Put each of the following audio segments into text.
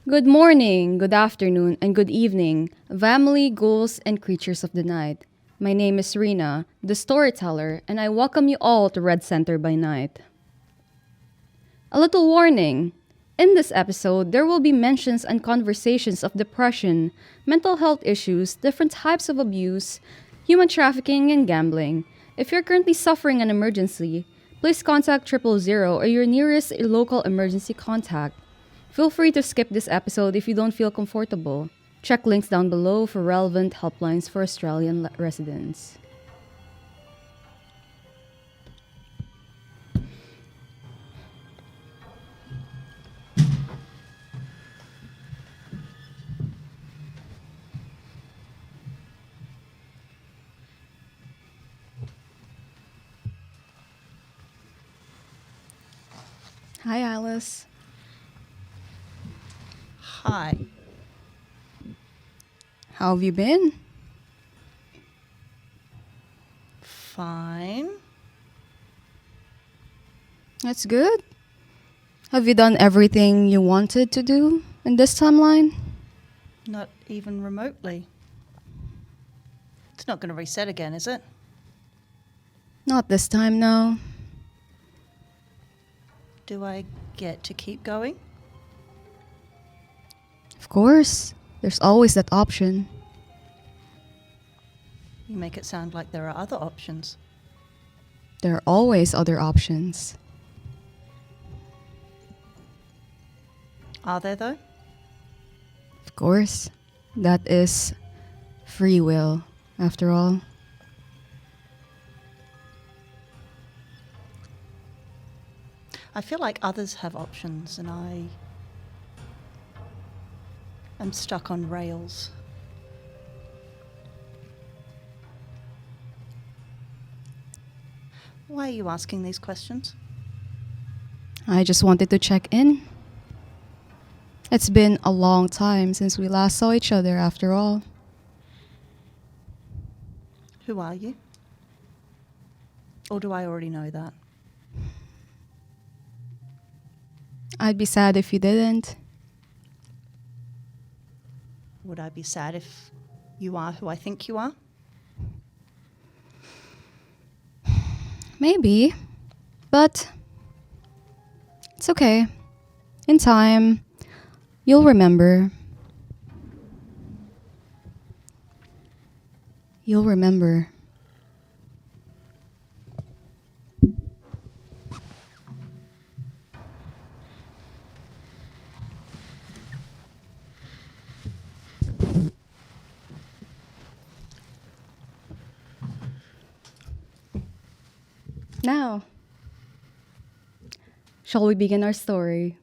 Good morning, good afternoon, and good evening, family, ghouls, and creatures of the night. My name is Rena, the storyteller, and I welcome you all to Red Center by Night. A little warning. In this episode, there will be mentions and conversations of depression, mental health issues, different types of abuse, human trafficking, and gambling. If you're currently suffering an emergency, please contact 000 or your nearest local emergency contact. Feel free to skip this episode if you don't feel comfortable. Check links down below for relevant helplines for Australian residents. Hi, Alice. Hi. How have you been? Fine. That's good. Have you done everything you wanted to do in this timeline? Not even remotely. It's not going to reset again, is it? Not this time, no. Do I get to keep going? Of course. There's always that option. You make it sound like there are other options. There are always other options. Are there, though? Of course. That is free will, after all. I feel like others have options and I am stuck on rails. Why are you asking these questions? I just wanted to check in. It's been a long time since we last saw each other, after all. Who are you? Or do I already know that? I'd be sad if you didn't. Would I be sad if you are who I think you are? Maybe. But it's okay. In time, you'll remember. You'll remember. Now, shall we begin our story?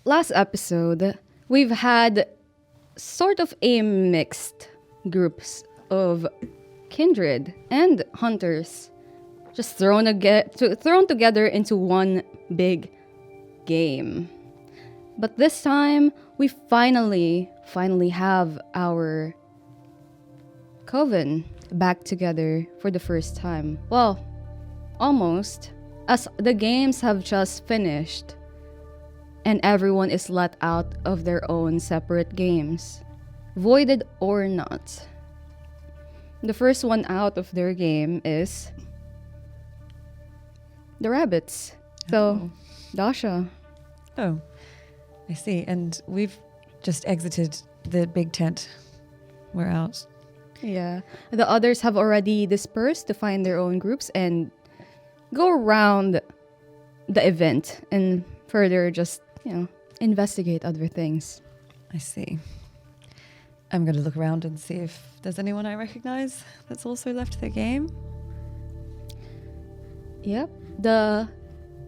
Last episode, we've had sort of a mixed groups of kindred and hunters just thrown together into one big game. But this time, we finally have our coven back together for the first time. Well, almost, as the games have just finished and everyone is let out of their own separate games, voided or not. The first one out of their game is the rabbits. So, Dasha. Oh, I see. And we've just exited the big tent. We're out. Yeah. The others have already dispersed to find their own groups and go around the event and further just, investigate other things. I see. I'm going to look around and see if there's anyone I recognize that's also left the game. Yep. The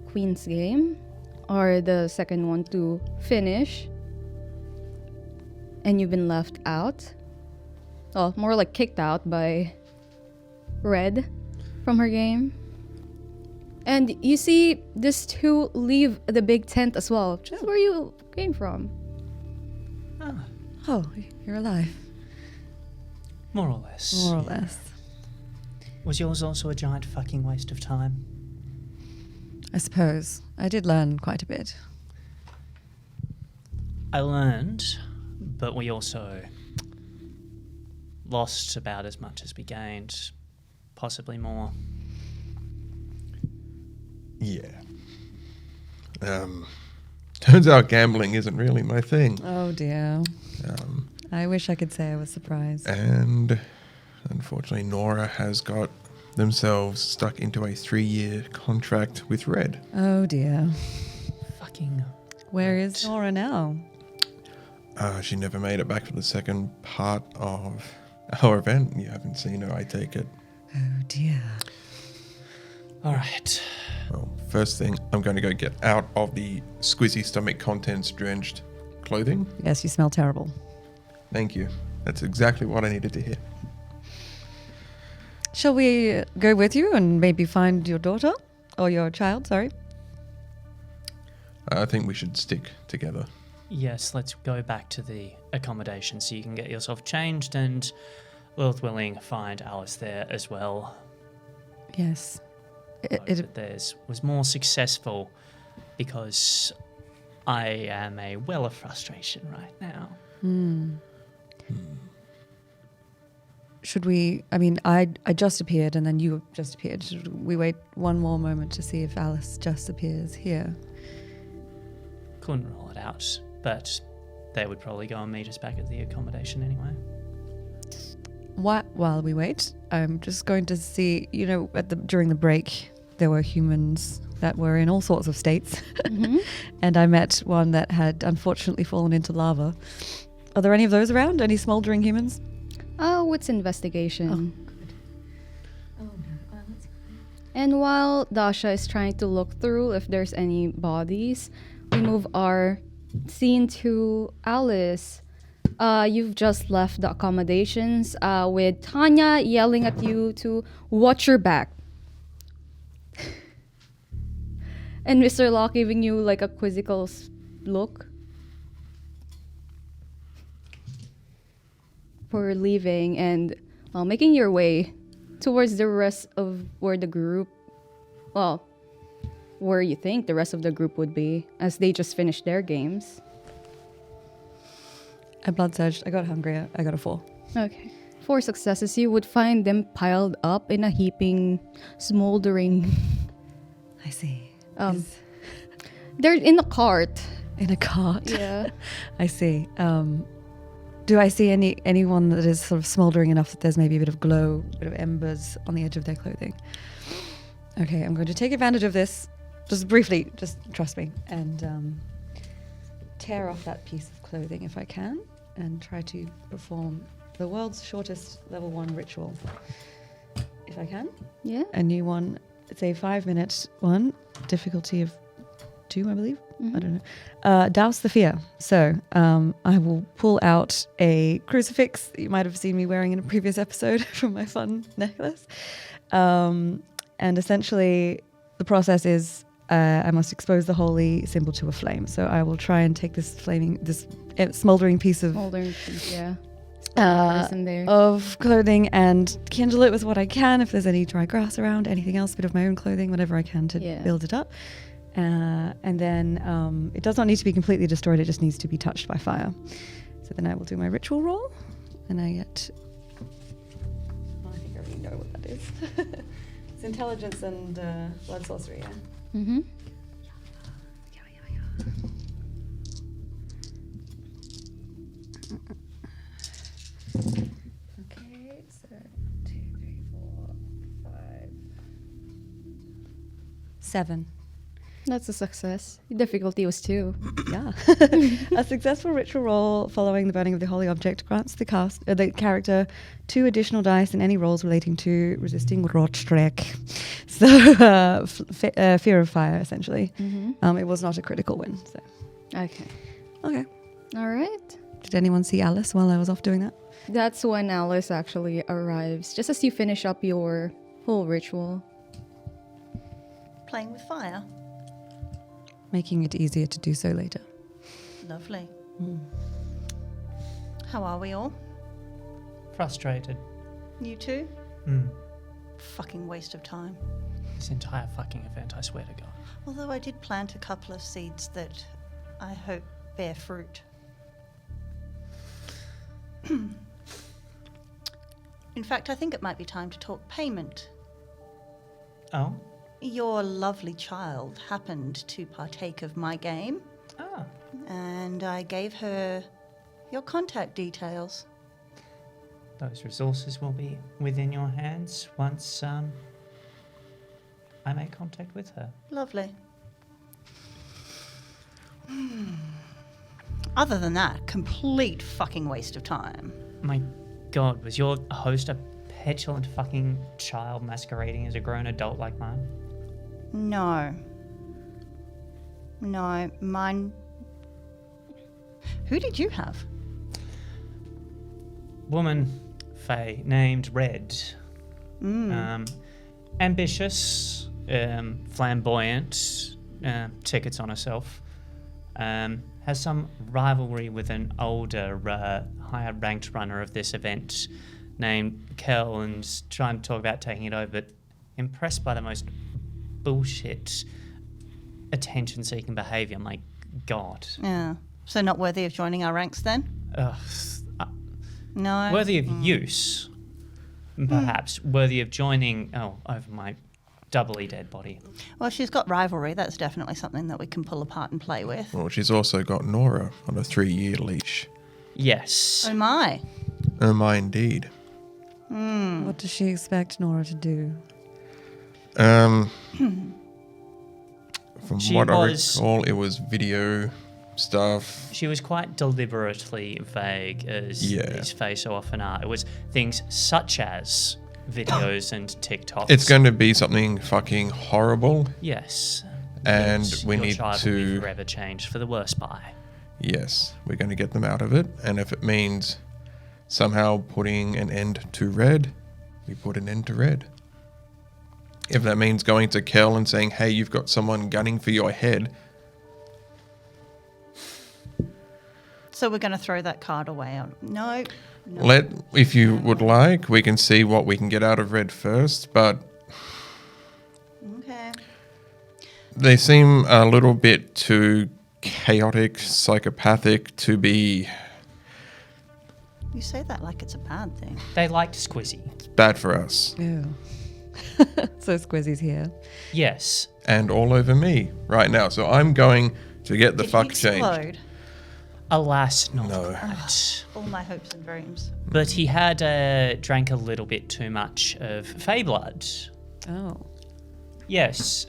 Queen's game are the second one to finish. And you've been left out. Well, more like kicked out by Red from her game. And you see these two leave the big tent as well, just where you came from. Ah, Oh, you're alive. more or less. More or less. Was yours also a giant fucking waste of time? I suppose. I did learn quite a bit. I learned, but we also lost about as much as we gained, possibly more. Yeah. Turns out gambling isn't really my thing. Oh dear. I wish I could say I was surprised. And unfortunately, Nora has got themselves stuck into a 3-year contract with Red. Oh dear. Fucking. Where is Nora now? She never made it back for the second part of our event. You haven't seen her, I take it. Oh dear. All right. Well, first thing, I'm going to go get out of the squizzy stomach contents drenched clothing. Yes, you smell terrible. Thank you. That's exactly what I needed to hear. Shall we go with you and maybe find your daughter? Or your child, sorry. I think we should stick together. Yes, let's go back to the accommodation so you can get yourself changed and, Lilith willing, find Alice there as well. Yes. Hope that theirs was more successful because I am a well of frustration right now. Should we, I mean, I just appeared and then you just appeared. Should we wait one more moment to see if Alice just appears here? Couldn't rule it out, but they would probably go and meet us back at the accommodation anyway. While we wait, I'm just going to see, you know, during the break, there were humans that were in all sorts of states. And I met one that had unfortunately fallen into lava. Are there any of those around? Any smoldering humans? Oh, it's investigation. good. Oh, no. That's And while Dasha is trying to look through if there's any bodies, we move our scene to Alice. You've just left the accommodations with Tanya yelling at you to watch your back. And Mr. Locke giving you like a quizzical look for leaving and making your way towards the rest of where you think the rest of the group would be as they just finished their games. I blood surged. I got hungrier. I got a 4. Okay. 4 successes, you would find them piled up in a heaping, smoldering. I see. They're in a cart. In a cart. Yeah. I see. Do I see anyone that is sort of smouldering enough that there's maybe a bit of glow, a bit of embers on the edge of their clothing? Okay, I'm going to take advantage of this, just briefly, just trust me, and tear off that piece of clothing if I can, and try to perform the world's shortest level 1 ritual, if I can. Yeah. A new one. It's a 5-minute one, difficulty of 2, I believe. I don't know. Douse the fear. So I will pull out a crucifix that you might have seen me wearing in a previous episode from my fun necklace. And essentially the process is I must expose the holy symbol to a flame. So I will try and take this smoldering piece of Smoldering piece, yeah. In there. of clothing and kindle it with what I can. If there's any dry grass around, anything else, a bit of my own clothing, whatever I can to build it up. And then it does not need to be completely destroyed. It just needs to be touched by fire. So then I will do my ritual roll, and I get. I think I already know what that is. It's intelligence and blood sorcery. Yeah. Mm-hmm. Okay, so 2, 3, 4, 5, 7. That's a success. The difficulty was 2. Yeah. A successful ritual roll following the burning of the holy object grants the character 2 additional dice in any rolls relating to resisting Rotstrek. So, fear of fire, essentially. It was not a critical win. So. Okay. Okay. All right. Did anyone see Alice while I was off doing that? That's when Alice actually arrives, just as you finish up your whole ritual. Playing with fire. Making it easier to do so later. Lovely. How are we all? Frustrated. You too? Mm. Fucking waste of time. This entire fucking event, I swear to God. Although I did plant a couple of seeds that I hope bear fruit. In fact, I think it might be time to talk payment. Oh? Your lovely child happened to partake of my game, Ah. and I gave her your contact details. Those resources will be within your hands once I make contact with her. Lovely. Other than that, complete fucking waste of time. My God, was your host a petulant fucking child masquerading as a grown adult like mine? No. No, mine... Who did you have? Woman, Faye, named Red. Ambitious, flamboyant, tickets on herself. Has some rivalry with an older, higher ranked runner of this event named Kel, and trying to talk about taking it over, but impressed by the most bullshit attention-seeking behaviour. My God. Yeah. So not worthy of joining our ranks then? No. Worthy of use, perhaps. Worthy of joining, over my doubly dead body. Well, she's got rivalry. That's definitely something that we can pull apart and play with. Well, she's also got Nora on a 3-year leash. Yes. Oh my. Oh my, indeed. What does she expect Nora to do? From She what was- I recall, it was video stuff. She was quite deliberately vague, as these Fae so often are. It was things such as videos and TikToks. It's going to be something fucking horrible. Yes. And Because we your need child will be to... forever changed for the worse by. Yes, we're going to get them out of it. And if it means somehow putting an end to Red, we put an end to Red. If that means going to Kel and saying, hey, you've got someone gunning for your head. So we're going to throw that card away. No. If you would like, we can see what we can get out of Red first, but Okay. they seem a little bit too chaotic, psychopathic to be You say that like it's a bad thing. They liked Squizzy. bad for us. Ew. So Squizzy's here. Yes. And all over me right now. So I'm going to get the Did fuck he changed. explode? Alas, not No. quite. All my hopes and dreams. But he had drank a little bit too much of Fey blood. Oh. Yes.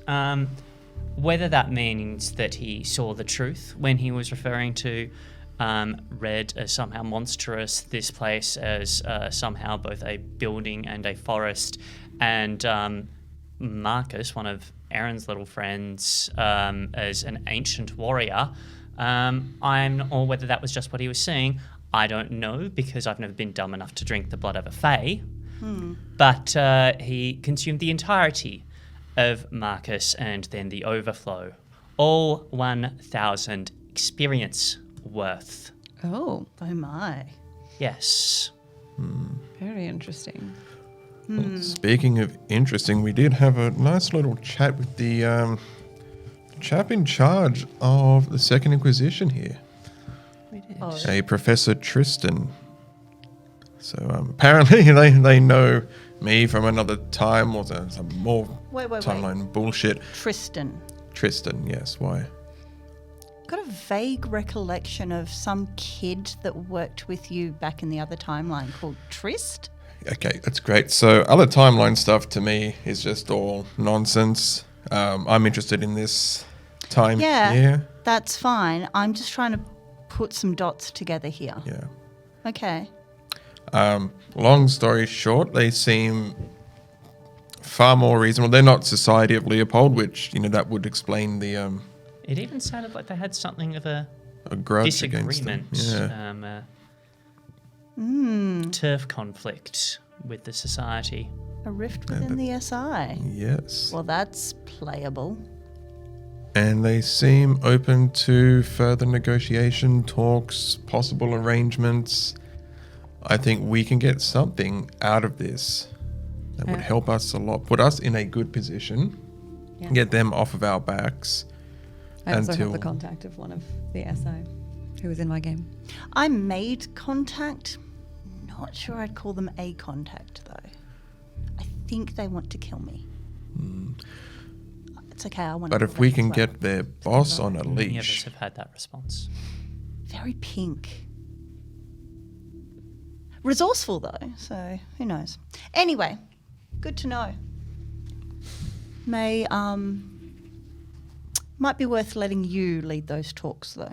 Whether that means that he saw the truth when he was referring to Red as somehow monstrous, this place as somehow both a building and a forest, and Marcus, one of Aaron's little friends, as an ancient warrior, or whether that was just what he was seeing, I don't know, because I've never been dumb enough to drink the blood of a Fae. But he consumed the entirety of Marcus and then the overflow. All 1,000 experience worth. Oh, Oh my. Yes. very interesting. Well, speaking of interesting, we did have a nice little chat with the chap in charge of the Second Inquisition here, We did. Oh. a Professor Tristan. So apparently they know me from another time, or some more Wait. timeline bullshit. Tristan. Tristan, yes, why? Got a vague recollection of some kid that worked with you back in the other timeline called Trist. Okay, that's great. So other timeline stuff to me is just all nonsense. I'm interested in this Time. Yeah. That's fine. I'm just trying to put some dots together here. Yeah. Okay. Long story short, they seem far more reasonable. They're not Society of Leopold, which, that would explain the It even sounded like they had something of a grudge against them. disagreement, Yeah. turf conflict with the society. A rift within the SI. Yes. Well, that's playable. And they seem open to further negotiation, talks, possible arrangements. I think we can get something out of this that would help us a lot, put us in a good position, get them off of our backs. I also have Until- the contact of one of the SI who was in my game. I made contact. Not sure I'd call them a contact, though. I think they want to kill me. It's okay, I want But to if we can get their boss on a Many of us leash, have had that response. Very pink. Resourceful, though, so who knows. Anyway, good to know. Might be worth letting you lead those talks, though.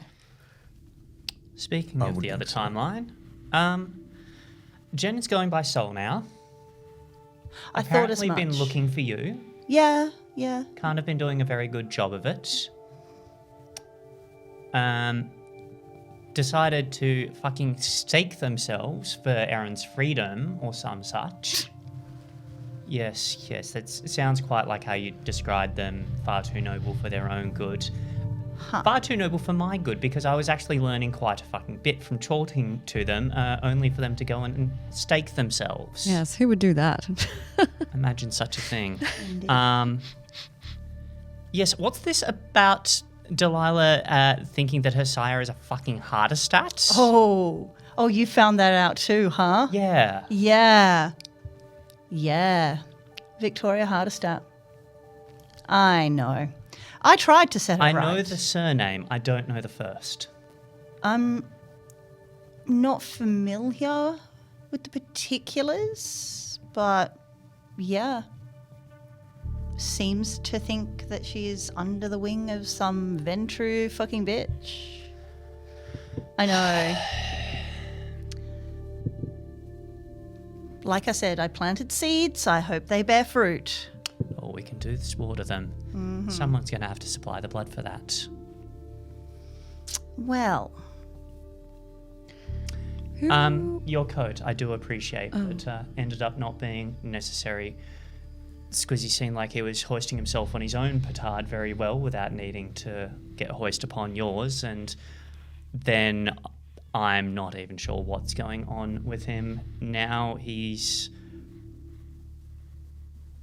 Speaking I of would the other think so. timeline, Jen is going by Sol now. I thought as Apparently much. been looking for you. Yeah. Kind of been doing a very good job of it. Decided to fucking stake themselves for Aaron's freedom or some such. Yes, that sounds quite like how you described them. Far too noble for their own good. Huh. Far too noble for my good, because I was actually learning quite a fucking bit from talking to them, only for them to go and stake themselves. Yes, who would do that? Imagine such a thing. Indeed. Yes, what's this about Delilah thinking that her sire is a fucking hardestat? Oh, you found that out too, huh? Yeah. Yeah. Victoria Hardestat. I know. I tried to set it I right. know the surname, I don't know the first. I'm not familiar with the particulars, but yeah. Seems to think that she is under the wing of some Ventru fucking bitch. I know. Like I said, I planted seeds. I hope they bear fruit. All we can do is water them. Mm-hmm. Someone's going to have to supply the blood for that. Well, Your coat, I do appreciate, but ended up not being necessary. Squizzy seemed like he was hoisting himself on his own petard very well without needing to get hoist upon yours, and then I'm not even sure what's going on with him now. He's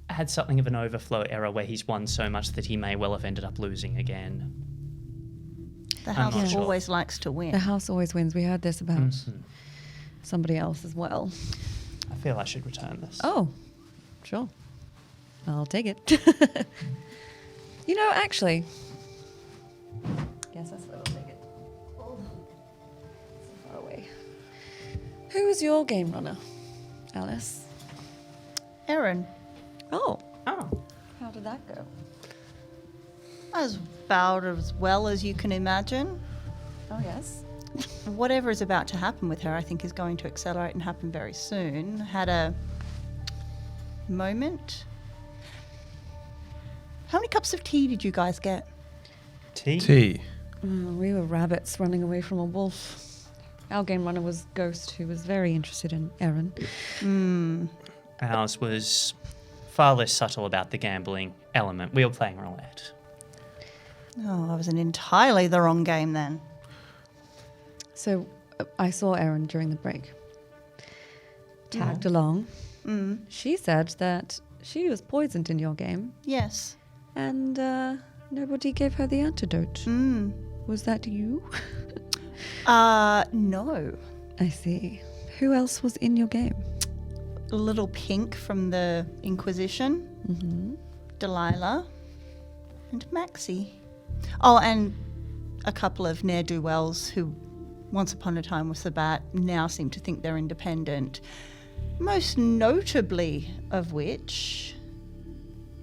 had something of an overflow error where he's won so much that he may well have ended up losing again. the I'm house not sure. always likes to win. The house always wins. We heard this about Mhm. somebody else as well. I feel I should return this. Oh, sure. I'll take it. Actually, guess I will take it. Oh, so far away. Who was your game runner, Alice? Erin, Oh, Oh. how did that go? as about as well as you can imagine. Oh, yes. Whatever is about to happen with her, I think, is going to accelerate and happen very soon. Had a moment. How many cups of tea did you guys get? tea. We were rabbits running away from a wolf. Our game runner was Ghost, who was very interested in Erin. Ours was far less subtle about the gambling element. We were playing roulette. Oh, I was in entirely the wrong game then. So I saw Erin during the break. Tagged along. She said that she was poisoned in your game, Yes. and nobody gave her the antidote. Was that you? No. I see. Who else was in your game? Little Pink from the Inquisition. Delilah. And Maxie. Oh, and a couple of ne'er-do-wells who once upon a time was the bat, now seem to think they're independent. Most notably of which,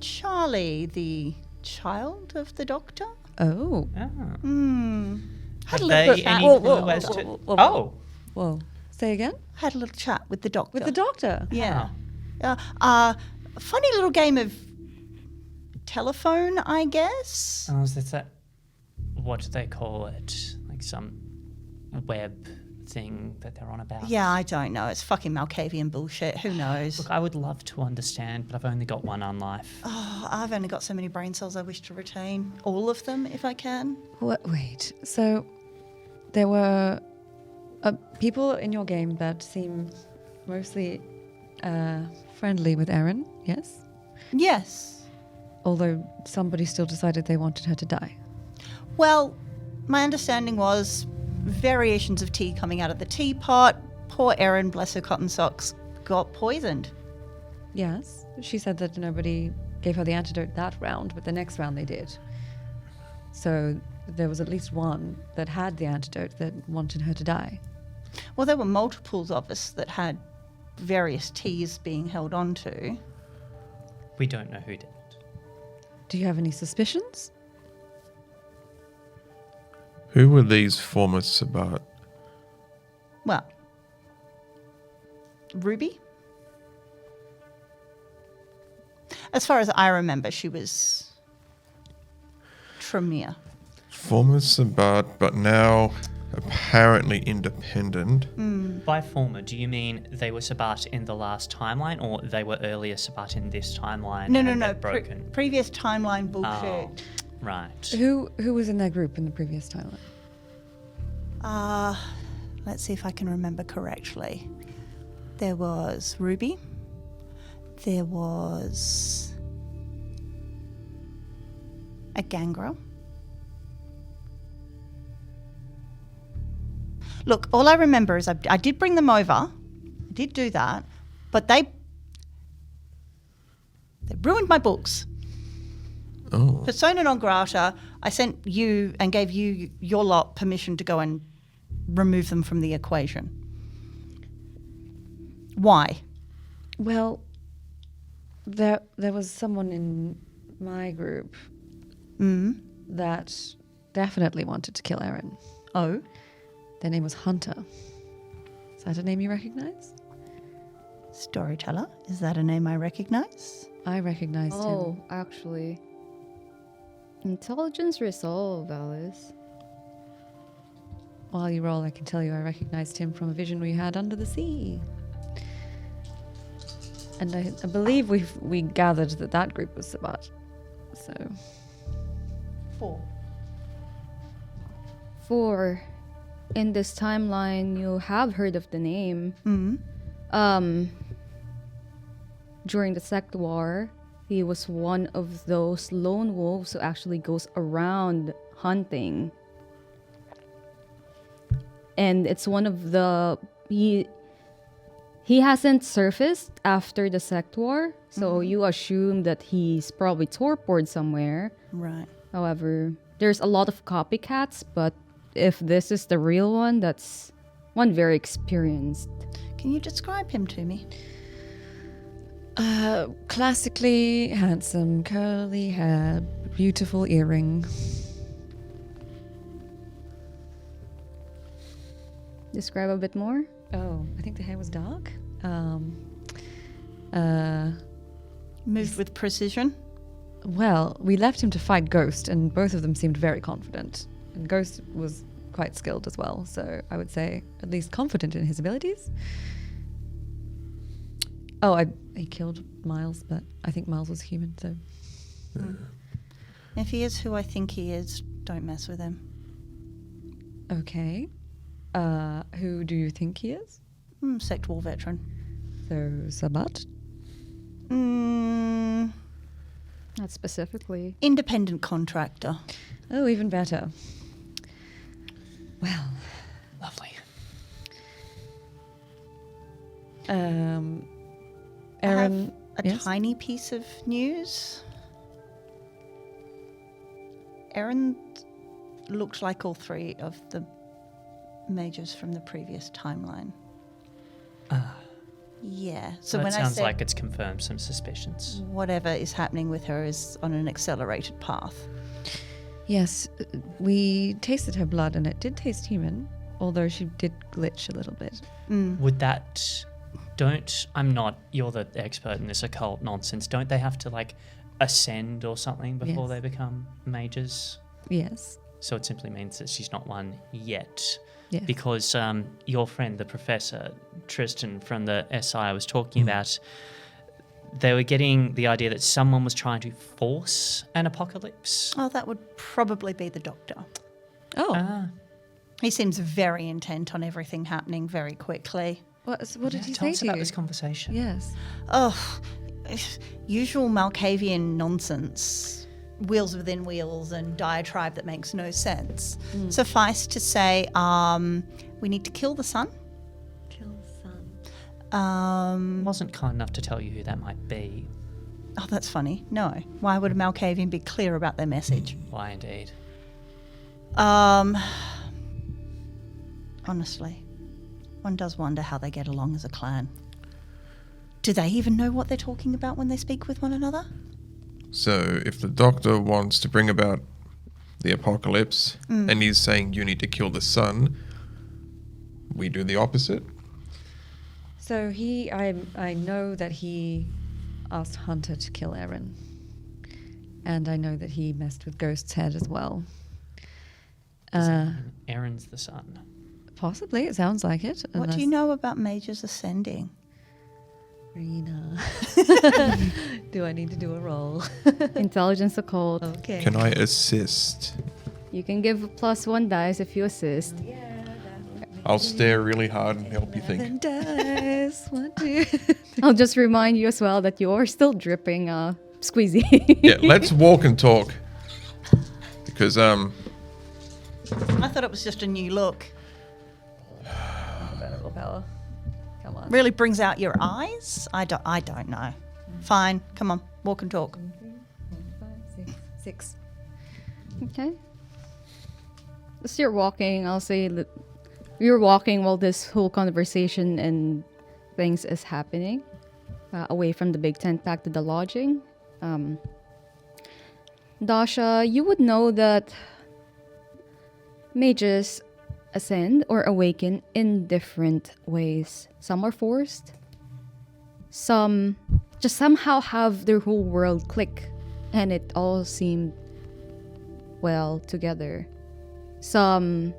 Charlie, the child of the doctor. Oh. Oh. Had Have a they little chat. any clue as to... Oh. Whoa. Say again? Had a little chat with the doctor. With the doctor? Yeah. Funny little game of telephone, I guess. Oh, is that... What do they call it? Like some web thing that they're on about? Yeah, I don't know. It's fucking Malkavian bullshit. Who knows? Look, I would love to understand, but I've only got one on life. Oh, I've only got so many brain cells I wish to retain. All of them, if I can. Wait. So there were people in your game that seem mostly friendly with Erin, yes? Yes. Although somebody still decided they wanted her to die. Well, my understanding was variations of tea coming out of the teapot. Poor Erin, bless her cotton socks, got poisoned. Yes. She said that nobody gave her the antidote that round, but the next round they did. So there was at least one that had the antidote that wanted her to die. Well, there were multiples of us that had various teas being held on to. We don't know who did it. Do you have any suspicions? Who were these former Sabat? Well, Ruby? As far as I remember, she was Tremere. Former Sabat, but now apparently independent. By former, do you mean they were Sabat in the last timeline, or they were earlier Sabat in this timeline? No, and no. they're broken. Previous timeline bullshit. Oh, right. Who was in their group in the previous timeline? Let's see if I can remember correctly. There was Ruby. There was a gangrel. Look, all I remember is I did bring them over. I did do that, but they ruined my books. Oh. Persona non grata. I sent you and gave you your lot permission to go and remove them from the equation. Why? Well, there was someone in my group that definitely wanted to kill Erin. Oh, Their name was Hunter. Is that a name you recognize? storyteller. Is that a name I recognize? I recognized him. Oh, actually. Intelligence resolve, Alice. While you roll, I can tell you I recognized him from a vision we had under the sea. And I believe we gathered that group was Sabat. So 4. In this timeline, you have heard of the name. During the Sect War, he was one of those lone wolves who actually goes around hunting. And it's one of the... He hasn't surfaced after the Sect War, so you assume that he's probably torpored somewhere. Right. However, there's a lot of copycats, but if this is the real one, that's one very experienced. Can you describe him to me? classically handsome, curly hair, beautiful earring. Describe a bit more. Oh, I think the hair was dark. Moved with precision? Well, we left him to fight Ghost, and both of them seemed very confident. And Ghost was quite skilled as well, so I would say at least confident in his abilities. Oh, he killed Miles, but I think Miles was human, so... If he is who I think he is, don't mess with him. Okay. Who do you think he is? Sect War veteran. So, Sabat? Not specifically. Independent contractor. Oh, even better. Well, Lovely. Erin... A yes? tiny piece of news. Erin looked like all 3 of the majors from the previous timeline. Yeah. So That when I sounds said like it's confirmed some suspicions. whatever is happening with her is on an accelerated path. Yes, we tasted her blood and it did taste human, although she did glitch a little bit. Would that... you're the expert in this occult nonsense. Don't they have to, like, ascend or something before Yes. they become mages? Yes. So it simply means that she's not one yet. Yes. Because your friend, the professor, Tristan from the SI, was talking about... They were getting the idea that someone was trying to force an apocalypse. Oh, that would probably be the doctor. Oh, Ah, He seems very intent on everything happening very quickly. what did he tell say us to about you? this conversation. Yes. Oh, usual Malkavian nonsense. Wheels within wheels and diatribe that makes no sense. Suffice to say, we need to kill the sun. Kill sun. Wasn't kind enough to tell you who that might be. Oh, that's funny. No. Why would a Malkavian be clear about their message? Why indeed? Honestly, one does wonder how they get along as a clan. Do they even know what they're talking about when they speak with one another? So if the doctor wants to bring about the apocalypse and he's saying you need to kill the sun, we do the opposite. So I know that he asked Hunter to kill Aaron. And I know that he messed with Ghost's head as well. Does that mean Aaron's the son? Possibly, it sounds like it. What do you know about mages ascending? Rena. Do I need to do a roll? Intelligence occult. Okay. Can I assist? You can give a +1 dice if you assist. I'll stare really hard and help you think. And dice. 1, 2. I'll just remind you as well that you're still dripping squeezy. Yeah, let's walk and talk. Because I thought it was just a new look. Willpower. Come on. Really brings out your eyes? I don't know. Fine, come on, walk and talk. 6. Okay. As you're walking, I'll say that you're walking while this whole conversation and things is happening, away from the big tent back to the lodging. Dasha, you would know that mages ascend or awaken in different ways. Some are forced. Some just somehow have their whole world click and it all seemed well together. Some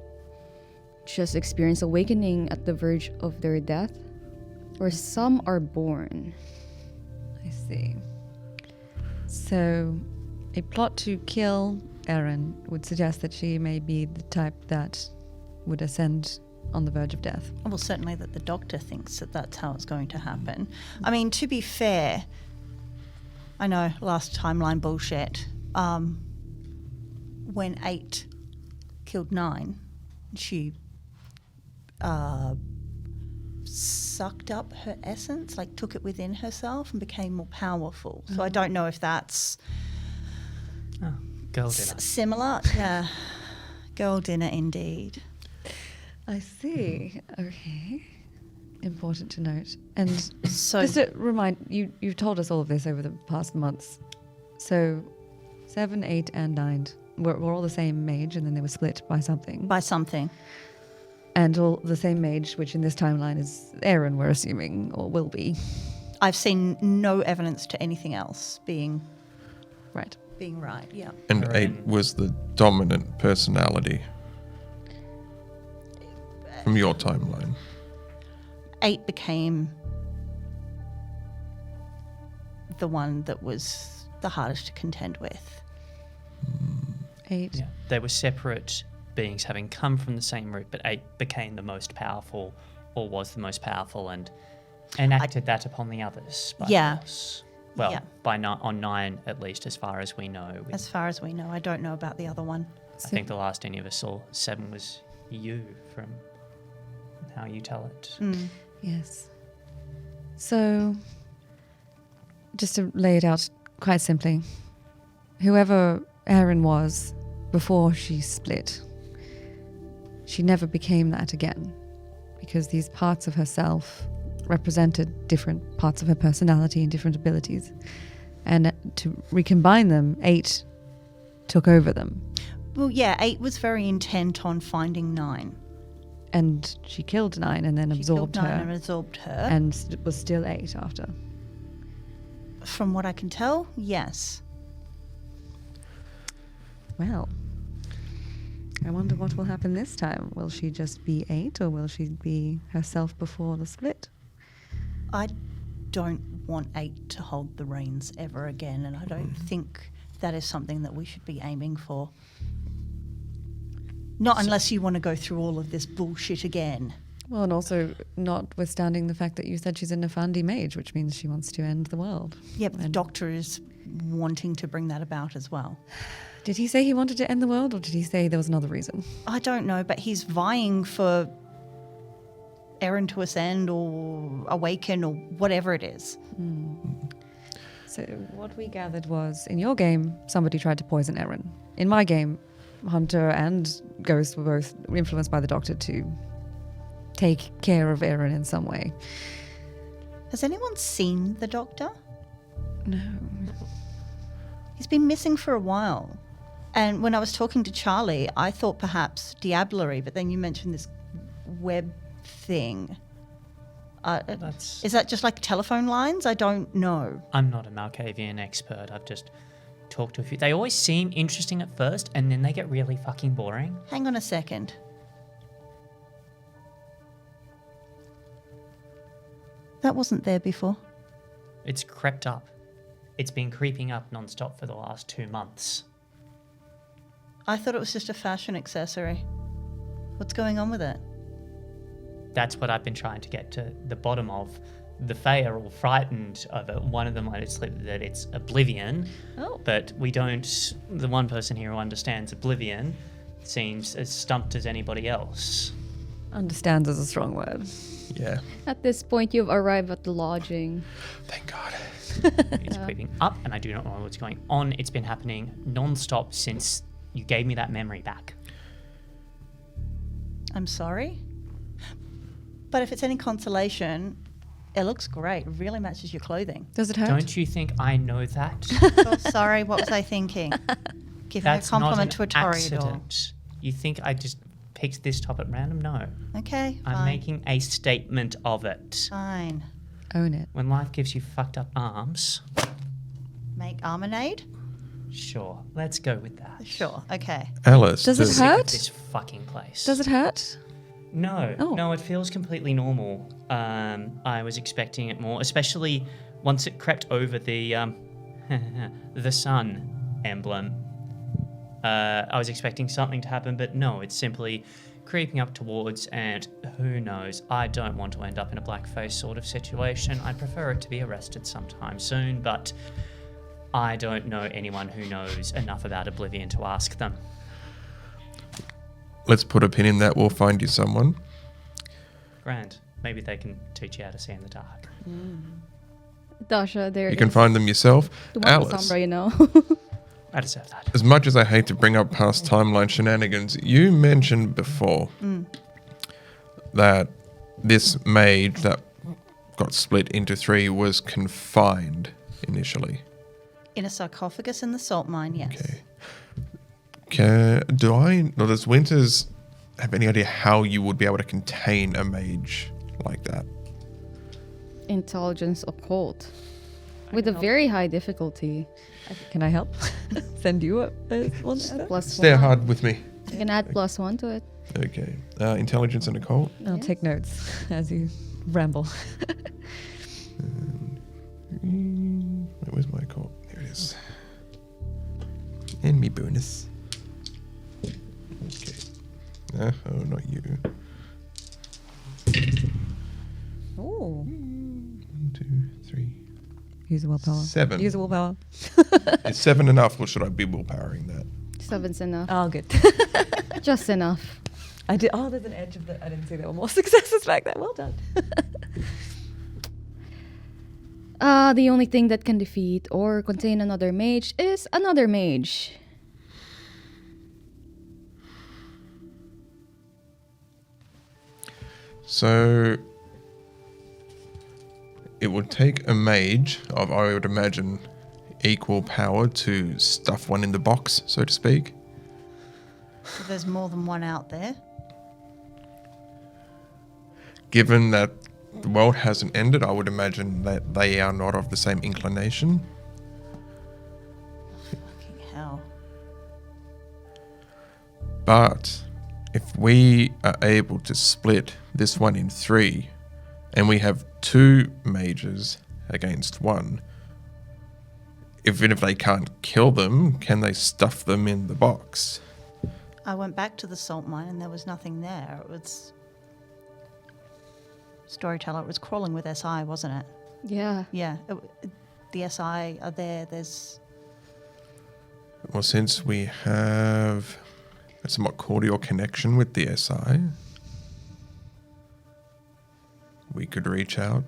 just experience awakening at the verge of their death, or some are born. I see. So, a plot to kill Erin would suggest that she may be the type that would ascend on the verge of death. Well, certainly that the doctor thinks that that's how it's going to happen. I mean, to be fair, I know, last timeline bullshit. When 8 killed 9, she sucked up her essence, like took it within herself and became more powerful. So I don't know if that's Oh, girl dinner. similar. Yeah, girl dinner indeed. I see. Okay. Important to note. And So just to remind you, you've told us all of this over the past months. So 7, 8, and 9 were all the same mage, and then they were split by something. by something. And all the same mage, which in this timeline is Aaron, we're assuming, or will be. I've seen no evidence to anything else being Right. right. Yeah. and Alright. 8 was the dominant personality from your timeline. 8 became the one that was the hardest to contend with. 8. Yeah, they were separate beings having come from the same root, but 8 became the most powerful, or was the most powerful, and enacted that upon the others. By Yeah. force. Well, Yeah. on 9 at least, as far as we know. As far as we know, I don't know about the other one. I think the last any of us saw 7 was you, from how you tell it. Yes. So, just to lay it out quite simply, whoever Erin was before she split, she never became that again, because these parts of herself represented different parts of her personality and different abilities. And to recombine them, 8 took over them. Well, yeah, 8 was very intent on finding 9. And she killed 9 and then She absorbed killed 9 her. and absorbed her. And was still 8 after. From what I can tell, yes. Well, I wonder what will happen this time. Will she just be 8 or will she be herself before the split? I don't want 8 to hold the reins ever again, and I don't think that is something that we should be aiming for. Not unless you want to go through all of this bullshit again. Well, and also notwithstanding the fact that you said she's a Nefandi mage, which means she wants to end the world. Yep, the doctor is wanting to bring that about as well. Did he say he wanted to end the world or did he say there was another reason? I don't know, but he's vying for Erin to ascend or awaken or whatever it is. So what we gathered was, in your game, somebody tried to poison Erin. In my game, Hunter and Ghost were both influenced by the doctor to take care of Erin in some way. Has anyone seen the doctor? No. He's been missing for a while. And when I was talking to Charlie, I thought perhaps diablerie, but then you mentioned this web thing. Is that just like telephone lines? I don't know. I'm not a Malkavian expert. I've just talked to a few. They always seem interesting at first, and then they get really fucking boring. Hang on a second. That wasn't there before. It's crept up. It's been creeping up non-stop for the last 2 months. I thought it was just a fashion accessory. What's going on with it? That's what I've been trying to get to the bottom of. The Fae are all frightened of it. One of them might have slipped that it's oblivion. Oh. But we don't... The one person here who understands oblivion seems as stumped as anybody else. Understands is a strong word. Yeah. At this point, you've arrived at the lodging. Thank God. It's creeping up, and I do not know what's going on. It's been happening non-stop since you gave me that memory back. I'm sorry. But if it's any consolation, it looks great. It really matches your clothing. Does it hurt? Don't you think I know that? Oh, sorry, what was I thinking? Give her a That's not compliment an to a toreador. accident. You think I just picked this top at random? No. Okay, I'm fine. making a statement of it. Fine. Own it. When life gives you fucked up arms, Make armonade? sure, let's go with that. Sure, okay. Alice. Does it Sick of hurt? this fucking place. Does it hurt? No, Oh. no, it feels completely normal. I was expecting it more, especially once it crept over the the sun emblem. I was expecting something to happen, but no, it's simply creeping up towards, and who knows, I don't want to end up in a blackface sort of situation. I'd prefer it to be arrested sometime soon, but I don't know anyone who knows enough about Oblivion to ask them. Let's put a pin in that. We'll find you someone. Grand. Maybe they can teach you how to see in the dark. Dasha, there You can find them yourself. Alice, Sombra, you know. I deserve that. as much as I hate to bring up past timeline shenanigans, you mentioned before that this mage that got split into 3 was confined initially. In a sarcophagus in the salt mine, yes. Okay. Does Winters have any idea how you would be able to contain a mage like that? Intelligence occult. With a very high difficulty. Can I help? Send you up one step? Plus Stay 1. hard with me. You can add +1 to it. Okay. Intelligence and occult. I'll take notes as you ramble. Where's my occult? There it is. And me bonus. Okay. Oh, not you. Oh. 1, 2, 3. Use a willpower. 7. Use a willpower. Is 7 enough, or should I be willpowering that? 7's enough. Oh, good. Just enough. I did. Oh, there's an edge of the. I didn't see there were more successes back there. Well done. The only thing that can defeat or contain another mage is another mage. So it would take a mage of, I would imagine, equal power to stuff one in the box, so to speak. So there's more than one out there. Given that the world hasn't ended, I would imagine that they are not of the same inclination. Fucking hell. But if we are able to split this one in 3, and we have 2 mages against 1, even if they can't kill them, can they stuff them in the box? I went back to the salt mine and there was nothing there. It was... Storyteller, it was crawling with SI, wasn't it? Yeah. Yeah. The SI are there. There's... Well, since we have a somewhat cordial connection with the SI, we could reach out.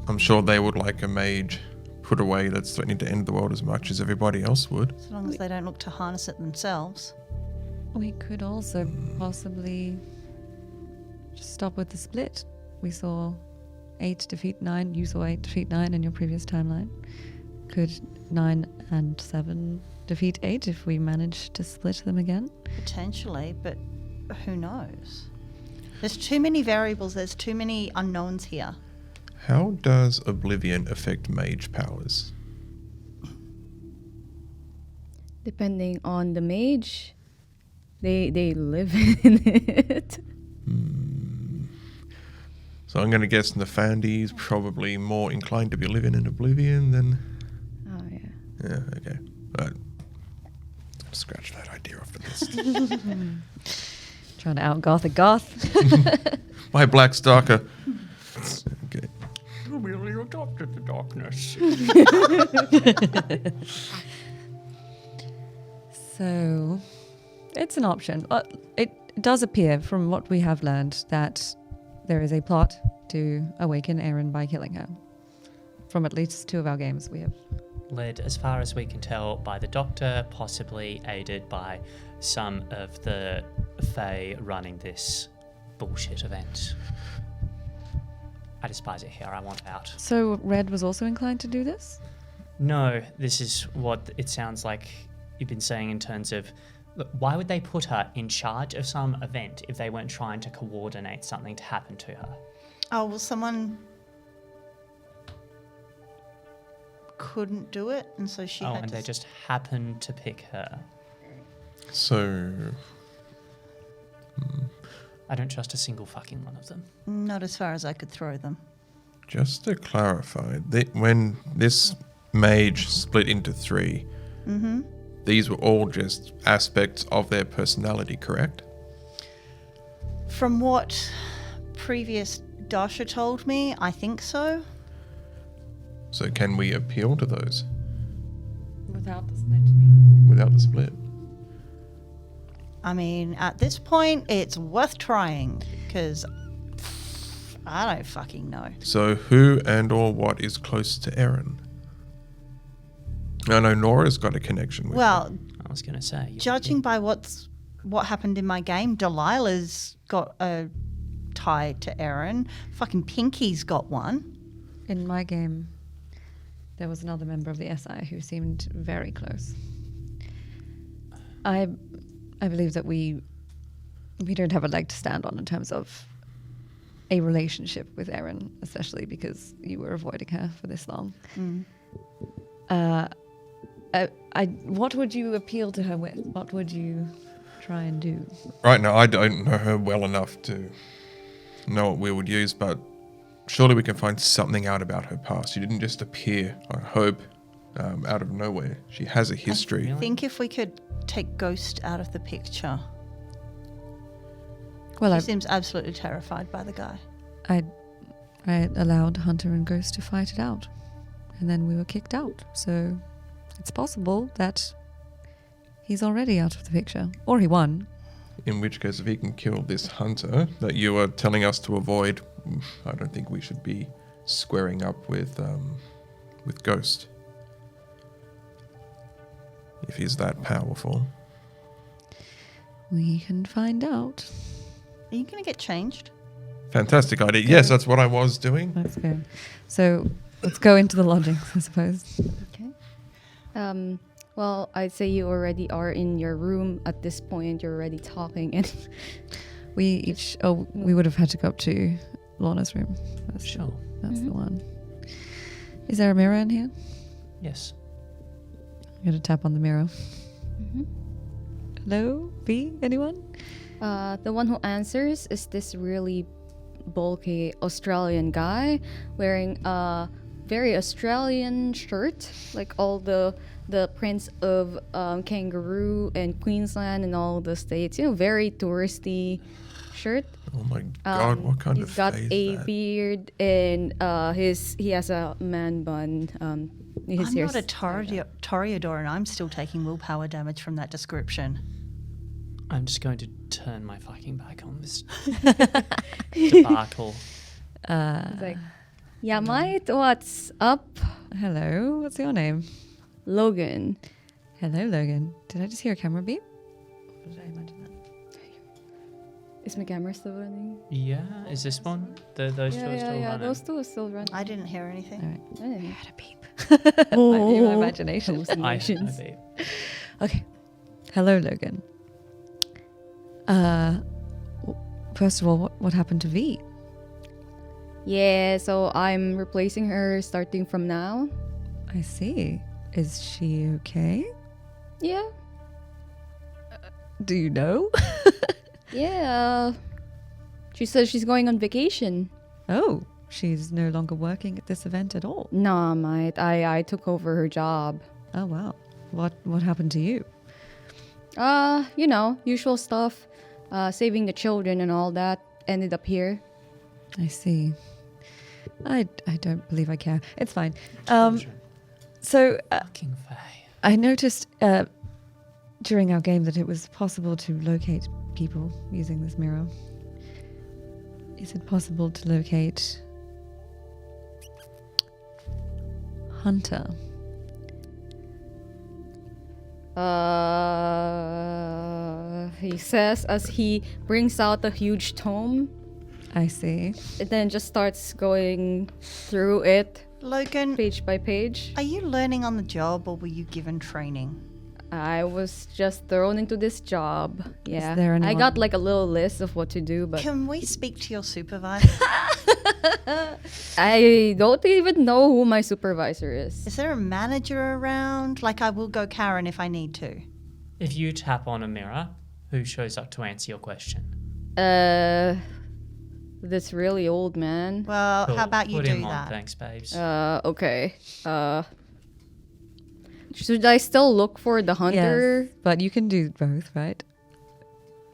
I'm sure they would like a mage put away that's threatening to end the world as much as everybody else would. As long as they don't look to harness it themselves. We could also possibly just stop with the split. We saw 8 defeat 9. You saw 8 defeat 9 in your previous timeline. Could 9 and 7 defeat 8 if we manage to split them again? Potentially, but who knows? There's too many variables. There's too many unknowns here. How does Oblivion affect mage powers? Depending on the mage, they live in it. So I'm going to guess Nafandi's probably more inclined to be living in Oblivion than... Oh, yeah. Yeah, okay. Right. Scratch that idea off the list. Trying to out-goth a goth. My Black Stalker. Okay. You really adopted the darkness. So, it's an option. It does appear, from what we have learned, that there is a plot to awaken Arrern by killing her. From at least 2 of our games we have. Led, as far as we can tell, by the Doctor, possibly aided by some of the Fae running this bullshit event. I despise it here. I want out. So, Red was also inclined to do this? No, this is what it sounds like you've been saying in terms of, look, why would they put her in charge of some event if they weren't trying to coordinate something to happen to her? Oh, well, someone couldn't do it, and so she had and to... they just happened to pick her. So... I don't trust a single fucking one of them. Not as far as I could throw them. Just to clarify, when this mage split into 3, these were all just aspects of their personality, correct? From what previous Dasha told me, I think so. So can we appeal to those Without the split, you mean? without the split? I mean, at this point, it's worth trying, because I don't fucking know. So who and or what is close to Arrern? I know Nora's got a connection with Well, her. I was going to say. judging by what happened in my game, Delilah's got a tie to Arryn. Fucking Pinky's got one. In my game, there was another member of the SI who seemed very close. I believe that we don't have a leg to stand on in terms of a relationship with Arryn, especially because you were avoiding her for this long. What would you appeal to her with? What would you try and do? Right now, I don't know her well enough to know what we would use, but surely we can find something out about her past. She didn't just appear, I hope, out of nowhere. She has a history. I think if we could take Ghost out of the picture. Well, She seems absolutely terrified by the guy. I allowed Hunter and Ghost to fight it out, and then we were kicked out. So it's possible that he's already out of the picture, or he won. In which case, if he can kill this hunter that you are telling us to avoid, I don't think we should be squaring up with Ghost. If he's that powerful. We can find out. Are you going to get changed? Fantastic idea. Yes, that's what I was doing. Let's go. So let's go into the lodgings, I suppose. Okay. Well, I'd say you already are in your room at this point. You're already talking, and We would have had to go up to Lorna's room. That's Sure. That's the one. Is there a mirror in here? Yes. I'm going to tap on the mirror. Hello, V? Anyone? the one who answers is this really bulky Australian guy wearing a very Australian shirt, like all the prints of kangaroo and Queensland and all the states. You know, very touristy shirt. Oh my god, what kind of He's got face a that? beard and he has a man bun. His I'm hair's- not a toreador and I'm still taking willpower damage from that description. I'm just going to turn my fucking back on this debacle. He's like, yeah, mate, what's up, Hello, what's your name? Logan? Hello, Logan. Did I just hear a camera beep? Or did I imagine that? Is my camera still running? Yeah, is this one? Those two are still running. Those two are still running. I didn't hear anything. All right. I didn't- Had a beep. Might be my Oh. imagination. Hallucinations. Okay. Hello, Logan. First of all, what happened to V? Yeah, so I'm replacing her starting from now. I see. Is she okay? Yeah, Do you know? yeah. She says she's going on vacation. Oh, she's no longer working at this event at all. Nah, mate. I took over her job. Oh wow. What happened to you? You know, usual stuff. Saving the children and all that. Ended up here. I see. I don't believe I care. It's fine. So Fucking Faye. I noticed during our game that it was possible to locate people using this mirror. Is it possible to locate Hunter? He says as he brings out a huge tome I see. and then just starts going through it Logan, page by page. are you learning on the job or were you given training? I was just thrown into this job. Yeah. there I anyone- got like a little list of what to do, but Can we speak to your supervisor? I don't even know who my supervisor is. Is there a manager around? Like, I will go Karen if I need to. If you tap on a mirror, who shows up to answer your question? This really old man. Well, Cool. how about you Put do him on, that? thanks, babes. Okay. Should I still look for the hunter? Yes, but you can do both, right?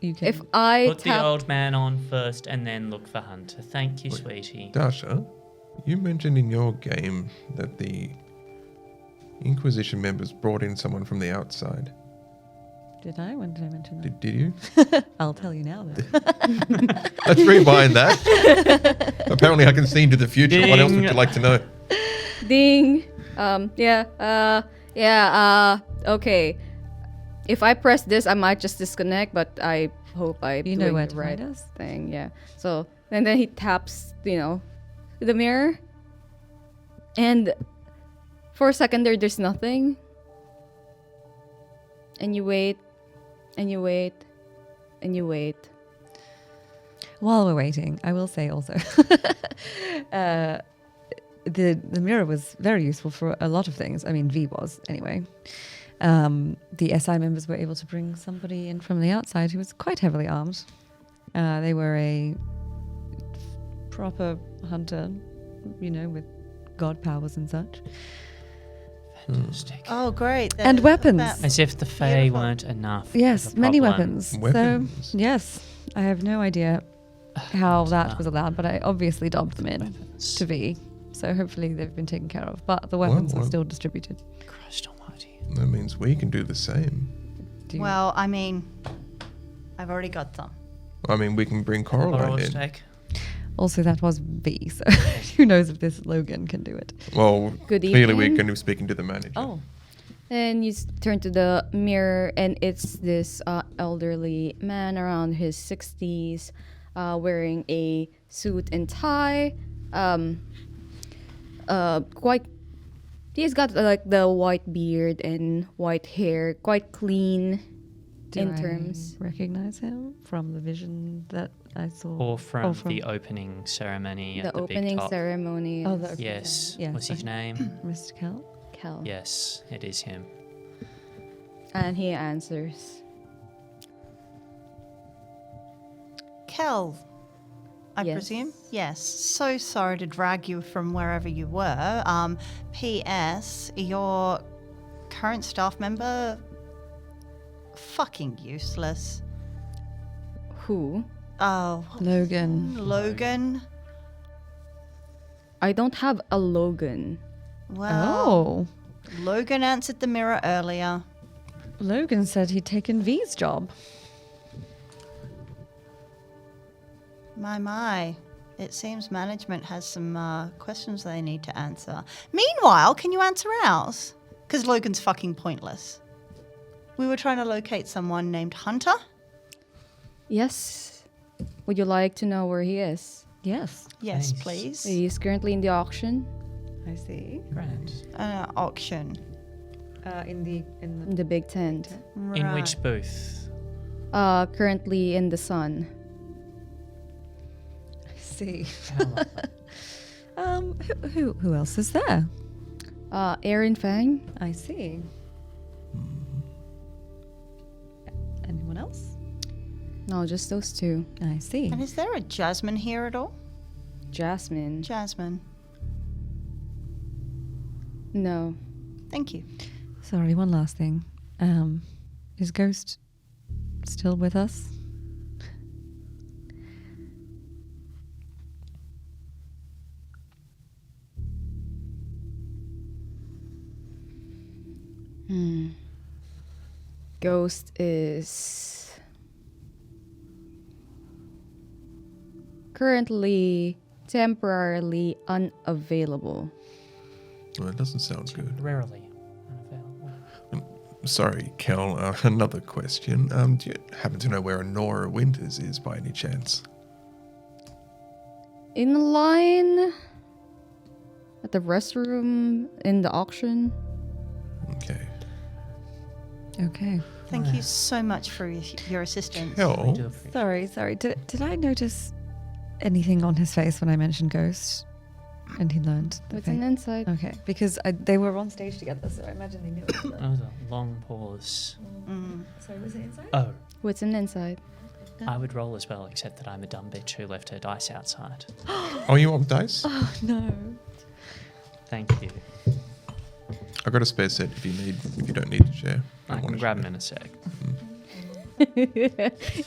You can. If I Put the tap, old man on first and then look for Hunter. Thank you, sweetie. Dasha, you mentioned in your game that the Inquisition members brought in someone from the outside. Did I? When did I mention that? Did you? I'll tell you now then. Let's rewind that. Apparently I can see into the future. What else would you Ding. like to know? ding. Okay. If I press this, I might just disconnect, but I hope I You know doing where the to right find us? thing. Yeah. So and then he taps, the mirror, and for a second there's nothing, and you wait, and you wait, and you wait. While we're waiting, I will say also, the mirror was very useful for a lot of things. I mean, V was anyway. The SI members were able to bring somebody in from the outside who was quite heavily armed. They were a proper hunter, with god powers and such. Fantastic. Oh, great. And weapons. As if the Fae Beautiful. weren't enough. Yes, of a many problem. weapons. Weapons. So, yes, I have no idea how that was allowed, but I obviously dobbed them in Weapons. to V. So hopefully they've been taken care of. But the weapons are well. still distributed. Christ almighty. That means we can do the same. Do you- Well, I mean, I've already got some. I mean, we can bring Borrow Coraline a in. steak. Also, that was V, so who knows if this Logan can do it. Well, Good clearly we're evening. going to be speaking to the manager. Oh, And you turn to the mirror, and it's this elderly man around his 60s, wearing a suit and tie. Quite, He's got like the white beard and white hair, quite clean Do in I terms. recognize him from the vision that I saw? Or from the opening ceremony The at the big opening top. ceremony. Oh, is the opening Yes. Yeah, What's his okay. name? Mr. Kel? Kel. Yes, it is him. And he answers. Kel, I Yes. presume? Yes. So sorry to drag you from wherever you were. P.S. Your current staff member, fucking useless. Who? Oh, Logan. Logan. I don't have a Logan. Well, Oh. Logan answered the mirror earlier. Logan said he'd taken V's job. My. It seems management has some questions they need to answer. Meanwhile, can you answer ours? Because Logan's fucking pointless. We were trying to locate someone named Hunter. Yes. Would you like to know where he is? Yes. Yes, Nice. please. He's currently in the auction I see. Grand. Auction. In in the big tent. In which booth? Currently in the sun. I see. How Who else is there? Aaron Fang. I see. Anyone else? No, just those two. I see. And is there a Jasmine here at all? Jasmine. Jasmine. No. Thank you. Sorry, one last thing. Is Ghost still with us? Ghost is currently temporarily unavailable. Well, that doesn't sound good. Rarely unavailable. Sorry, Kel, another question. Do you happen to know where Nora Winters is by any chance? In line at the restroom in the auction. Okay. Okay. Thank you so much for your assistance. Kel, Sorry. Did I notice anything on his face when I mentioned Ghost? And he learned. What's an insight? Okay, because they were on stage together, so I imagine they knew each other. That was a long pause. Sorry, was it inside? Oh, What's an insight? I would roll as well, except that I'm a dumb bitch who left her dice outside. oh, you want dice? Oh no. Thank you. I've got a spare set if you don't need to share. I want can to grab share. them in a sec.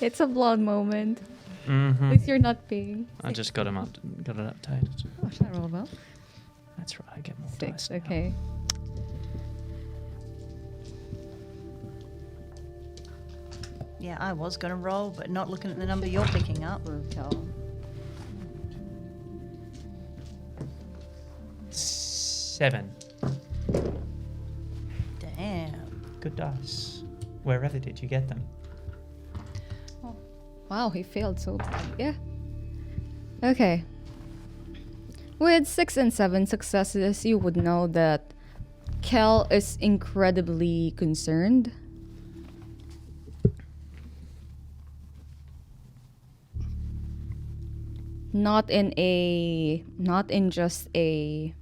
It's a blonde moment. Mm-hmm. At least you're not paying. I just got it updated. Oh, should I roll well? That's right, I get more 6. dice now. Okay. Yeah, I was going to roll, but not looking at the number you're picking up. Kel. 7. Damn. Good dice. Wherever did you get them? Wow, he failed so bad. Yeah. Okay. With 6 and 7 successes, you would know that Kel is incredibly concerned. Not in just a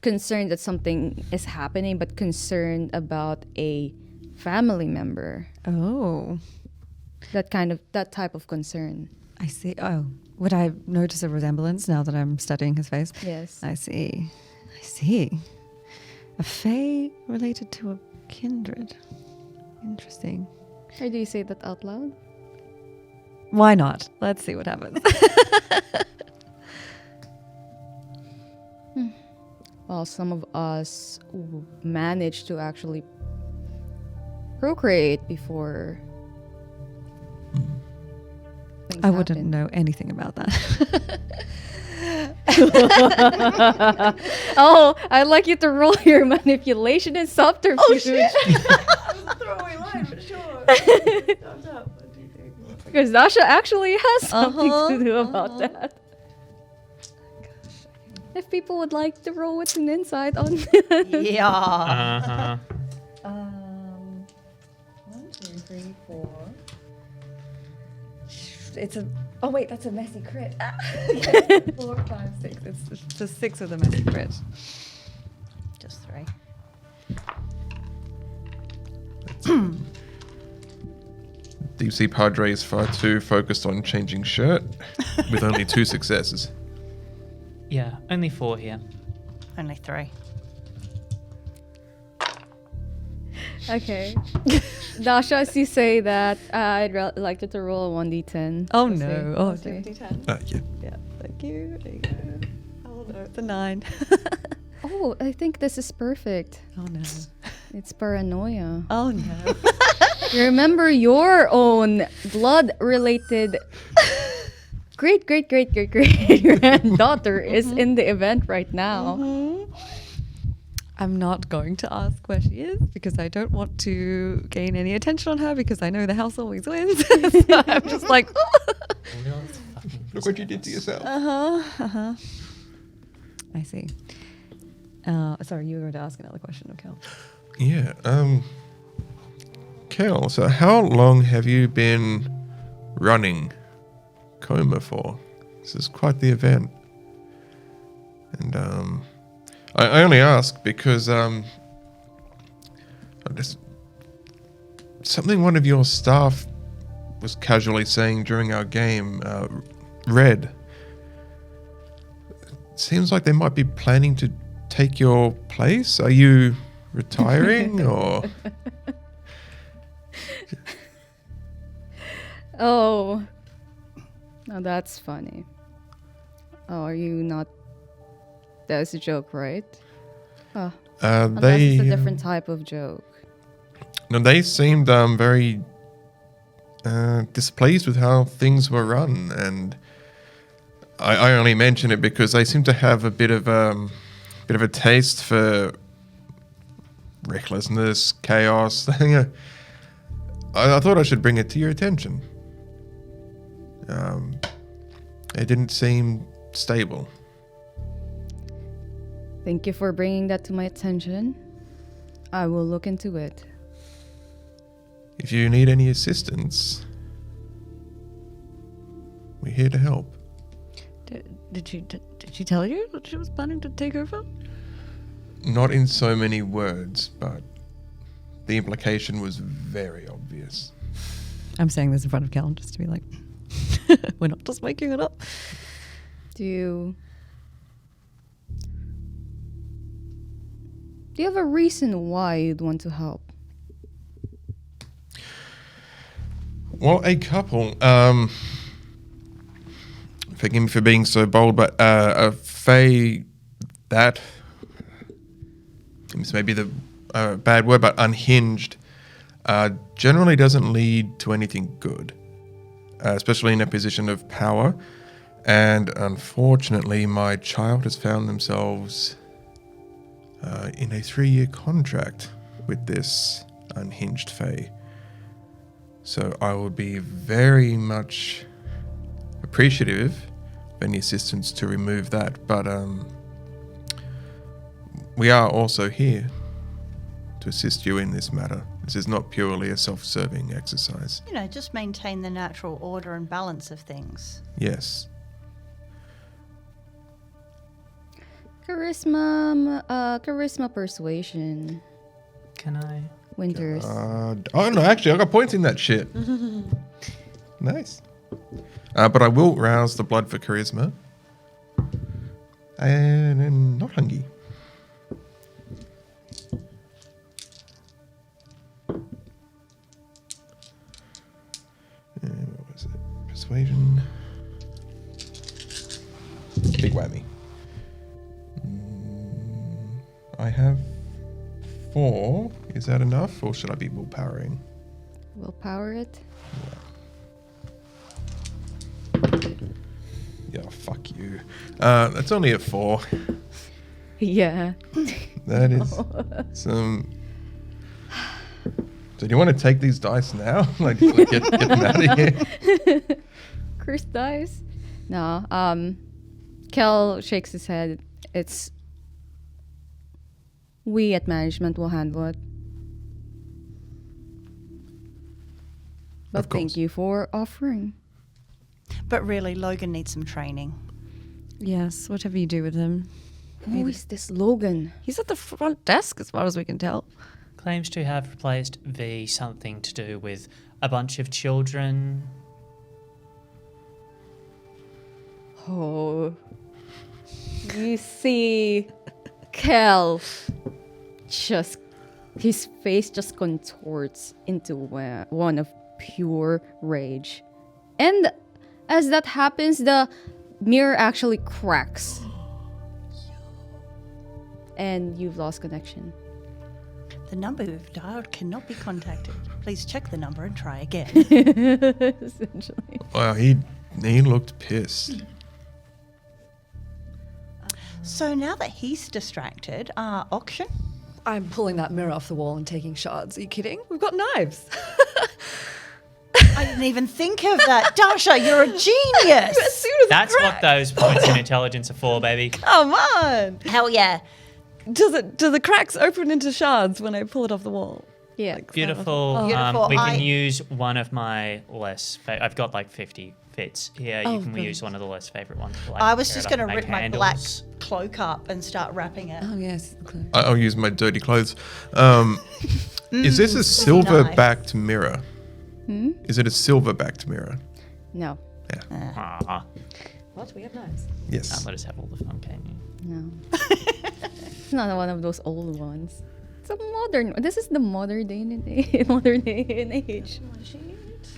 concern that something is happening, but concerned about a family member. Oh, That type of concern. I see. Oh, would I notice a resemblance now that I'm studying his face? Yes. I see. A fae related to a kindred. Interesting. Or do you say that out loud? Why not? Let's see what happens. Well, some of us managed to actually procreate before. things I wouldn't happen. know anything about that. Oh, I'd like you to roll your manipulation and subterfuge. Oh shit! That was a throwaway line, but sure. Because Dasha actually has something Uh-huh, to do about that. If people would like to roll with an insight on Yeah. Uh-huh. 1, 2, 3, 4. It's a. Oh wait, that's a messy crit. 4, 5, 6. It's just 6 of the messy crit. Just 3. Deep Sea Padre is far too focused on changing shirt with only 2 successes. Yeah, only 4 here. Only 3. Okay. Dasha, as you say that, I'd like you to roll a 1d10. Oh Let's no. see. Oh, Let's see. D10. Yeah. Yeah, thank you. There you go. Oh no, it's a 9. Oh, I think this is perfect. Oh no. It's paranoia. Oh no. You remember your own blood-related great granddaughter is in the event right now. I'm not going to ask where she is because I don't want to gain any attention on her because I know the house always wins. So I'm just like, Look what you did to yourself. I see. Sorry, you were going to ask another question, okay? Yeah. Kel, so how long have you been running Coma for? This is quite the event. And I only ask because something one of your staff was casually saying during our game, Red. Seems like they might be planning to take your place. Are you retiring or? Oh. Now that's funny. Oh, are you not... That's a joke, right? Oh, unless They it's a different type of joke. no, they seemed very displeased with how things were run, and I only mention it because they seem to have a bit of a taste for recklessness, chaos. I thought I should bring it to your attention. It didn't seem stable. Thank you for bringing that to my attention. I will look into it. If you need any assistance, we're here to help. Did she tell you that she was planning to take over? Not in so many words, but the implication was very obvious. I'm saying this in front of Cal just to be like, we're not just making it up. Do you have a reason why you'd want to help? Well, a couple. Forgive me for being so bold, but a fae that, this may be the bad word, but unhinged, generally doesn't lead to anything good, especially in a position of power. And unfortunately, my child has found themselves in a 3-year contract with this unhinged fae. So I would be very much appreciative of any assistance to remove that. But we are also here to assist you in this matter. This is not purely a self-serving exercise. You know, just maintain the natural order and balance of things. Yes. Charisma persuasion. Can I? Winters. Oh no, actually, I got points in that shit. Nice. But I will rouse the blood for charisma. And not hungry. What was it? Persuasion. Big whammy. I have 4. Is that enough, or should I be willpowering? Willpower it. Yeah, fuck you. That's only a 4. Yeah. That is some. So do you want to take these dice now? like get them out of here. Curse dice. No. Kel shakes his head It's we at management will handle it. But Of course. thank you for offering. But really, Logan needs some training. Yes, whatever you do with him. Who is this Logan? He's at the front desk as far as we can tell. Claims to have replaced V, something to do with a bunch of children. Oh, you see, Kel, just his face just contorts into one of pure rage, and as that happens, the mirror actually cracks, and you've lost connection. The number you've dialed cannot be contacted. Please check the number and try again. Essentially, Wow, he looked pissed. So now that he's distracted, auction? I'm pulling that mirror off the wall and taking shards. Are you kidding? We've got knives. I didn't even think of that. Dasha, you're a genius. As soon as it That's what cracks. those points in intelligence are for, baby. Come on. Hell yeah. Do the cracks open into shards when I pull it off the wall? yeah. Beautiful. Beautiful. We can use one of my less. I've got like 50 fits here. You can brilliant. use one of the less favorite ones. Like I was tear just it up going to and rip make my black handles. cloak up and start wrapping it. Oh yes. I'll use my dirty clothes. Is this a silver-backed mirror? Is it a silver-backed mirror? No, Ah, What? We have knives. Yes. can't let us have all the fun, can you? no, it's not one of those old ones. It's a modern. This is the modern day and age. Modern day and age.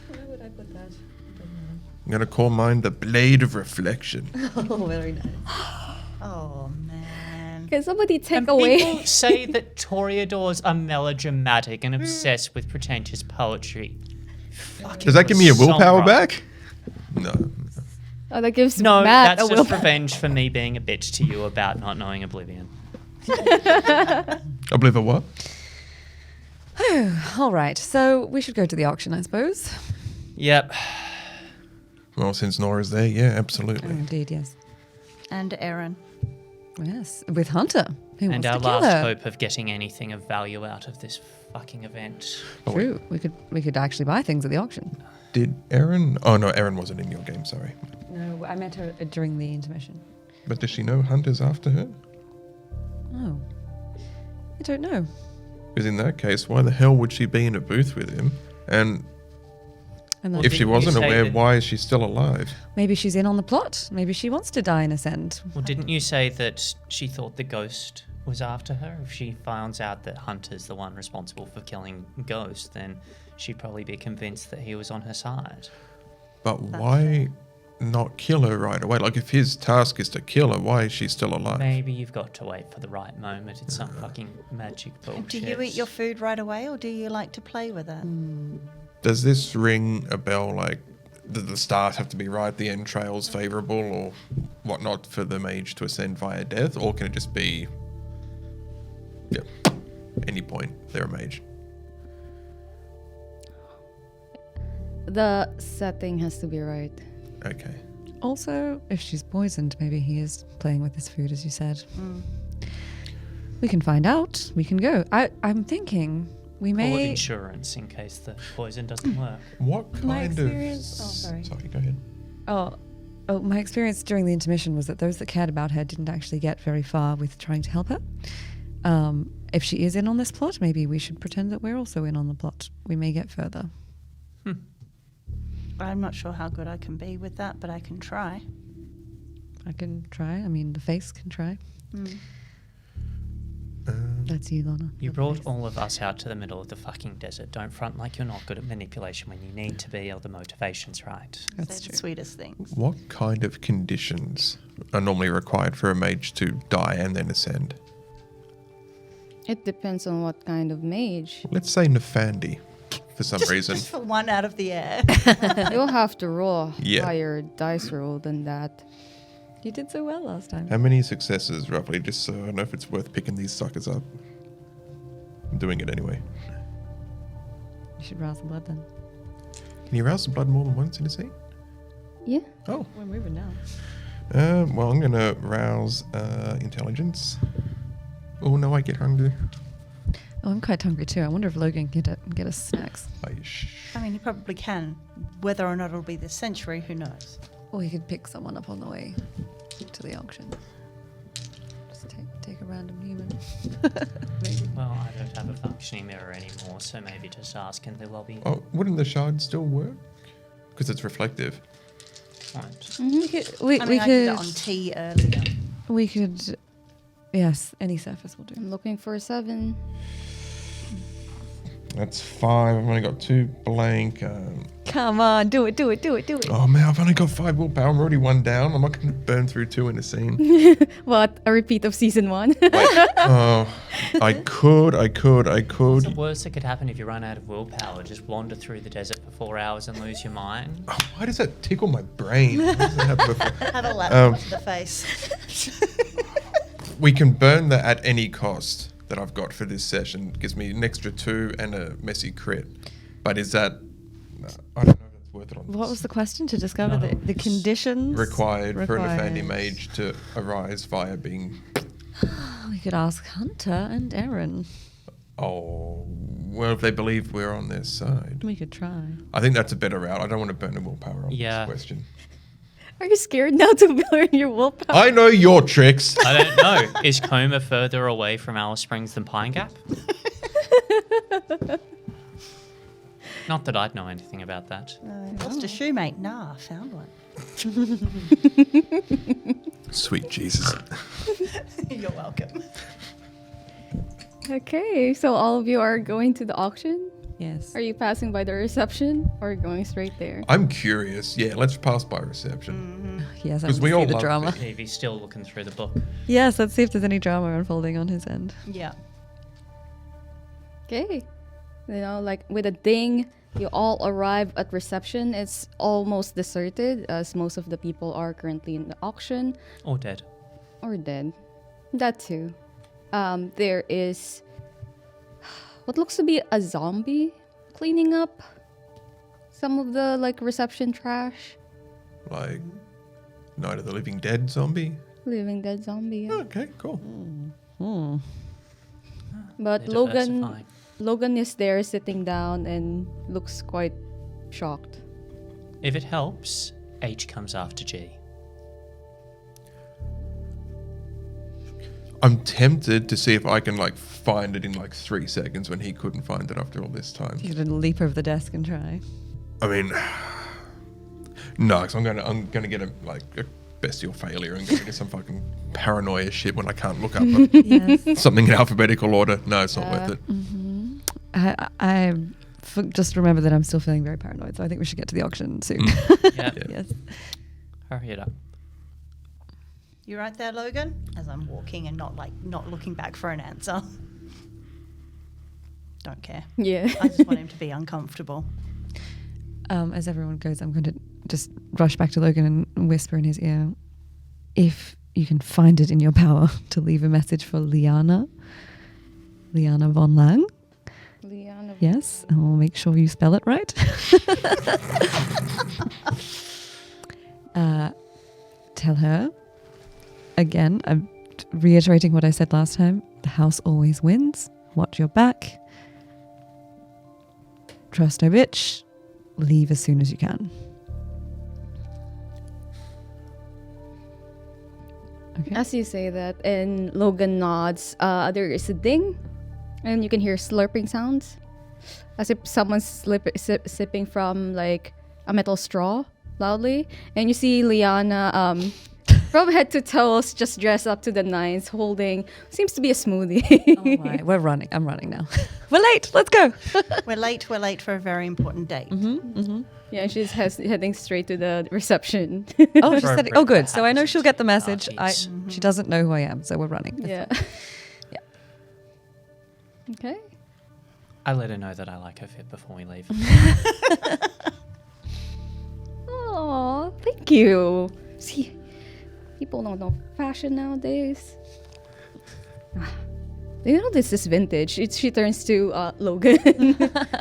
Where would I put that? I'm gonna call mine the Blade of Reflection. Oh, very nice. Oh, man. Can somebody take And away? people say that toreadors are melodramatic and obsessed with pretentious poetry. Does that give me a willpower Songwriter. back? No. Oh, that gives No, Matt that's a just will. revenge for me being a bitch to you about not knowing Oblivion. Oblivion what? All right. So we should go to the auction, I suppose. Yep. Well, since Nora's there, yeah, absolutely. Indeed, yes. And Aaron. Yes, with Hunter. Who And wants our to kill last her. hope of getting anything of value out of this fucking event. True. We could actually buy things at the auction. Did Aaron? Oh no, Aaron wasn't in your game. Sorry. No, I met her during the intermission. But does she know Hunter's after her? Oh, I don't know. Because in that case, why the hell would she be in a booth with him? And And then if she didn't you wasn't say aware, that- why is she still alive? maybe she's in on the plot. Maybe she wants to die in Ascend. Well, didn't you say that she thought the ghost was after her? If she finds out that Hunter's the one responsible for killing Ghost, then she'd probably be convinced that he was on her side. But why not kill her right away? Like, if his task is to kill her, why is she still alive? Maybe you've got to wait for the right moment. It's some fucking magic bullshit. Do you eat your food right away or do you like to play with it? Does this ring a bell? Like, does the start have to be right, the end trails favourable, or whatnot for the mage to ascend via death? Or can it just be, yeah, any point they're a mage? The setting has to be right. Okay. Also, if she's poisoned, maybe he is playing with his food, as you said. We can find out. We can go. I'm thinking we Call it may. insurance in case the poison doesn't work. What kind My of... experience- oh, sorry. Sorry, go ahead. Oh, my experience during the intermission was that those that cared about her didn't actually get very far with trying to help her. If she is in on this plot, maybe we should pretend that we're also in on the plot. We may get further. I'm not sure how good I can be with that, but I can try. I can try. I mean, the face can try. That's you, Lana. You The brought face. all of us out to the middle of the fucking desert. Don't front like you're not good at manipulation when you need to be, or the motivation's right. That's They're the true. sweetest things. What kind of conditions are normally required for a mage to die and then ascend? It depends on what kind of mage. Let's say Nefandi, for some reason. Just for one out of the air. You'll have to roll a Yeah. higher dice roll than that. You did so well last time. How many successes, roughly, just so I know if it's worth picking these suckers up? I'm doing it anyway. You should rouse the blood then. Can you rouse the blood more than once in a scene? Yeah. Oh, We're moving now. Well, I'm gonna rouse intelligence. Oh no, I get hungry. Oh, I'm quite hungry too. I wonder if Logan can get us snacks. I mean, he probably can. Whether or not it'll be this century, who knows? Or we could pick someone up on the way to the auction. Just take a random human. Maybe. Well, I don't have a functioning mirror anymore, so maybe just ask in the lobby. Oh, wouldn't the shard still work? Because it's reflective. Right. We could. I did it on T earlier. We could. Yes, any surface will do. I'm looking for a 7. That's 5. I've only got 2 blank. Come on, do it. Oh man, I've only got 5 willpower. I'm already 1 down. I'm not going to burn through 2 in a scene. What? A repeat of season 1? Oh, I could. What's the worst that could happen if you run out of willpower? Just wander through the desert for 4 hours and lose your mind? Oh, why does that tickle my brain? Why does that happen before? Have a lap to the face. We can burn that at any cost that I've got for this session. It gives me an extra 2 and a messy crit. But is that... I don't know if that's worth it on What this. was the question? To discover No. the conditions Required for an Afandi mage to arise via being... We could ask Hunter and Aaron. Oh, well, if they believe we're on their side. We could try. I think that's a better route. I don't want to burn a willpower on Yeah. this question. Are you scared now to burn your willpower? I know your tricks. I don't know. Is Coma further away from Alice Springs than Pine Gap? Not that I'd know anything about that. Lost a shoemate. Nah, I found one. Sweet Jesus. You're welcome. Okay, so all of you are going to the auction? Yes. Are you passing by the reception or going straight there? I'm curious. Yeah, let's pass by reception. Yes, I 'Cause want we to all see the love drama. it. Evie's still looking through the book. Yes, let's see if there's any drama unfolding on his end. Yeah. Okay. You know, like with a ding, you all arrive at reception. It's almost deserted as most of the people are currently in the auction Or dead. or dead. That too. There is what looks to be a zombie cleaning up some of the like reception trash. Like Night of the Living Dead zombie. Living dead zombie. Yeah. Okay, cool. But They're Logan diversifying. Logan is there sitting down and looks quite shocked. If it helps, H comes after G. I'm tempted to see if I can like find it in like 3 seconds when he couldn't find it after all this time. You could leap over the desk and try. I mean, no, 'cause I'm gonna get a bestial failure and go into some fucking paranoia shit when I can't look up Yes. something in alphabetical order. No, it's not worth it. I just remember that I'm still feeling very paranoid, so I think we should get to the auction soon. Yeah. Yes. Hurry it up. You right there, Logan? As I'm walking and not looking back for an answer. Don't care. Yeah. I just want him to be uncomfortable. As everyone goes, I'm going to just rush back to Logan and whisper in his ear, if you can find it in your power to leave a message for Liana von Lang. Liana. Yes, and we'll make sure you spell it right. Tell her, again, I'm reiterating what I said last time, the house always wins. Watch your back. Trust no bitch. Leave as soon as you can. Okay. As you say that, and Logan nods, there is a ding, and you can hear slurping sounds, as if someone's sipping from like a metal straw loudly. And you see Liana, from head to toes, just dressed up to the nines, holding seems to be a smoothie. Oh my, we're running. I'm running now. We're late. Let's go. We're late for a very important date. Yeah, she's heading straight to the reception. Oh, she's For- setting, for- oh, good. for So I know she'll get the happens message. in She doesn't know who I am, so we're running. It's Yeah. fine. Yeah. Okay. I let her know that I like her fit before we leave. Oh, thank you. See, people don't know fashion nowadays. You know this is vintage. She turns to Logan.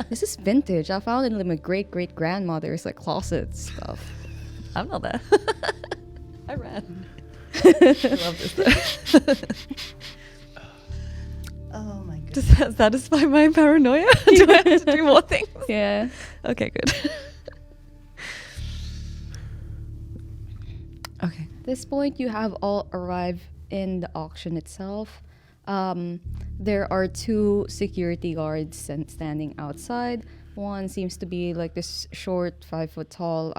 This is vintage. I found it in my great grandmother's like closet stuff. I'm not there. I I ran. I love this though. Oh my goodness. Does that satisfy my paranoia? Do I have to do more things? Yeah. Okay, good. Okay. At this point, you have all arrived in the auction itself. There are 2 security guards standing outside. One seems to be like this short, 5 foot tall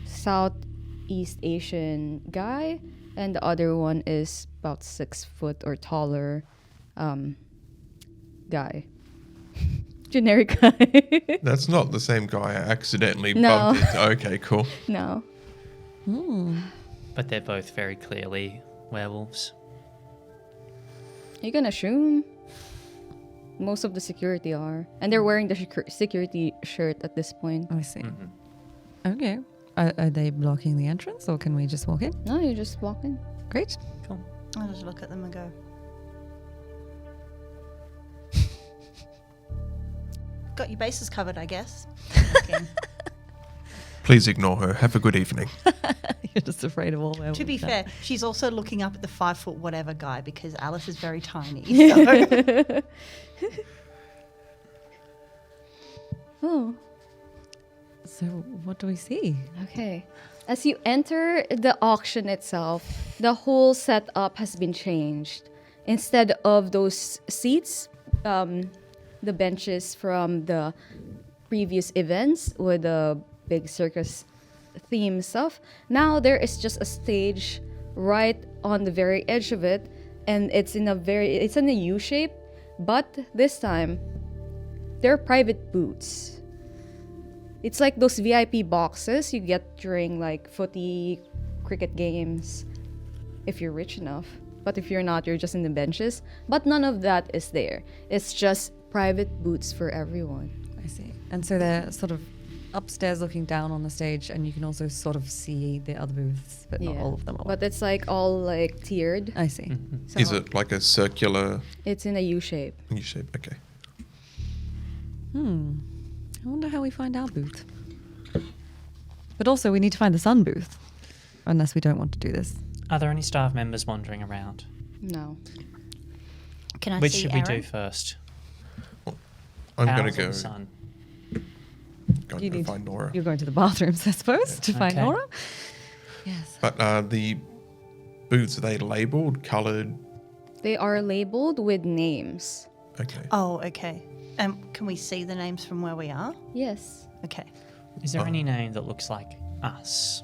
Southeast Asian guy, and the other one is about 6 foot or taller guy. Generic guy. That's not the same guy I accidentally No. bumped into. Okay, cool. No. But they're both very clearly werewolves. You can assume most of the security are. And they're wearing the security shirt at this point. I see. Mm-hmm. Okay. Are they blocking the entrance, or can we just walk in? No, you just walk in. Great. Cool. I'll just look at them and go. Got your bases covered, I guess. Okay. Please ignore her. Have a good evening. You're just afraid of all werewolves. To be now. fair, she's also looking up at the 5 foot whatever guy because Alice is very tiny. So. Oh, So what do we see? okay. As you enter the auction itself, the whole setup has been changed. Instead of those seats, the benches from the previous events with the big circus theme stuff, now there is just a stage right on the very edge of it, and it's in a U shape, but this time they're private booths. It's like those VIP boxes you get during like footy, cricket games, if you're rich enough. But if you're not, you're just in the benches. But none of that is there. It's just private booths for everyone. I see. And so they're sort of upstairs looking down on the stage, and you can also sort of see the other booths, but not all of them. But it's like all like tiered. I see. So Is it like a circular It's in a U shape. U shape? Okay. I wonder how we find our booth. But also, we need to find the sun booth, unless we don't want to do this. Are there any staff members wandering around? No. Can I Which see should we do Aaron? first? I'm going Ours to or go, the sun? go You need- find Nora. You're going to the bathrooms, I suppose, to find Okay. Nora? Yes. But the boots, are they labelled, coloured? They are labeled with names. Okay. Oh, okay. Can we see the names from where we are? Yes. Okay. Is there any name that looks like us?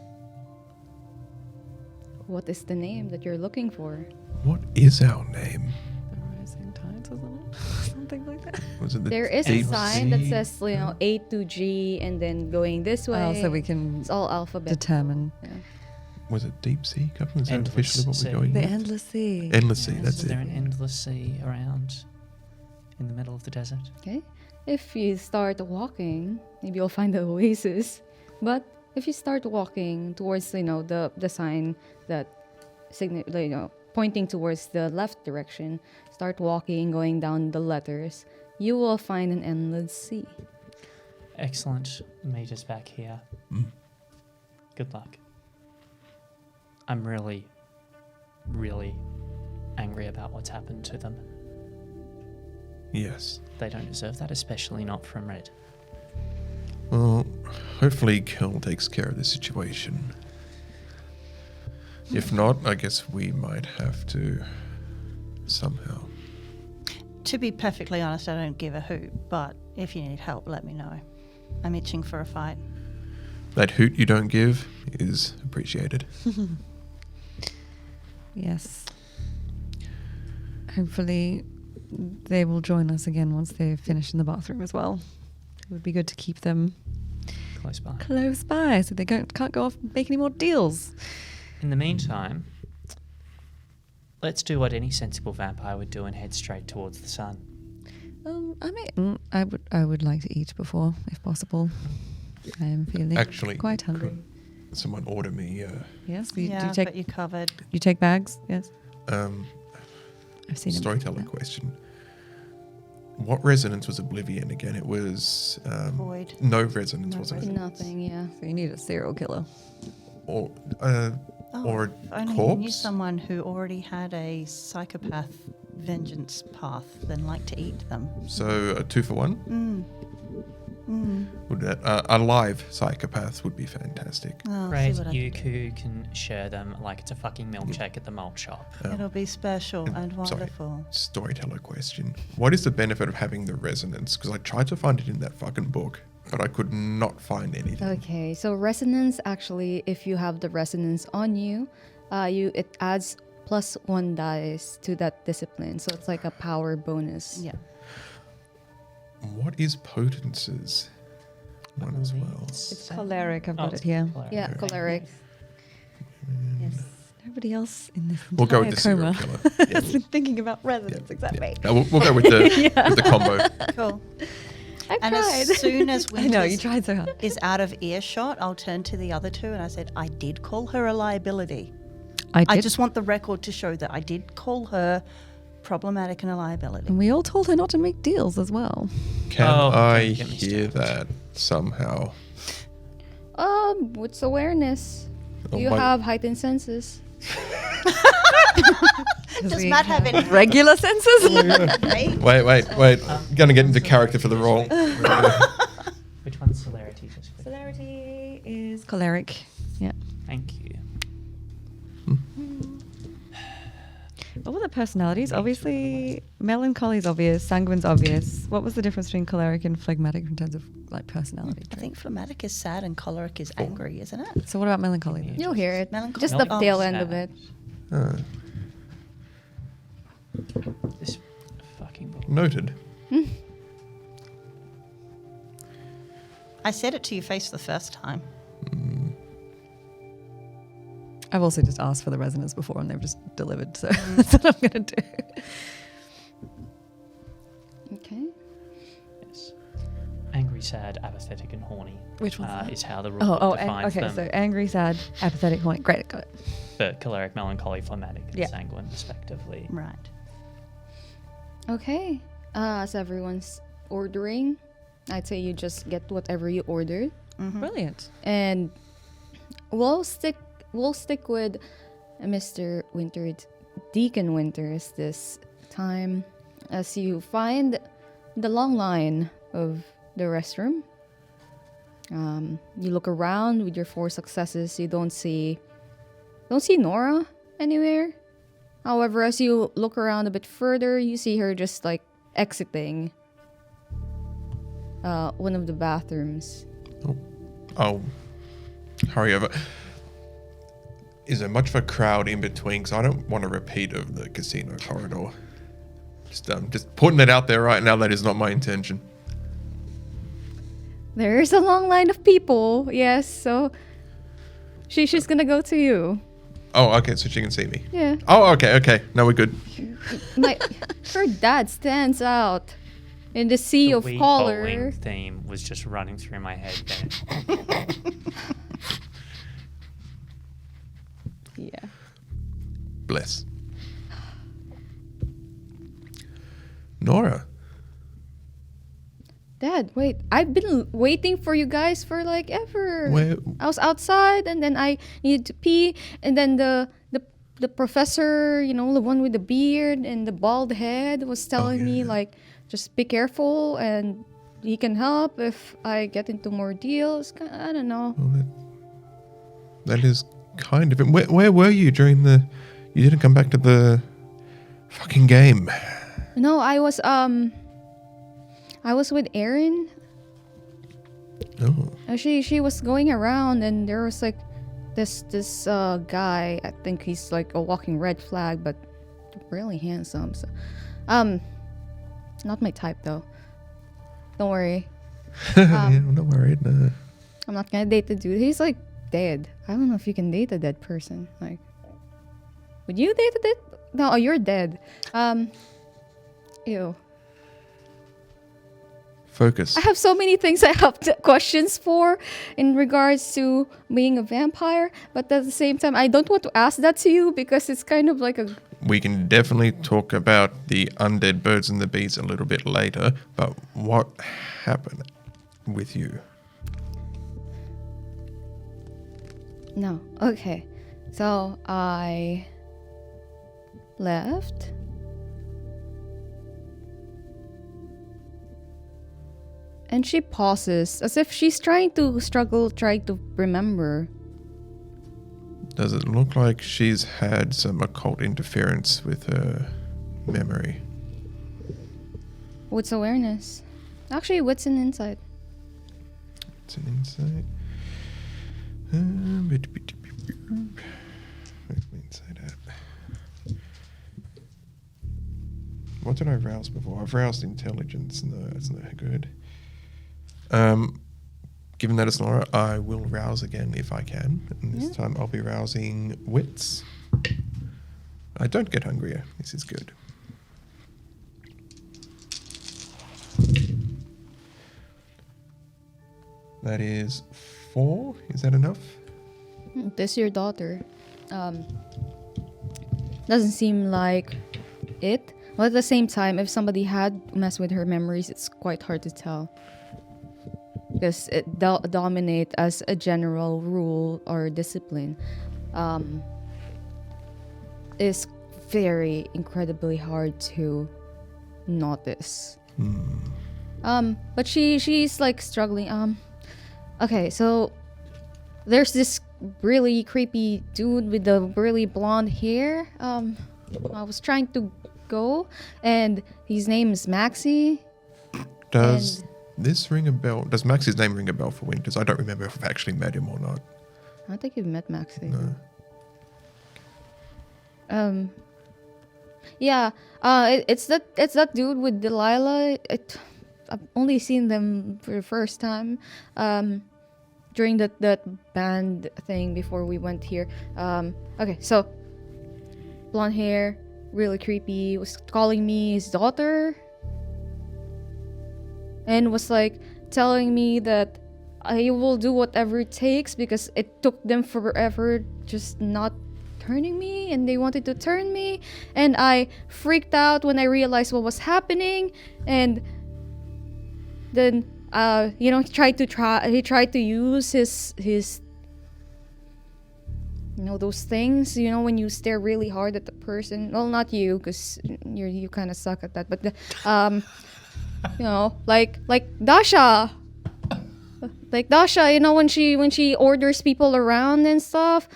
What is the name that you're looking for? What is our name? The Rising Tides, wasn't it? Something like that. Was it the There is a deep sign that sea? says, A to G and then going this way. Oh, so we can It's all alphabet. determine Was it deep sea government? Is that Endless officially what sea. we're going the with? endless sea. Endless sea, Yes, that's is it. there an endless sea around in the middle of the desert? Okay. If you start walking, maybe you'll find the oasis. But if you start walking towards, the sign that pointing towards the left direction, start walking, going down the letters, you will find an endless sea. Excellent. Meet us back here. Good luck. I'm really, really angry about what's happened to them. Yes. They don't deserve that, especially not from Red. Well, hopefully Kel takes care of the situation. If not, I guess we might have to somehow. To be perfectly honest, I don't give a hoot, but if you need help, let me know. I'm itching for a fight. That hoot you don't give is appreciated. Yes. Hopefully they will join us again once they've finished in the bathroom as well. It would be good to keep them Close by. close by so they can't go off and make any more deals. In the meantime, let's do what any sensible vampire would do and head straight towards the sun. I would like to eat before, if possible. I am feeling Actually, quite hungry. could someone order me Yes, Yeah, do you I've take got you covered. you take bags? Yes, um, I've seen them. storyteller question. What resonance was Oblivion again? It was Void. no resonance, No wasn't it? resonance. Nothing, yeah. So you need a serial killer. or Oh, or if a only you knew corpse? someone who already had a psychopath vengeance path, then like to eat them. So a 2 for 1. Would a live psychopath would be fantastic. Oh, Great, see what I you can do. can share them like it's a fucking milkshake at the malt shop. It'll be special and Sorry, wonderful. storyteller question. What is the benefit of having the resonance? Because I tried to find it in that fucking book, but I could not find anything. Okay, so resonance actually, if you have the resonance on you, it adds +1 dice to that discipline. So it's like a power bonus. Yeah. What is potences? One as well. It's choleric. I've Oh, got it here. Yeah, choleric. Yes. Nobody else in this We'll go with the entire serial coma killer. has been thinking about resonance except me. No, we'll go with the combo. Cool. I And tried. as soon as I know, you Winters tried so hard. is out of earshot, I'll turn to the other two and I said, I did call her a liability. I I did. just want the record to show that I did call her problematic and a liability. And we all told her not to make deals as well. Can Oh, I don't get me hear started. that somehow? What's awareness? Oh, You my- have heightened senses. Does Matt have any? Regular senses? Right? Wait. Gonna get into character for the role. Which one's celerity? Just quick. Celerity is choleric. Yeah. Thank you. What were the personalities? Obviously, melancholy is obvious, sanguine's obvious. What was the difference between choleric and phlegmatic in terms of like personality? I think phlegmatic is sad and choleric is angry, isn't it? So what about melancholy then? You'll hear it. Melancholy. Just the Oh, tail end of it. This fucking book. Noted. I said it to your face the first time. I've also just asked for the resonance before and they've just delivered, so that's what I'm going to do. Okay. Yes. Angry, sad, apathetic, and horny. Which one's that? Is how the rule defines okay, them. so angry, sad, apathetic, horny. Great, got it. But choleric, melancholy, phlegmatic, and Yeah. sanguine, respectively. Right. Okay. As everyone's ordering, I'd say you just get whatever you ordered, Brilliant. and we'll stick with Mr. Winters, Deacon Winters this time, as you find the long line of the restroom. You look around with your 4 successes. You don't see Nora anywhere. However, as you look around a bit further, you see her just like exiting one of the bathrooms. I'll hurry over. Is there much of a crowd in between? Because I don't want a repeat of the casino corridor. Just putting it out there right now. That is not my intention. There's a long line of people, yes, so she's gonna go to you. Oh, okay. So she can see me. Yeah. Oh, okay. No, we're good. Her dad stands out in the sea The of Wii color. bowling theme was just running through my head then. Yeah. Bless. Nora. Dad, wait. I've been waiting for you guys for like ever. Where? I was outside and then I needed to pee and then the professor, you know, the one with the beard and the bald head was telling me like just be careful and he can help if I get into more deals. I don't know. Well, that is kind of it. Where were you during the... You didn't come back to the fucking game. No, I was with Erin. Oh. She was going around and there was like this guy. I think he's like a walking red flag, but really handsome. So, not my type though. Don't worry. Yeah, I'm not worried. No. I'm not gonna date the dude. He's like dead. I don't know if you can date a dead person. Like, would you date a dead? No, you're dead. Ew. Focus. I have so many things I have questions for in regards to being a vampire, but at the same time, I don't want to ask that to you because it's kind of like a... We can definitely talk about the undead birds and the bees a little bit later, but what happened with you? No. Okay. So I left. And she pauses as if she's trying to remember. Does it look like she's had some occult interference with her memory? What's awareness? Actually, what's an insight? It's an insight. Where's my insight at? What did I rouse before? I've roused intelligence. No, that's not good. Given that it's Nora, I will rouse again if I can. And this time I'll be rousing wits. I don't get hungrier. This is good. That is 4. Is that enough? This your daughter. Doesn't seem like it. But at the same time, if somebody had messed with her memories, it's quite hard to tell. Because it dominate as a general rule or discipline. Is very incredibly hard to notice. But she's like struggling. Okay, so there's this really creepy dude with the really blonde hair. I was trying to go, and his name is Maxie. Does this ring a bell? Does Max's name ring a bell for Winters? I don't remember if I've actually met him or not. I don't think you've met Maxie. No. Yeah. It's that dude with Delilah. I've only seen them for the first time. During that band thing before we went here. Okay, so blonde hair, really creepy, was calling me his daughter. And was like telling me that I will do whatever it takes because it took them forever just not turning me, and they wanted to turn me, and I freaked out when I realized what was happening. And then he tried to use his those things, when you stare really hard at the person. Well, not you, because you kind of suck at that, but like Dasha, when she orders people around and stuff,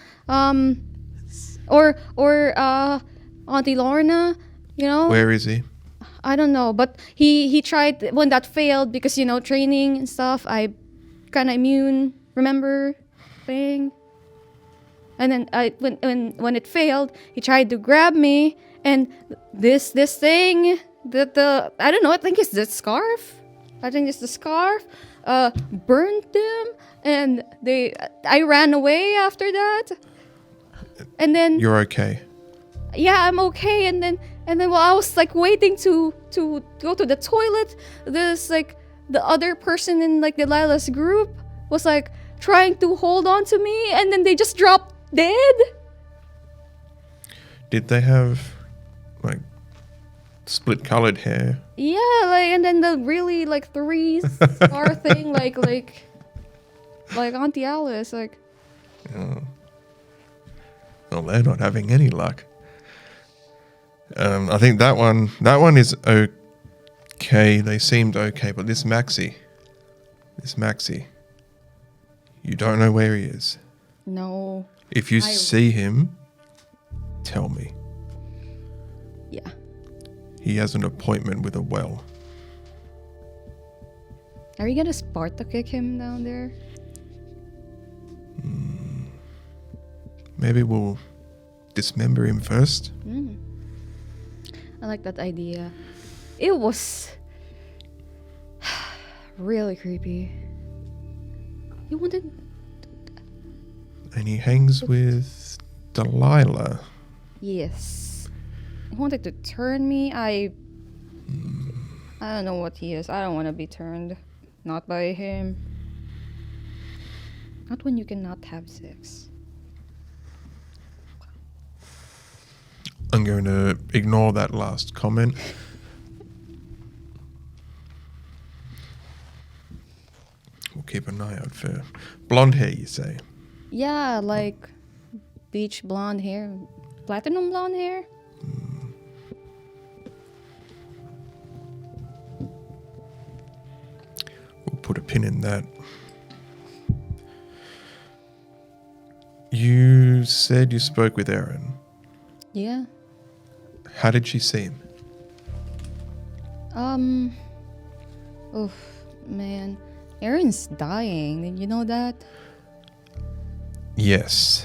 or Auntie Lorna, Where is he? I don't know, but he tried when that failed because training and stuff. I kind of immune, remember thing. And then when it failed, he tried to grab me, and this thing that I don't know. I think it's the scarf. Burned them, and I ran away after that. And then You're okay. yeah, I'm okay. And then while I was like waiting to go to the toilet, this like the other person in like Delilah's group was like trying to hold on to me, and then they just dropped dead. Did they have like split colored hair? Yeah, and then the really like 3 star thing, like Auntie Alice, like. Oh. Well, they're not having any luck. I think that one is okay. They seemed okay, but this Maxie, you don't know where he is. No. If you see him, tell me. Yeah. He has an appointment with a well. Are you gonna Sparta kick him down there? Maybe we'll dismember him first. I like that idea. It was really creepy. You wanted. And he hangs with Delilah. Yes. He wanted to turn me. I don't know what he is. I don't want to be turned. Not by him. Not when you cannot have sex. I'm going to ignore that last comment. We'll keep an eye out for blonde hair, you say? Yeah, like beach blonde hair, platinum blonde hair. We'll put a pin in that. You said you spoke with Erin. Yeah. How did she seem? Oh, man. Erin's dying. Did you know that? Yes.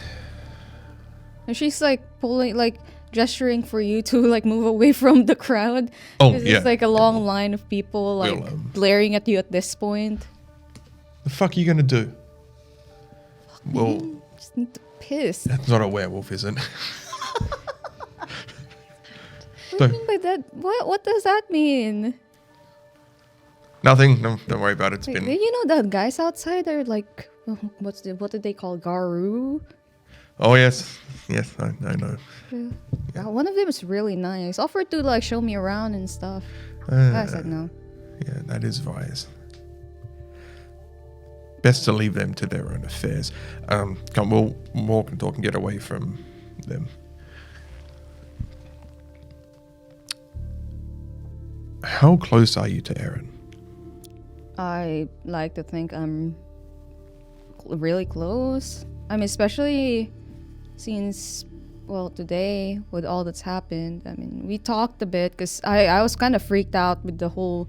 And she's like pulling, like gesturing for you to like move away from the crowd. Oh, 'Cause yeah. It's like a long line of people like We'll, glaring at you at this point. The fuck are you gonna do? Well, Just need to piss. that's not a werewolf, is it? What do you mean by that? What does that mean? Nothing. No, don't worry about it. It's Wait, been. did you know that guys outside are like, what did they call Garu? Oh yes, yes. I know. Yeah, one of them is really nice. Offered to like show me around and stuff. I said no. Yeah, that is wise. Best to leave them to their own affairs. Come, we'll walk and talk and get away from them. How close are you to Erin? I like to think I'm really close. I mean, especially since, well, today with all that's happened. I mean, we talked a bit because I was kind of freaked out with the whole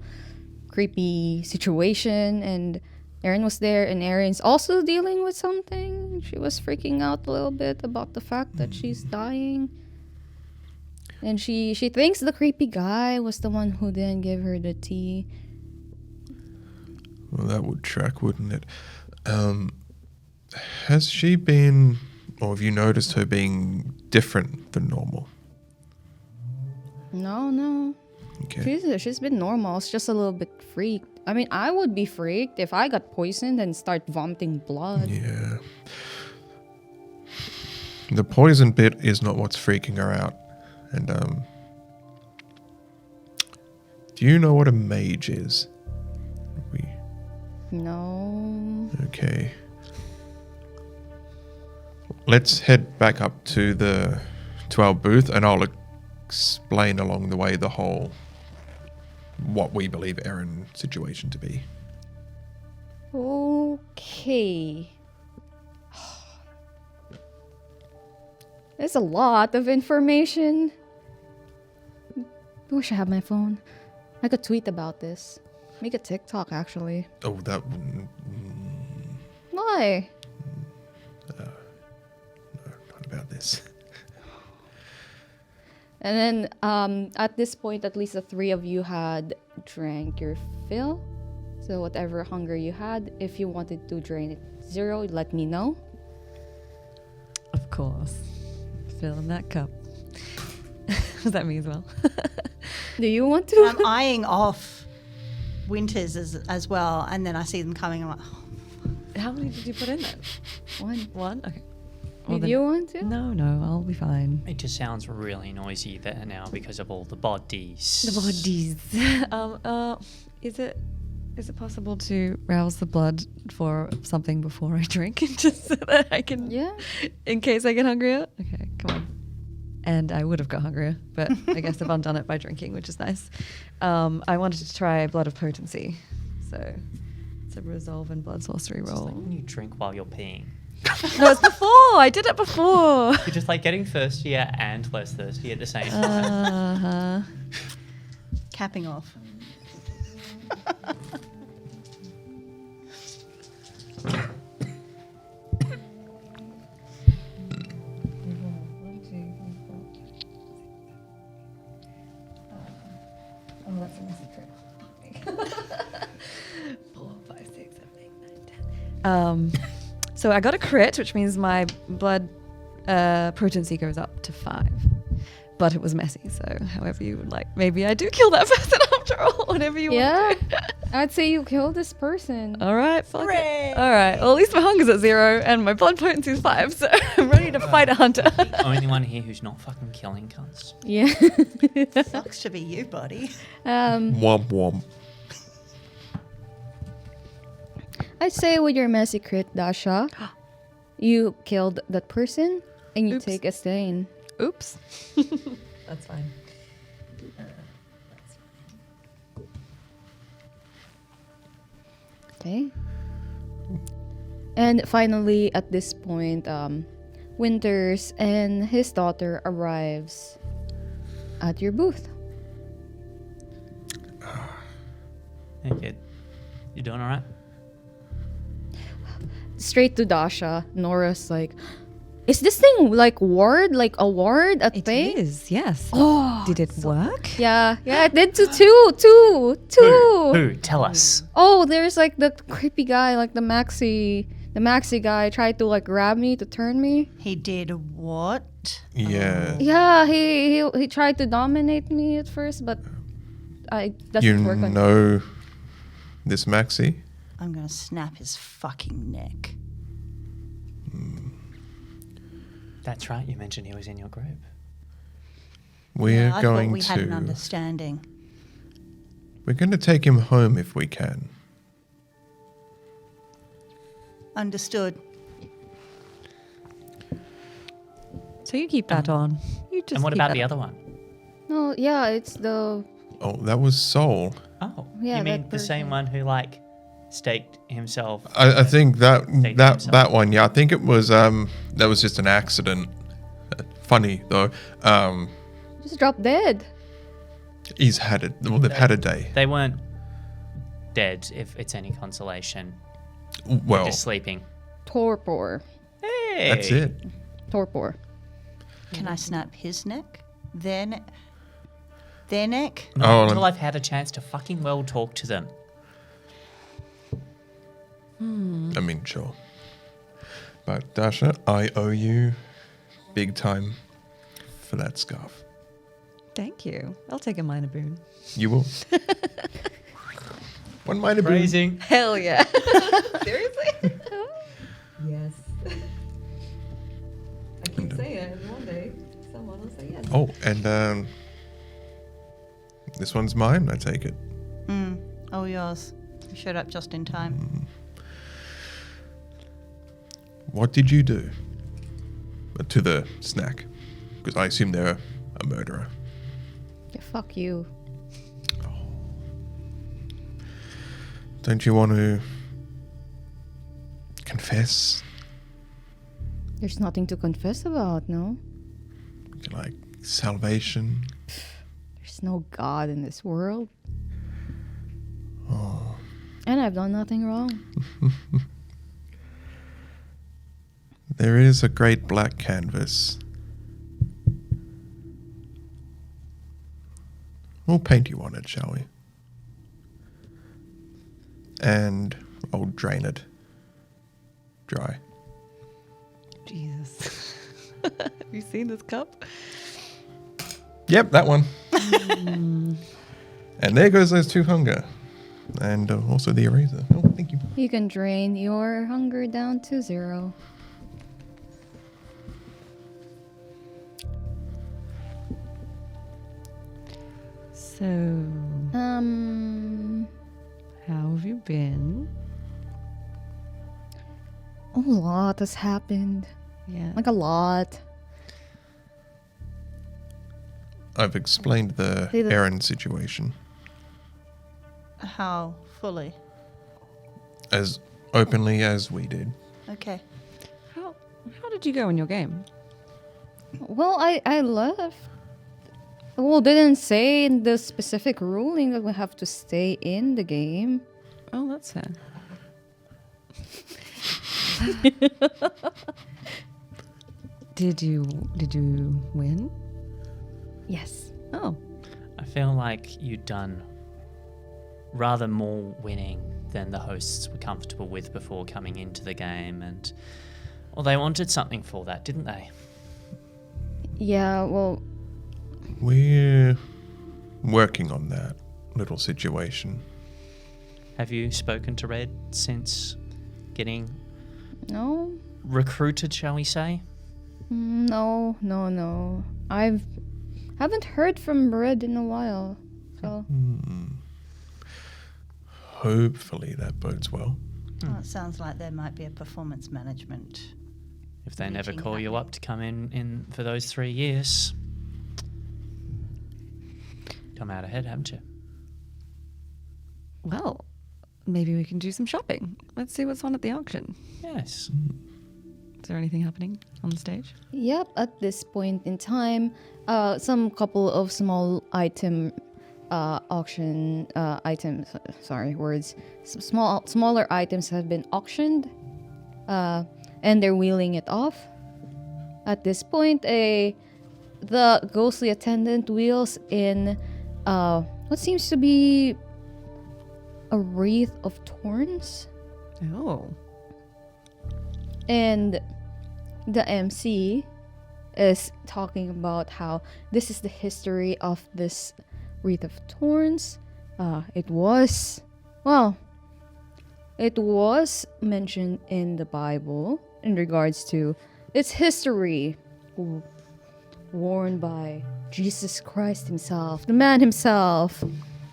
creepy situation, and Erin was there, and Erin's also dealing with something. She was freaking out a little bit about the fact that she's dying. And she thinks the creepy guy was the one who didn't give her the tea. Well, that would track, wouldn't it? Has she been, or have you noticed her being different than normal? No. Okay. She's been normal. It's just a little bit freaked. I mean, I would be freaked if I got poisoned and start vomiting blood. Yeah. The poison bit is not what's freaking her out. And, do you know what a mage is? No. Okay. Let's head back up to our booth, and I'll explain along the way the whole what we believe Erin situation to be. Okay. There's a lot of information. I wish I had my phone. I could tweet about this. Make a TikTok, actually. Oh, that wouldn't. Why? No, not about this. And then at this point, at least the three of you had drank your fill. So whatever hunger you had, if you wanted to drain it 0, let me know. Of course. Fill in that cup. Was that me as well? Do you want to? I'm eyeing off Winters as well, and then I see them coming. I'm like, oh, How many did you put in there? One? Okay. Well, Did then- you want to? No, I'll be fine. It just sounds really noisy there now because of all the bodies. The bodies. Is it possible to rouse the blood for something before I drink, just so that I can? Yeah. In case I get hungrier. Okay, come on. And I would have got hungrier, but I guess I've undone it by drinking, which is nice. I wanted to try Blood of Potency, so it's a resolve and blood sorcery It's roll. like when you drink while you're peeing. No, it's before. I did it before. You're just like getting thirstier and less thirsty at the same time. Uh-huh. capping off. Oh, that's a messy trick. 4, 5, 6, 7, 8, 9, 10. So I got a crit, which means my blood potency goes up to 5. But it was messy, so however you would like. Maybe I do kill that person after all, whatever you Yeah. want to do. I'd say you killed this person. All right, fuck Hooray. it. All right, well, at least my hunger's at 0 and my blood potency is 5, so I'm ready to fight a hunter. Only one here who's not fucking killing cunts. Yeah. Sucks to be you, buddy. Womp womp. I'd say with your messy crit, Dasha, you killed that person and you Oops. take a stain. Oops. That's fine. Okay. And finally, at this point, Winters and his daughter arrives at your booth. Hey, kid. You doing all right? Straight to Dasha. Nora's like, is this thing like ward? Like a ward? A It thing? is, yes. Oh, Did it work? yeah. It did to two. Who? Tell us. Oh, there's like the creepy guy, like the maxi guy tried to like grab me to turn me. He did what? Yeah. Yeah, he tried to dominate me at first, but I You doesn't work on know this Maxi? I'm gonna snap his fucking neck. That's right. You mentioned he was in your group. We're I going thought we had an to understanding. we're going to take him home if we can. Understood. So you keep that on. You just And what keep about that the on. other one? No, yeah, it's the Oh, that was Soul. Oh, Yeah, you mean that the same person. one who like staked himself? I think that Take that himself. that one. Yeah, I think it was that was just an accident. Funny though. just drop dead. He's had it. Well, they've had a day. They weren't dead, if it's any consolation. Well, Just sleeping. Torpor. Hey, that's it. Torpor. Can I snap his neck? Their neck? Their neck? Not Oh, until and- I've had a chance to fucking well talk to them. I mean, sure. But Dasha, I owe you big time for that scarf. Thank you. I'll take a minor boon. You will. One minor boon. Phrasing. Hell yeah. Seriously? Yes. I keep saying it, and one day someone will say yes. Oh, and this one's mine. I take it. Oh, yours. You showed up just in time. What did you do to the snack? Because I assume they're a murderer. Yeah, fuck you. Don't you want to confess? There's nothing to confess about, no? Like salvation? There's no God in this world. And I've done nothing wrong. There is a great black canvas. We'll paint you on it, shall we? And I'll drain it dry. Jesus. Have you seen this cup? Yep, that one. And there goes those two hunger. And also the eraser. Oh, thank you. You can drain your hunger down to 0. So, how have you been? A lot has happened. Yeah. Like a lot. I've explained the See the- Aaron situation How fully? as openly as we did. Okay. How did you go in your game? Well, I left. Well, didn't say in the specific ruling that we have to stay in the game. Oh, that's fair. Did you win? Yes. Oh, I feel like you'd done rather more winning than the hosts were comfortable with before coming into the game, and well, they wanted something for that, didn't they? Yeah, well, We're working on that little situation. Have you spoken to Red since getting no. recruited, shall we say? No. I haven't heard from Red in a while. So, Hopefully that bodes well. Well, it sounds like there might be a performance management If they never Meeting call you up to come in for those 3 years, come out ahead, haven't you? Well, maybe we can do some shopping. Let's see what's on at the auction. Yes. Is there anything happening on the stage? Yep, at this point in time, some couple of small item auction items, sorry, words. Some smaller items have been auctioned, and they're wheeling it off. At this point, the ghostly attendant wheels in what seems to be a wreath of thorns, Oh. and the MC is talking about how this is the history of this wreath of thorns. It was mentioned in the Bible in regards to its history, worn by Jesus Christ himself, the man himself,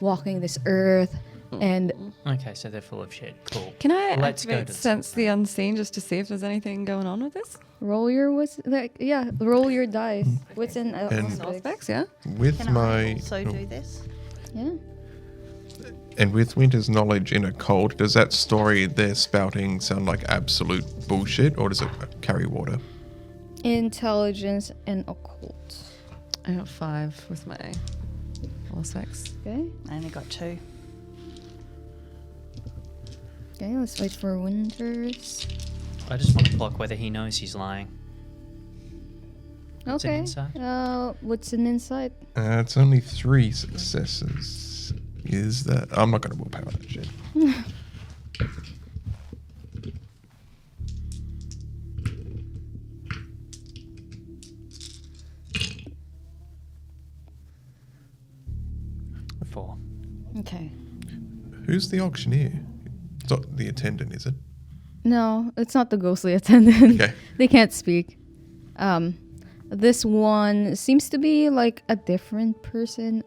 walking this earth. And Okay, so they're full of shit. Cool. Can I Let's go activate to the Sense the Unseen just to see if there's anything going on with this? roll your dice. What's in And- Aspects, yeah? With Can my I also do this? Yeah. and with Winter's knowledge in occult, does that story they're spouting sound like absolute bullshit, or does it carry water? Intelligence and occult. I got 5 with my aspects. Okay. I only got 2. Okay, let's wait for Winters. I just want to block whether he knows he's lying. What's an Okay. insight? What's an insight? It's only 3 successes. Is that... I'm not going to willpower that shit. Four. Okay. Who's the auctioneer? It's not the attendant, is it? No, it's not the ghostly attendant. Okay. They can't speak. This one seems to be like a different person.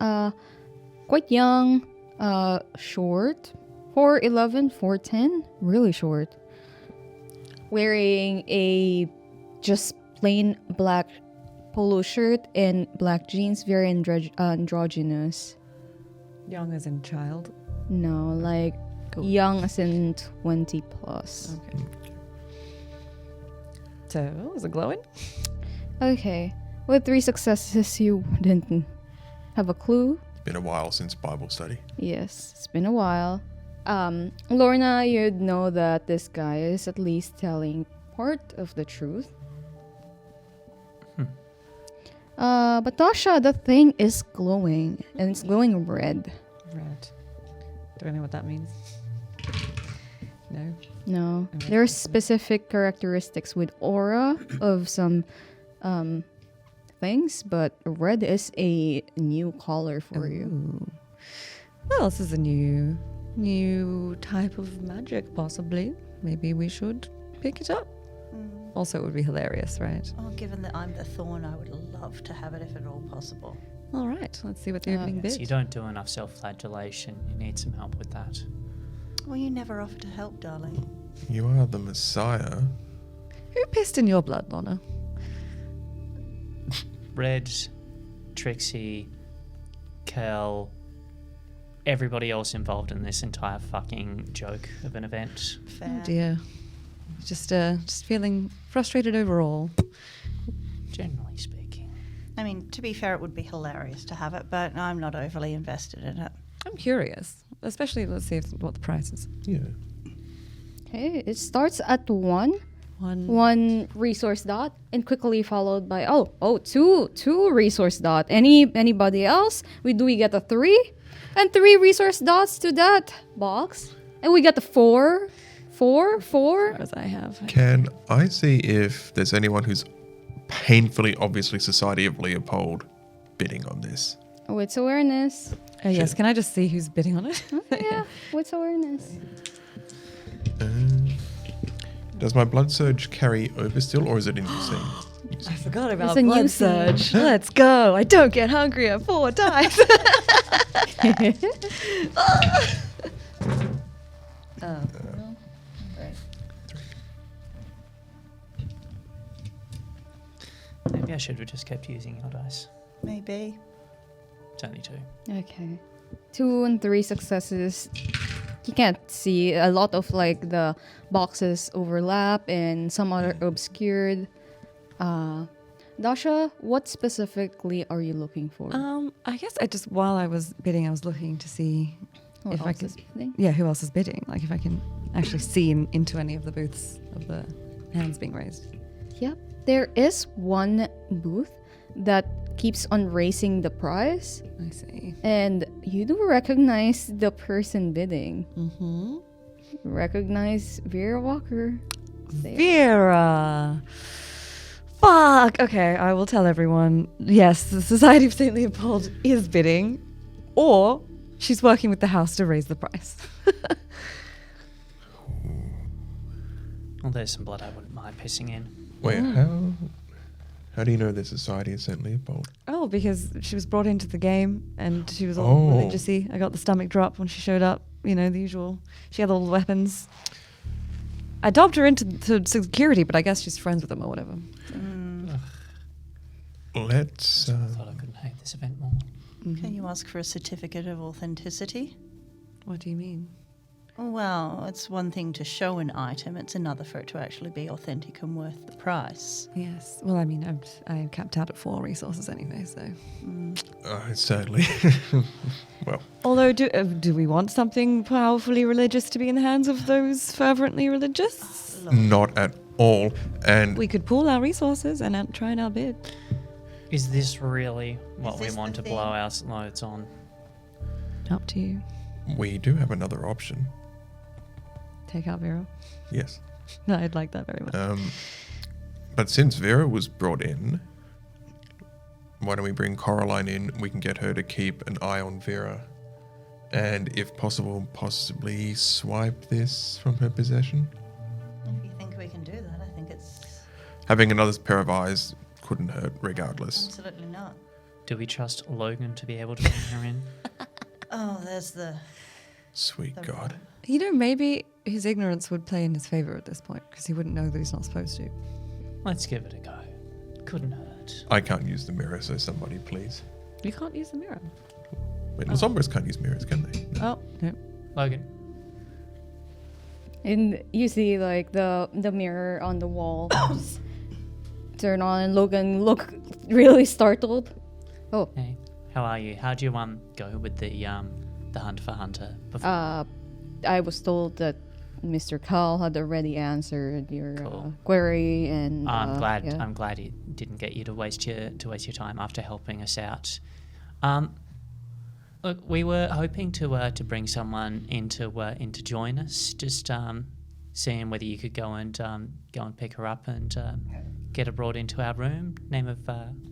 Quite young, short, 4'11", 4'10", really short. Wearing a just plain black polo shirt and black jeans, very androgynous. Young as in child. No, like Cool. young as in 20 plus. Okay. So, is it glowing? Okay. With 3 successes, you didn't have a clue. It's been a while since Bible study. Yes, it's been a while. Lorna, you'd know that this guy is at least telling part of the truth. But Tasha, the thing is glowing, and it's glowing red. Red. Do I know what that means? No. No, Okay. there are specific characteristics with aura of some things, but red is a new color for you. Ooh. Well, this is a new type of magic, possibly. Maybe we should pick it up. Also, it would be hilarious, right? Oh, given that I'm the thorn, I would love to have it if at all possible. All right, let's see what the opening Yes, bid. you don't do enough self-flagellation. You need some help with that. Well, you never offer to help, darling. You are the Messiah. Who pissed in your blood, Lorna? Red, Trixie, Kel, everybody else involved in this entire fucking joke of an event. Fair. Oh dear. Just feeling frustrated overall. Generally speaking. I mean, to be fair, it would be hilarious to have it, but I'm not overly invested in it. I'm curious, especially let's see what the price is. Yeah. Okay, it starts at 1. One. 1 resource dot, and quickly followed by two resource dot. Anybody else? Do we get a 3? And 3 resource dots to that box. And we get the 4. As I have. Can I see if there's anyone who's painfully, obviously, Society of Leopold bidding on this? Wits awareness. Yes, Sure. can I just see who's bidding on it? Yeah, wits awareness. Does my blood surge carry over still, or is it insane? I forgot about It's a new blood scene. surge. Let's go. I don't get hungrier 4 times. Maybe I should have just kept using your dice. Maybe. It's only 2. Okay. 2 and 3 successes. You can't see. A lot of like the boxes overlap and some are obscured. Dasha, what specifically are you looking for? I guess while I was bidding, I was looking to see What if I else could. is bidding? Yeah, who else is bidding? Like if I can actually see into any of the booths of the hands being raised. Yep. There is one booth that keeps on raising the price, I see. and you do recognize the person bidding. Mm-hmm. Recognize Vera Walker. There. Vera. Fuck. Okay, I will tell everyone. Yes, the Society of St. Leopold is bidding, or she's working with the house to raise the price. Well, there's some blood I wouldn't mind pissing in. Wait, how do you know the Society of St. Leopold? Oh, because she was brought into the game and she was all Oh. religious-y. I got the stomach drop when she showed up. You know, the usual. She had all the weapons. I dobbed her into security, but I guess she's friends with them or whatever. Let's. I thought I couldn't hate this event more. Can you ask for a certificate of authenticity? What do you mean? Well, it's one thing to show an item, it's another for it to actually be authentic and worth the price. Yes. Well, I mean, I'm capped out at 4 resources anyway, so. Sadly. Well, Although, do we want something powerfully religious to be in the hands of those fervently religious? not at all. And We could pool our resources and try and outbid. Is this really what we this want the to thing? blow our loads on? Up to you. we do have another option. Take out Vera. Yes. No, I'd like that very much. But since Vera was brought in, why don't we bring Coraline in? We can get her to keep an eye on Vera. And if possible, possibly swipe this from her possession. If you think we can do that, I think it's Having another pair of eyes couldn't hurt regardless. absolutely not. Do we trust Logan to be able to bring her in? Oh, there's the... Sweet God. You know, maybe his ignorance would play in his favor at this point because he wouldn't know that he's not supposed to. Let's give it a go. Couldn't hurt. I can't use the mirror, so somebody please. You can't use the mirror. Wait, Lasombras can't use mirrors, can they? Oh, no. Logan. And you see like the mirror on the wall just turn on, and Logan look really startled. Oh, Hey, how are you? How'd you go with the hunt for Hunter before? I was told that Mr. Carl had already answered your Cool. query, and I'm glad. yeah. I'm glad it didn't get you to waste your time after helping us out. Look, we were hoping to bring someone in to join us. Just seeing whether you could go and pick her up and get her brought into our room. Name of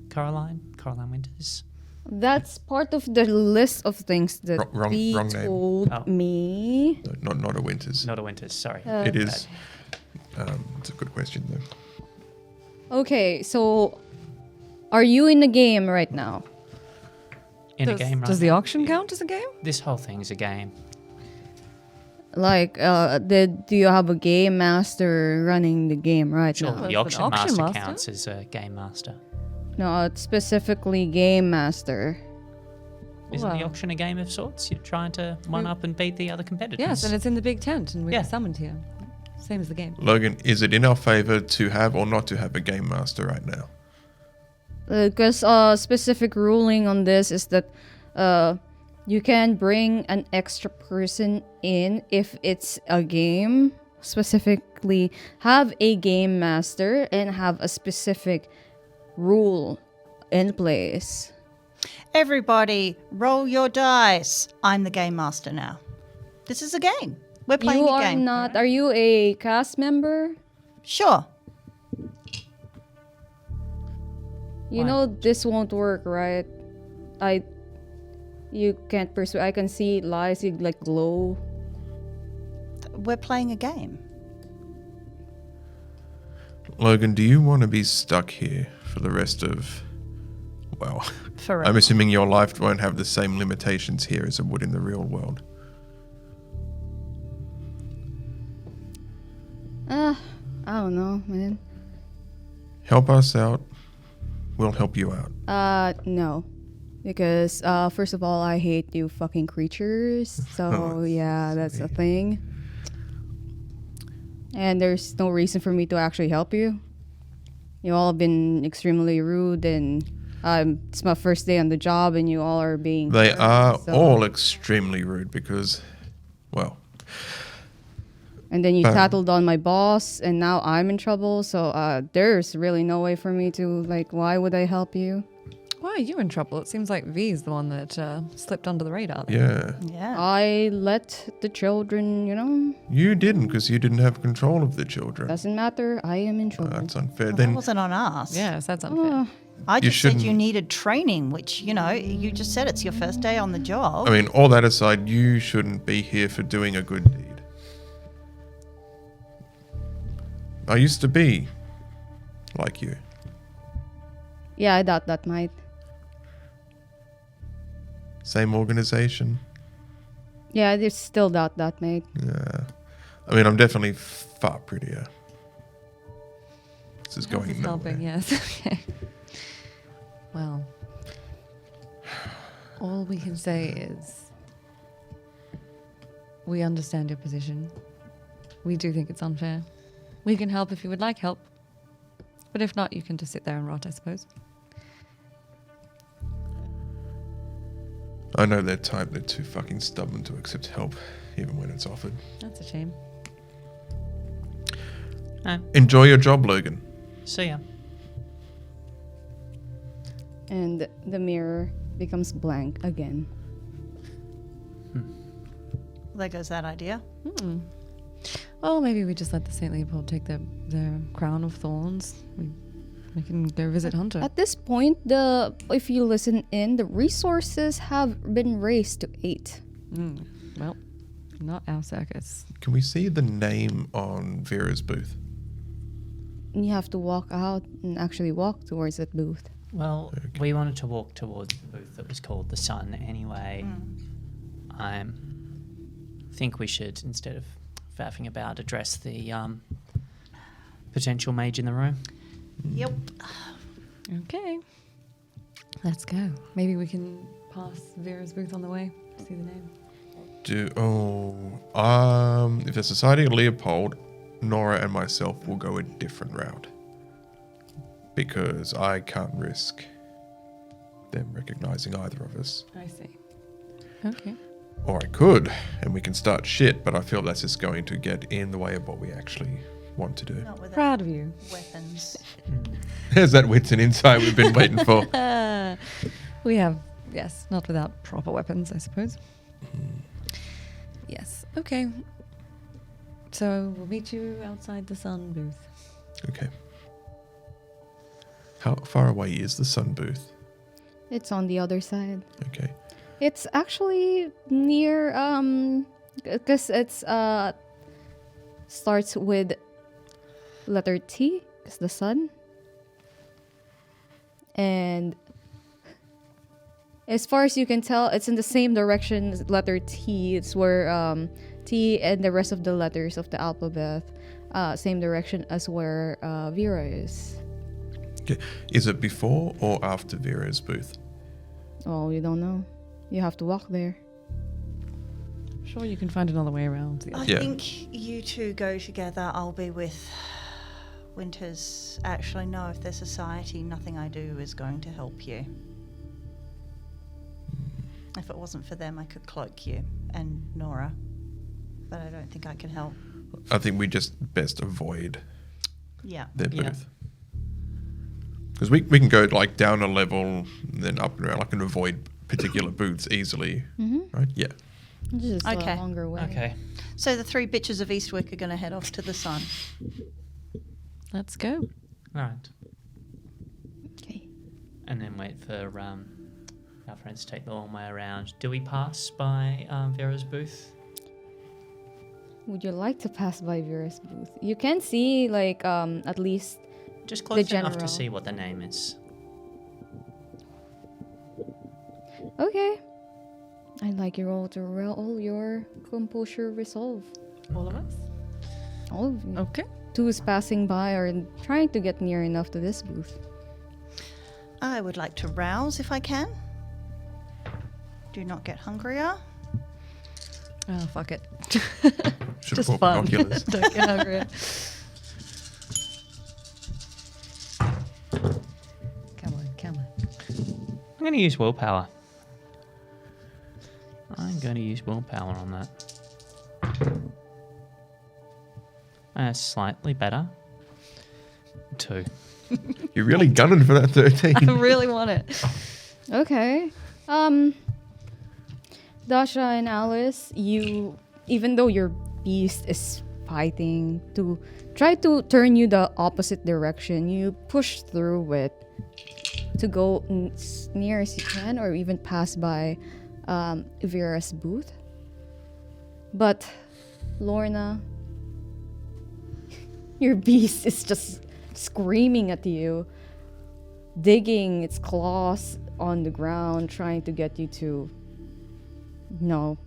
Caroline Winters. That's part of the list of things that Wrong he name. told Oh. me. No, not a Winters. Not a Winters. Sorry. It is. It's a good question though. Okay, so are you in the game right now? In a game, right? Does the auction count as a game? This whole thing's a game. Like, do you have a game master running the game right Sure, now? the Well, for auction the auction master master? counts as a game master. No, it's specifically game master. Isn't the Well- auction a game of sorts? You're trying to one up and beat the other competitors. Yes, and it's in the big tent and we're Yeah. summoned here. Same as the game. Logan, is it in our favor to have or not to have a game master right now? Because specific ruling on this is that you can bring an extra person in if it's a game. Specifically, have a game master and have a specific rule in place. Everybody, roll your dice. I'm the game master now. This is a game. We're playing You a are game. not. Are you a cast member? Sure. You Why? know this won't work, right? You can't pursue. I can see lies. You like glow. We're playing a game. Logan, do you want to be stuck here for the rest of... Well, Forever. I'm assuming your life won't have the same limitations here as it would in the real world. I don't know, man. Help us out. We'll help you out. No. Because, first of all, I hate you fucking creatures. So, yeah, that's a thing. And there's no reason for me to actually help you. You all have been extremely rude, and it's my first day on the job, and you all are being... They jerks, are so- all extremely rude because, well, And then you tattled on my boss, and now I'm in trouble. So there's really no way for me to, like, why would I help you? Why are you in trouble? It seems like V's the one that slipped under the radar. yeah. Yeah. I let the children, You didn't because you didn't have control of the children. doesn't matter. I am in trouble. That's unfair. Well, that Then wasn't on us. Yes, that's unfair. Uh, I You just said you shouldn't- needed training, which, you just said it's your first day on the job. I mean, all that aside, you shouldn't be here for doing a good deed. I used to be like you. yeah, I doubt that might. Same organization. Yeah, I just still doubt that, mate. Yeah. I mean, I'm definitely far prettier. This is How's going this nowhere. helping? Yes. Okay. Well, all we can say is we understand your position. We do think it's unfair. We can help if you would like help. But if not, you can just sit there and rot, I suppose. I know they're type. They're too fucking stubborn to accept help, even when it's offered. That's a shame. Enjoy your job, Logan. See ya. And the mirror becomes blank again. There goes that idea. Well, maybe we just let the St. Leopold take their crown of thorns. We can go visit Hunter. At this point, if you listen in, the resources have been raised to 8. Well, not our circus. Can we see the name on Vera's booth? And you have to walk out and actually walk towards that booth. Well, we wanted to walk towards the booth that was called the Sun anyway. I think we should, instead of faffing about, address the potential mage in the room. Yep. Okay. Let's go. Maybe we can pass Vera's booth on the way. See the name. If the Society of Leopold, Nora and myself will go a different route. Because I can't risk them recognizing either of us. I see. Okay. Or I could, and we can start shit, but I feel that's just going to get in the way of what we actually want to do. Not with Proud of you. weapons. There's that wits and insight we've been waiting for. We have, yes, not without proper weapons, I suppose. Yes. Okay. So we'll meet you outside the Sun booth. Okay. How far away is the Sun booth? It's on the other side. Okay. It's actually near, because it's, starts with letter T, it's the sun. And as far as you can tell, it's in the same direction as letter T. It's where T and the rest of the letters of the alphabet, same direction as where Vera is. Okay. Is it before or after Vera's booth? Oh, you don't know. You have to walk there. Sure, you can find another way around. I Yeah. think you two go together. I'll be with Winters. Actually, no, if there's society, nothing I do is going to help you. If it wasn't for them, I could cloak you and Nora. But I don't think I can help. I think we just best avoid Yeah. their Yeah. booth. Because we can go like down a level, then up and around. I can avoid particular booths easily. Right? Yeah. It's just Okay. a longer way. Okay. So the 3 bitches of Eastwick are going to head off to the sun. Let's go. All right. Okay. And then wait for our friends to take the long way around. Do we pass by Vera's booth? Would you like to pass by Vera's booth? You can see, like, at least... Just close enough to general. see what the name is. Okay. I'd like you all to roll your composure resolve. All of us? All of you. Okay. Who's passing by or trying to get near enough to this booth. I would like to rouse if I can. Do not get hungrier. Oh, fuck it. Should Just have bought fun. binoculars. Don't get hungry. Come on, come on. I'm going to use willpower. I'm going to use willpower on that. Slightly better. 2. You're really gunning for that 13. I really want it. Okay. Dasha and Alice, you, even though your beast is fighting to try to turn you the opposite direction, you push through it to go as near as you can, or even pass by Vera's booth. But Lorna, your beast is just screaming at you, digging its claws on the ground, trying to get you to... No.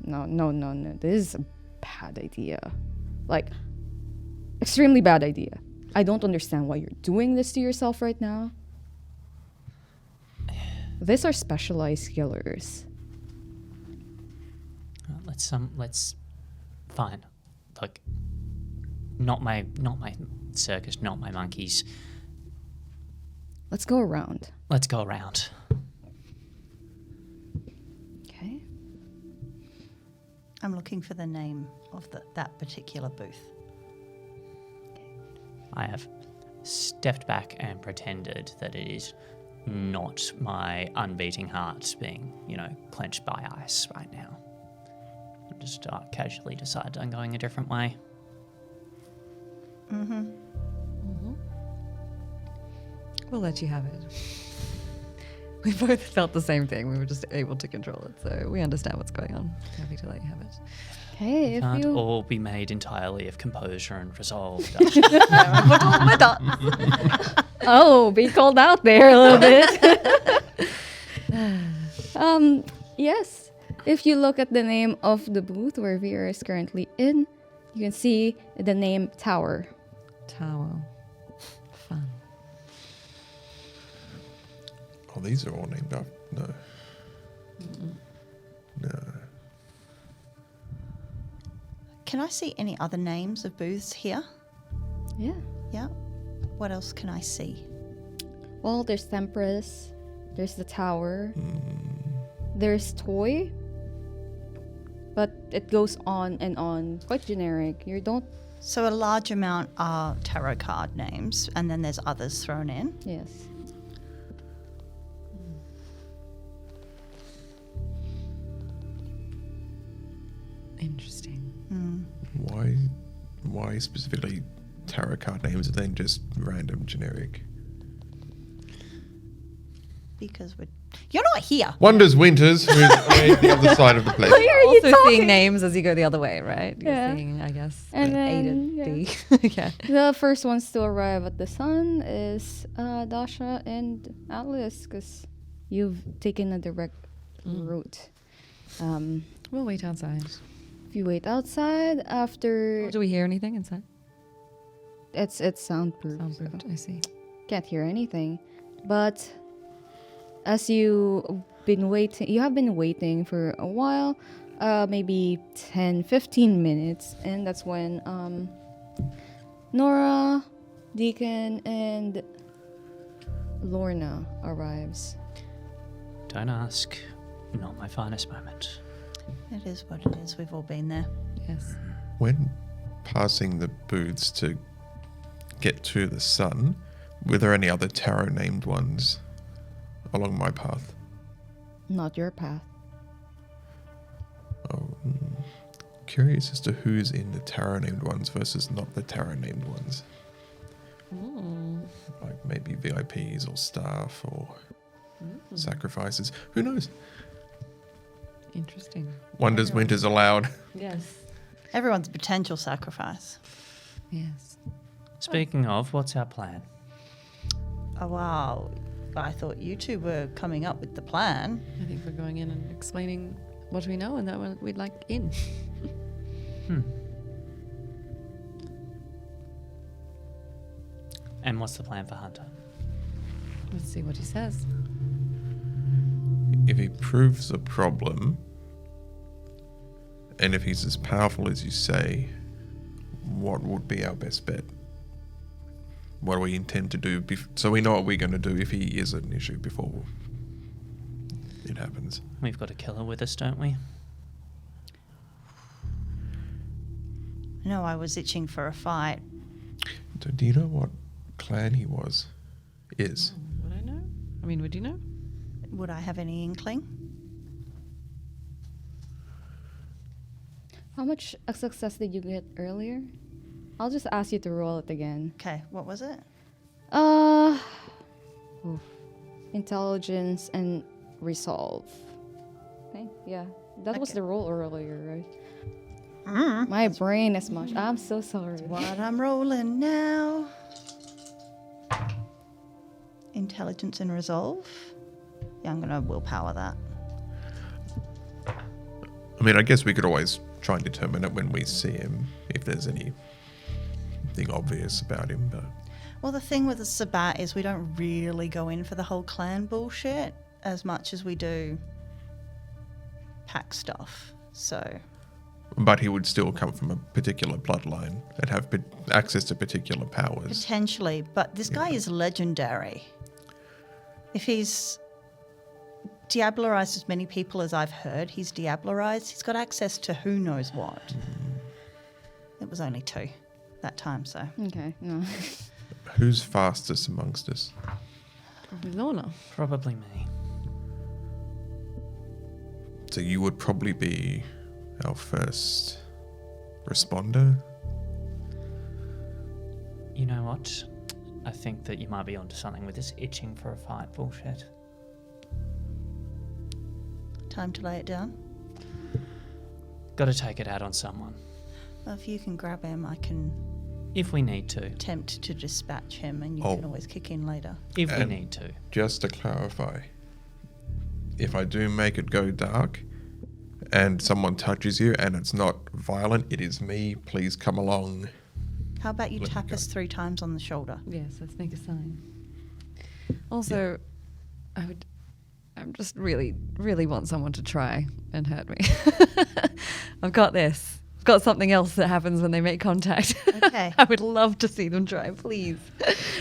This is a bad idea. Like, extremely bad idea. I don't understand why you're doing this to yourself right now. These are specialized killers. Let's fine. Look, not my circus, not my monkeys. Let's go around. Let's go around. Okay. I'm looking for the name of that particular booth. I have stepped back and pretended that it is not my unbeating heart being, clenched by ice right now. I just casually decide I'm going a different way. We'll let you have it. We both felt the same thing. We were just able to control it, so we understand what's going on. Happy to let you have it. Okay, if Can't you... all be made entirely of composure and resolve. Oh, be called out there a little bit. Yes. If you look at the name of the booth where Vera is currently in, you can see the name Tower. Tower. Fun. Oh, these are all named after... No. No. Can I see any other names of booths here? Yeah. Yeah. What else can I see? Well, there's Temperance, there's the Tower, there's Toy, but it goes on and on, quite generic. You don't... So a large amount are tarot card names, and then there's others thrown in. Yes. Interesting. Why specifically tarot card names and then just random generic? Because you're not here. Wonders Winters, who's on the other side of the place. Also seeing names as you go the other way, right? You're Yeah. seeing, I guess, And A then, to B. Yeah. The first ones to arrive at the sun is Dasha and Atlas, because you've taken a direct route. We'll wait outside. If you wait outside, after... Do we hear anything inside? It's soundproof. Soundproofed, so I see. can't hear anything. But as you have been waiting for a while, maybe 10-15 minutes, and that's when Nora, Deacon, and Lorna arrives. Don't ask. Not my finest moment. It is what it is. We've all been there. Yes. When passing the booths to get to the sun, were there any other tarot named ones along my path? Not your path. Oh, curious as to who's in the tarot named ones versus not the tarot named ones. Like maybe VIPs or staff or sacrifices. Who knows? Interesting. Wonders Winters allowed. Yes. Everyone's a potential sacrifice. Yes. Speaking of, what's our plan? Oh, wow. I thought you two were coming up with the plan. I think we're going in and explaining what we know and that we'd like in. And what's the plan for Hunter? Let's see what he says. if he proves a problem, and if he's as powerful as you say, what would be our best bet? What do we intend to do so we know what we're going to do if he is an issue before it happens? We've got a killer with us, don't we? No, I was itching for a fight. So do you know what clan he is? Would I know? I mean, would you know? Would I have any inkling? How much success did you get earlier? I'll just ask you to roll it again. Okay, what was it? Intelligence and resolve. Okay, yeah. That was Okay. the roll earlier, right? My brain is mush. I'm so sorry. What I'm rolling now. Intelligence and resolve. Yeah, I'm gonna willpower that. I mean, I guess we could always try and determine it when we see him, if there's anything obvious about him, but... Well, the thing with the Sabat is we don't really go in for the whole clan bullshit as much as we do pack stuff. So, But he would still come from a particular bloodline and have access to particular powers. potentially, but this guy is legendary. If he's diablerized as many people as I've heard he's diablerized, he's got access to who knows what. It was only 2 that time, so. Okay, no. Who's fastest amongst us? Probably Lorna. Probably me. So you would probably be our first responder? You know what? I think that you might be onto something with this itching for a fight bullshit. Time to lay it down. Got to take it out on someone. Well, if you can grab him, I can If we need to. attempt to dispatch him and you Oh. can always kick in later. If we And- need to. Just to clarify, if I do make it go dark and someone touches you and it's not violent, it is me, please come along. How about you Let me tap go. us 3 times on the shoulder? Yes, let's make a sign. Also, I'm just really, really want someone to try and hurt me. I've got this. I've got something else that happens when they make contact. Okay. I would love to see them try, please.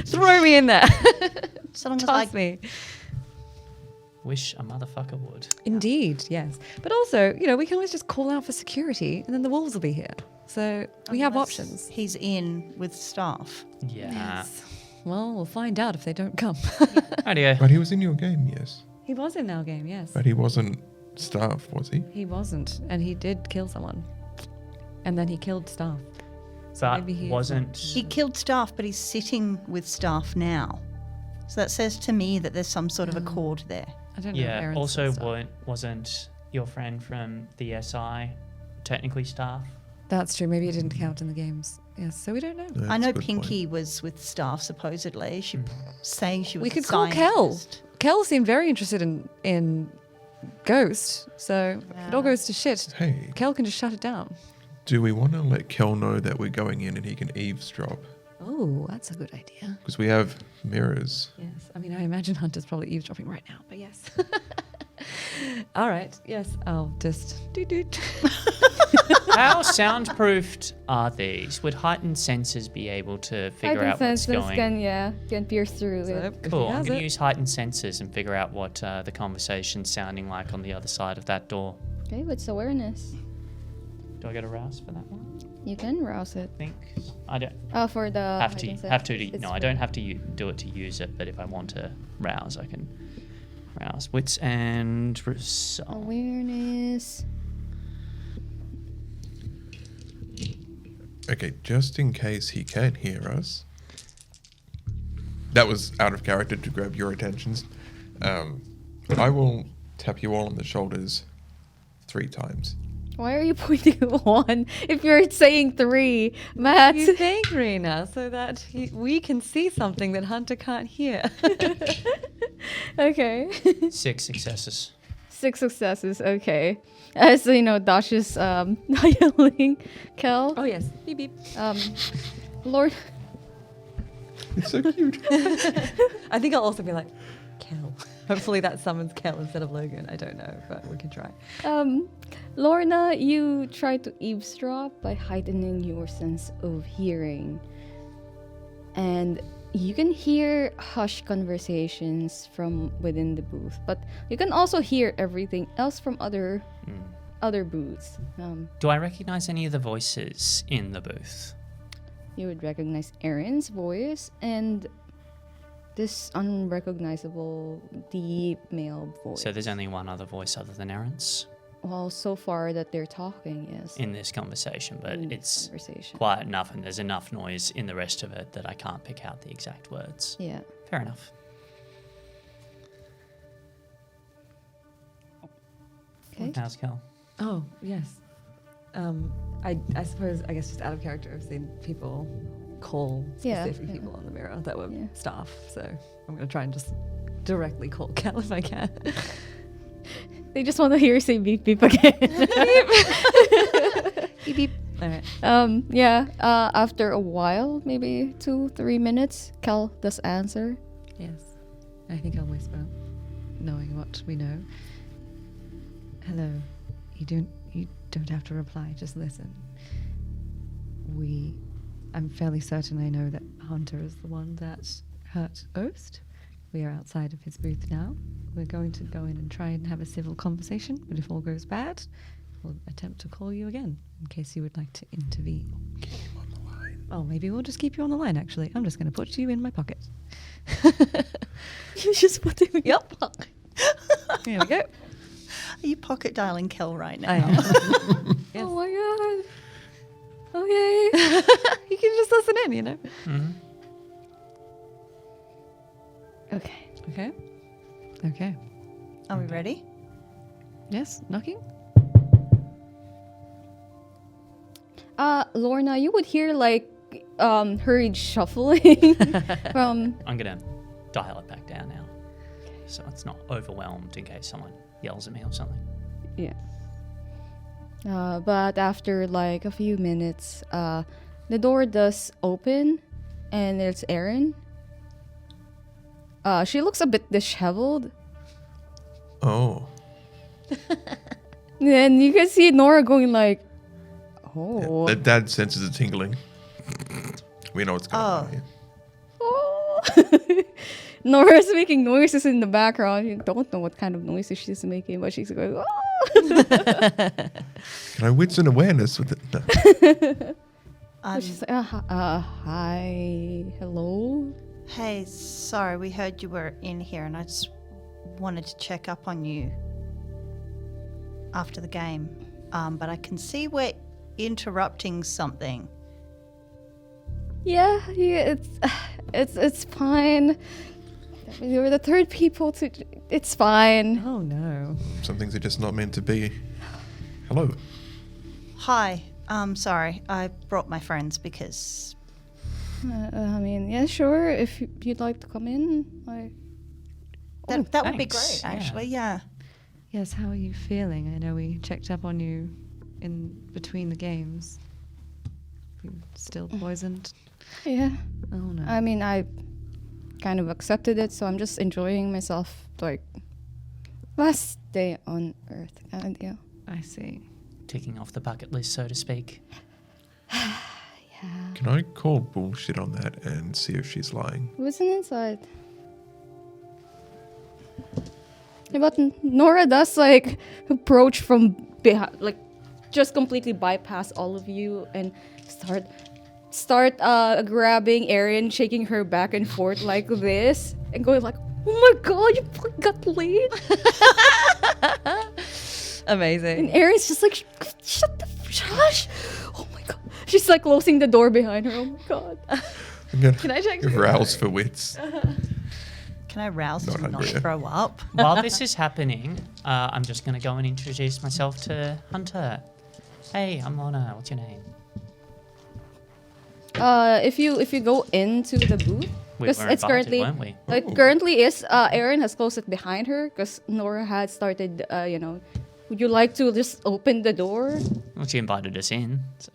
Throw me in there. So long as I Toss me. Wish a motherfucker would. Indeed, yes. But also, we can always just call out for security and then the wolves will be here. So we have Unless options. He's in with staff. Yeah. Well, we'll find out if they don't come. Radio. But he was in your game, yes. He was in our game, yes. But he wasn't staff, was he? He wasn't, and he did kill someone. And then he killed staff. So But maybe he wasn't. He killed staff, but he's sitting with staff now. So that says to me that there's some sort of accord there. I don't know. Yeah. Arrernte's Also, staff. wasn't your friend from the SI technically staff? That's true. Maybe it didn't count in the games. Yes, so we don't know. That's I a know good Pinky was with staff supposedly. She saying she was. We a could call Kel. scientist. Kel seemed very interested in Ghost, so if it all goes to shit, point. Hey, Kel can just shut it down. do we want to let Kel know that we're going in and he can eavesdrop? Oh, that's a good idea. Because we have mirrors. Yes, I mean, I imagine Hunter's probably eavesdropping right now, but yes. All right, yes, I'll just doot. How soundproofed are these? Would heightened senses be able to figure out what's going? Can pierce through So, it. if he Cool. I'm has going it- to use heightened senses and figure out what the conversation's sounding like on the other side of that door. Okay, what's awareness? Do I get a rouse for that one? You can rouse it. I think I don't Oh, for the have to. heightened sense. Have to. It's No, I for- don't have to do it to use it. But if I want to rouse, I can rouse. Wits and resolve. Awareness. Okay, just in case he can't hear us. That was out of character to grab your attentions. I will tap you all on the shoulders 3 times. Why are you pointing at 1 if you're saying 3, Matt? You think, Rena, so that we can see something that Hunter can't hear. Okay. 6 successes. 6 successes. Okay. So Dash is yelling, Kel. Oh yes, beep beep. Lord. It's so cute. I think I'll also be like, Kel. Hopefully that summons Kel instead of Logan. I don't know, but we can try. Lorna, you try to eavesdrop by heightening your sense of hearing. And you can hear hushed conversations from within the booth, but you can also hear everything else from other booths. Do I recognize any of the voices in the booth? You would recognize Aaron's voice and this unrecognizable deep male voice. So there's only one other voice other than Aaron's Well, so far that they're talking, yes. in this conversation, but In this it's conversation. quiet enough and there's enough noise in the rest of it that I can't pick out the exact words. Yeah. Fair enough. Okay. How's Cal? Oh, yes. I suppose, I guess just out of character, I've seen people call Yeah, specific yeah. people on the mirror that were Yeah. staff, so I'm going to try and just directly call Cal if I can. They just want to hear you say beep beep again. Beep, beep. All right. After a while, maybe 2-3 minutes, Cal does answer. Yes. I think I'll whisper, knowing what we know. Hello. You don't have to reply, just listen. I'm fairly certain I know that Hunter is the one that hurt Ghost. We are outside of his booth now. We're going to go in and try and have a civil conversation, but if all goes bad, we'll attempt to call you again in case you would like to intervene. Keep him on the line. Oh, maybe we'll just keep you on the line, actually. I'm just going to put you in my pocket. You just put him in your Yep. pocket. There we go. Are you pocket dialing Kel right now? I am. Yes. Oh my god. Okay. You can just listen in, you know? Mm-hmm. Okay. Okay. Okay. Are we ready? Yes, knocking? Lorna, you would hear like hurried shuffling from I'm going to dial it back down now so it's not overwhelmed in case someone yells at me or something. yeah. But after like a few minutes, the door does open and it's Erin. She looks a bit disheveled. Oh. Then you can see Nora going like, oh. The dad senses a tingling. We know what's going on here. Oh. Nora's making noises in the background. You don't know what kind of noises she's making, but she's going, oh. Can I wits and awareness with it? No. She's like, hi, hello. Hey, sorry, we heard you were in here and I just wanted to check up on you after the game. But I can see we're interrupting something. Yeah, it's fine. We were the third people to. It's fine. Oh, no. Some things are just not meant to be. Hello. Hi, sorry, I brought my friends because I mean, yeah, sure. If you'd like to come in, that would be thanks, great, yeah. actually, yeah. Yes, how are you feeling? I know we checked up on you in between the games. You still poisoned? yeah. Oh, no. I mean, I kind of accepted it, so I'm just enjoying myself, like last day on Earth, kind of deal. I see. Ticking off the bucket list, so to speak. Can I call bullshit on that and see if she's lying? Who's inside? Yeah, but Nora does like approach from behind, like just completely bypass all of you and start grabbing Erin, shaking her back and forth like this, and going like, "Oh my god, you fucking got laid!" Amazing. And Erin's just like, "Shut the shush!" Oh my god, she's like closing the door behind her. Oh my god. I'm gonna Can I check? rouse for wits. Can I rouse Not to not hungry. throw up? While this is happening, I'm just going to go and introduce myself to Hunter. Hey, I'm Lorna. What's your name? If you go into the booth, We because were it's invited, currently weren't we? it currently is Erin has closed it behind her because Nora had started. Would you like to just open the door? Well, she invited us in. So.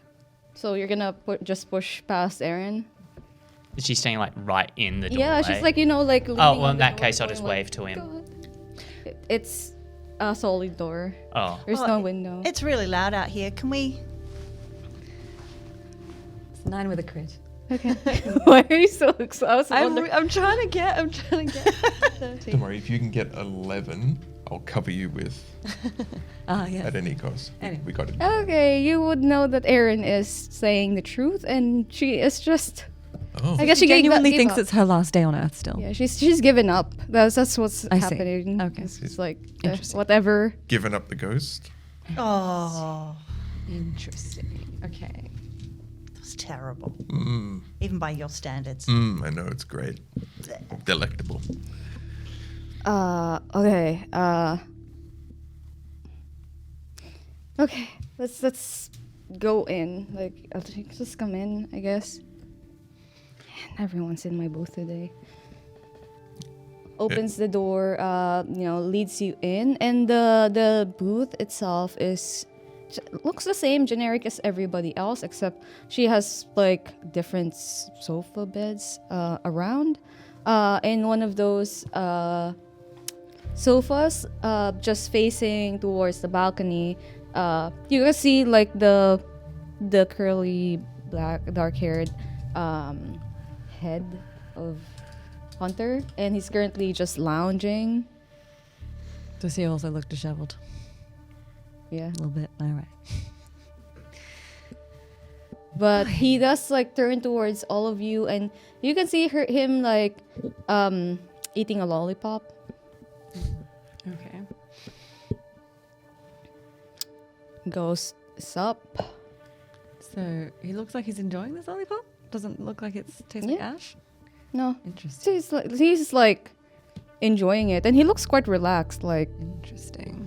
So you're gonna just push past Erin. Is she staying like right in the doorway? Yeah, she's like like. Oh, well, in that case, I'll just wave to him. it's a solid door. Oh. There's no window. It's really loud out here. Can we? It's 9 with a crit. Okay. Why are you so exhausted? I'm trying to get 13. Don't worry, if you can get 11, I'll cover you with Yes. at any cost. Anyway. We got it. Okay, you would know that Erin is saying the truth, and she is just. Oh, I guess she genuinely gave thinks up. it's her last day on Earth still. Yeah, she's given up. That's what's I see. happening. Okay. It's like Interesting. whatever. giving up the ghost. Oh, Interesting. Okay. that's terrible. Mm, Even by your standards. I know, it's great. Delectable. Okay. Okay. Let's go in. Like, I'll just come in, I guess. Man, everyone's in my booth today. Opens the door, leads you in, and the booth itself looks the same, generic as everybody else, except she has like different sofa beds around. In one of those sofas, just facing towards the balcony, you can see like the curly black dark-haired head of Hunter, and he's currently just lounging. Does he also look disheveled? Yeah, A little bit. All right. but he does like turn towards all of you, and you can see him like eating a lollipop. Okay. Goes sup. So he looks like he's enjoying this lollipop? Doesn't look like it's tastes like Yeah. ash? No, Interesting. he's like enjoying it, and he looks quite relaxed. Like, Interesting.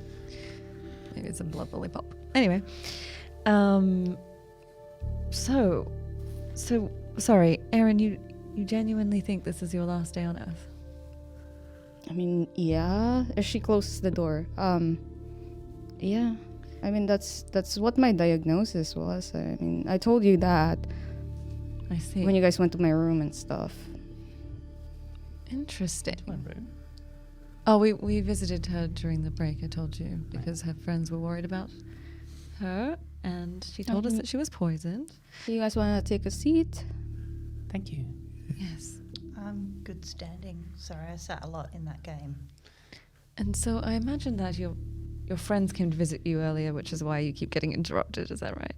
Maybe it's a blood lollipop. Anyway. So sorry, Erin, you genuinely think this is your last day on Earth? I mean, yeah. As she closes the door, yeah. I mean, that's what my diagnosis was. I mean, I told you that I see. when you guys went to my room and stuff. Interesting. My room. Oh, we visited her during the break, I told you, because her friends were worried about her, and she told us that she was poisoned. Do you guys want to take a seat? Thank you. Yes. I'm good standing. Sorry, I sat a lot in that game. And so I imagine that your friends came to visit you earlier, which is why you keep getting interrupted. Is that right?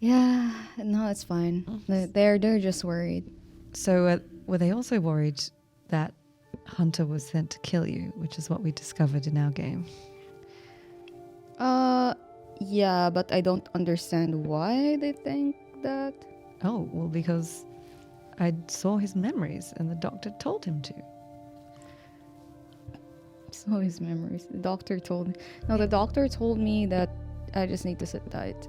Yeah. No, it's fine. They're just worried. So were they also worried that Hunter was sent to kill you, which is what we discovered in our game? Yeah, but I don't understand why they think that. Oh, well, because I saw his memories and the doctor told him to. So his memories. The doctor told me. No, the doctor told me that I just need to sit tight.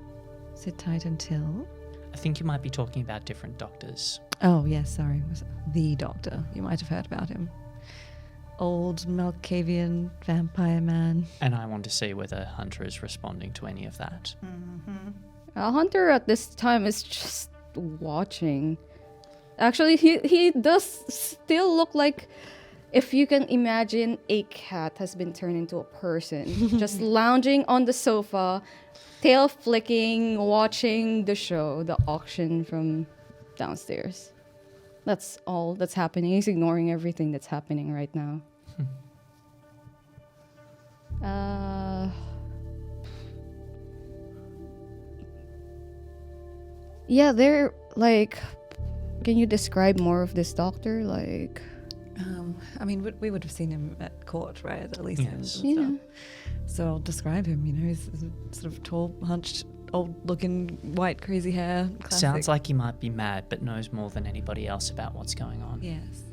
Sit tight until... I think you might be talking about different doctors. Oh, yes, sorry. It was the doctor. You might have heard about him. Old Malkavian vampire man. And I want to see whether Hunter is responding to any of that. Hunter at this time is just watching. Actually, he does still look like, if you can imagine, a cat has been turned into a person. Just lounging on the sofa, tail flicking, watching the show, the auction from downstairs. That's all that's happening. He's ignoring everything that's happening right now. Yeah, they're like, can you describe more of this doctor? Like, I mean, we would have seen him at court, right? At least. Yes. And yeah. stuff. So I'll describe him. You know, he's sort of tall, hunched, old-looking, white, crazy hair. Classic. Sounds like he might be mad, but knows more than anybody else about what's going on. Yes.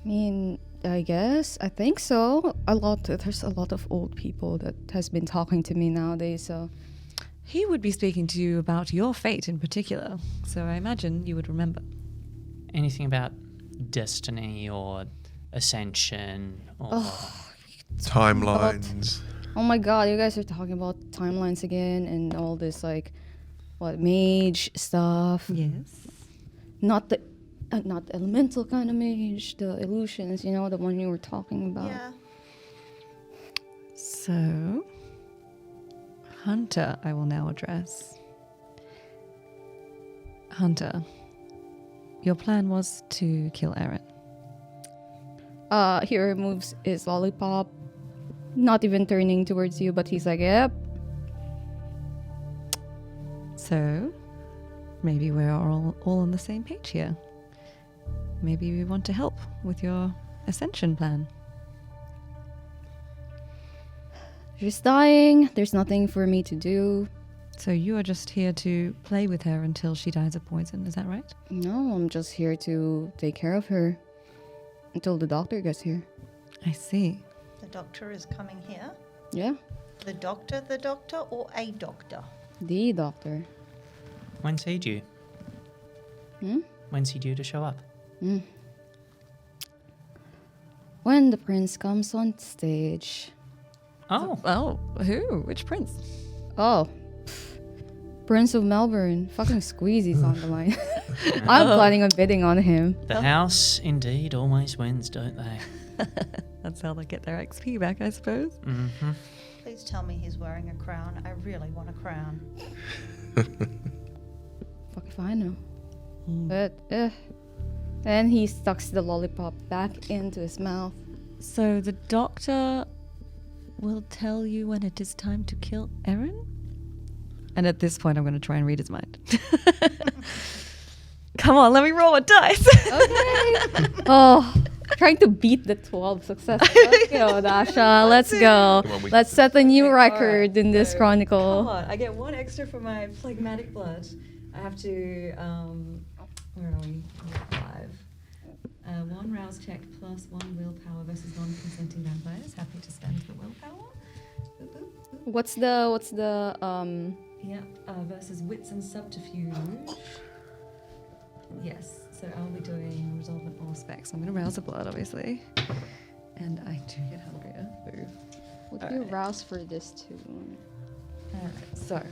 I mean, I guess. I think so. There's a lot of old people that has been talking to me nowadays, so. He would be speaking to you about your fate in particular. So I imagine you would remember. Anything about destiny or ascension or... Timelines. Oh my god, you guys are talking about timelines again and all this, like, what, mage stuff. Yes. Not the not elemental kind of mage, the illusions, you know, the one you were talking about. Yeah. So, Hunter, I will now address. Hunter, your plan was to kill Aaron. He removes his lollipop, not even turning towards you, but he's like, yep. So, maybe we're all on the same page here. Maybe we want to help with your ascension plan. She's dying. There's nothing for me to do. So you are just here to play with her until she dies of poison, is that right? No, I'm just here to take care of her until the doctor gets here. I see. The doctor is coming here. Yeah, The doctor, or a doctor? the doctor. When's he due? Hmm? When's he due to show up? When the prince comes on stage. Oh, Oh, who? Which prince? Oh, Prince of Melbourne. Fucking Squeezy's on the line. I'm planning on bidding on him. the house indeed always wins, don't they? That's how they get their XP back, I suppose. Mm-hmm. Please tell me he's wearing a crown. I really want a crown. Fuck if I know. But, and he stucks the lollipop back into his mouth. So the doctor will tell you when it is time to kill Aaron? And at this point, I'm going to try and read his mind. Come on, let me roll a dice. Okay. Oh, trying to beat the 12 success. Let's go, Dasha. Let's go. Come on, we Let's can set a new Okay, record alright, in this so, chronicle. Come on, I get 1 extra for my phlegmatic blood. I have to, where are we? 5. 1 rouse check plus 1 willpower versus non-consenting vampires. Happy to spend the willpower. Boop, boop, boop. What's the Yeah, versus wits and subterfuge. Yes, so I'll be doing resolve and all specs. I'm going to rouse the blood, obviously. And I do get hungrier. Boo. what do you rouse for this too? Alright, so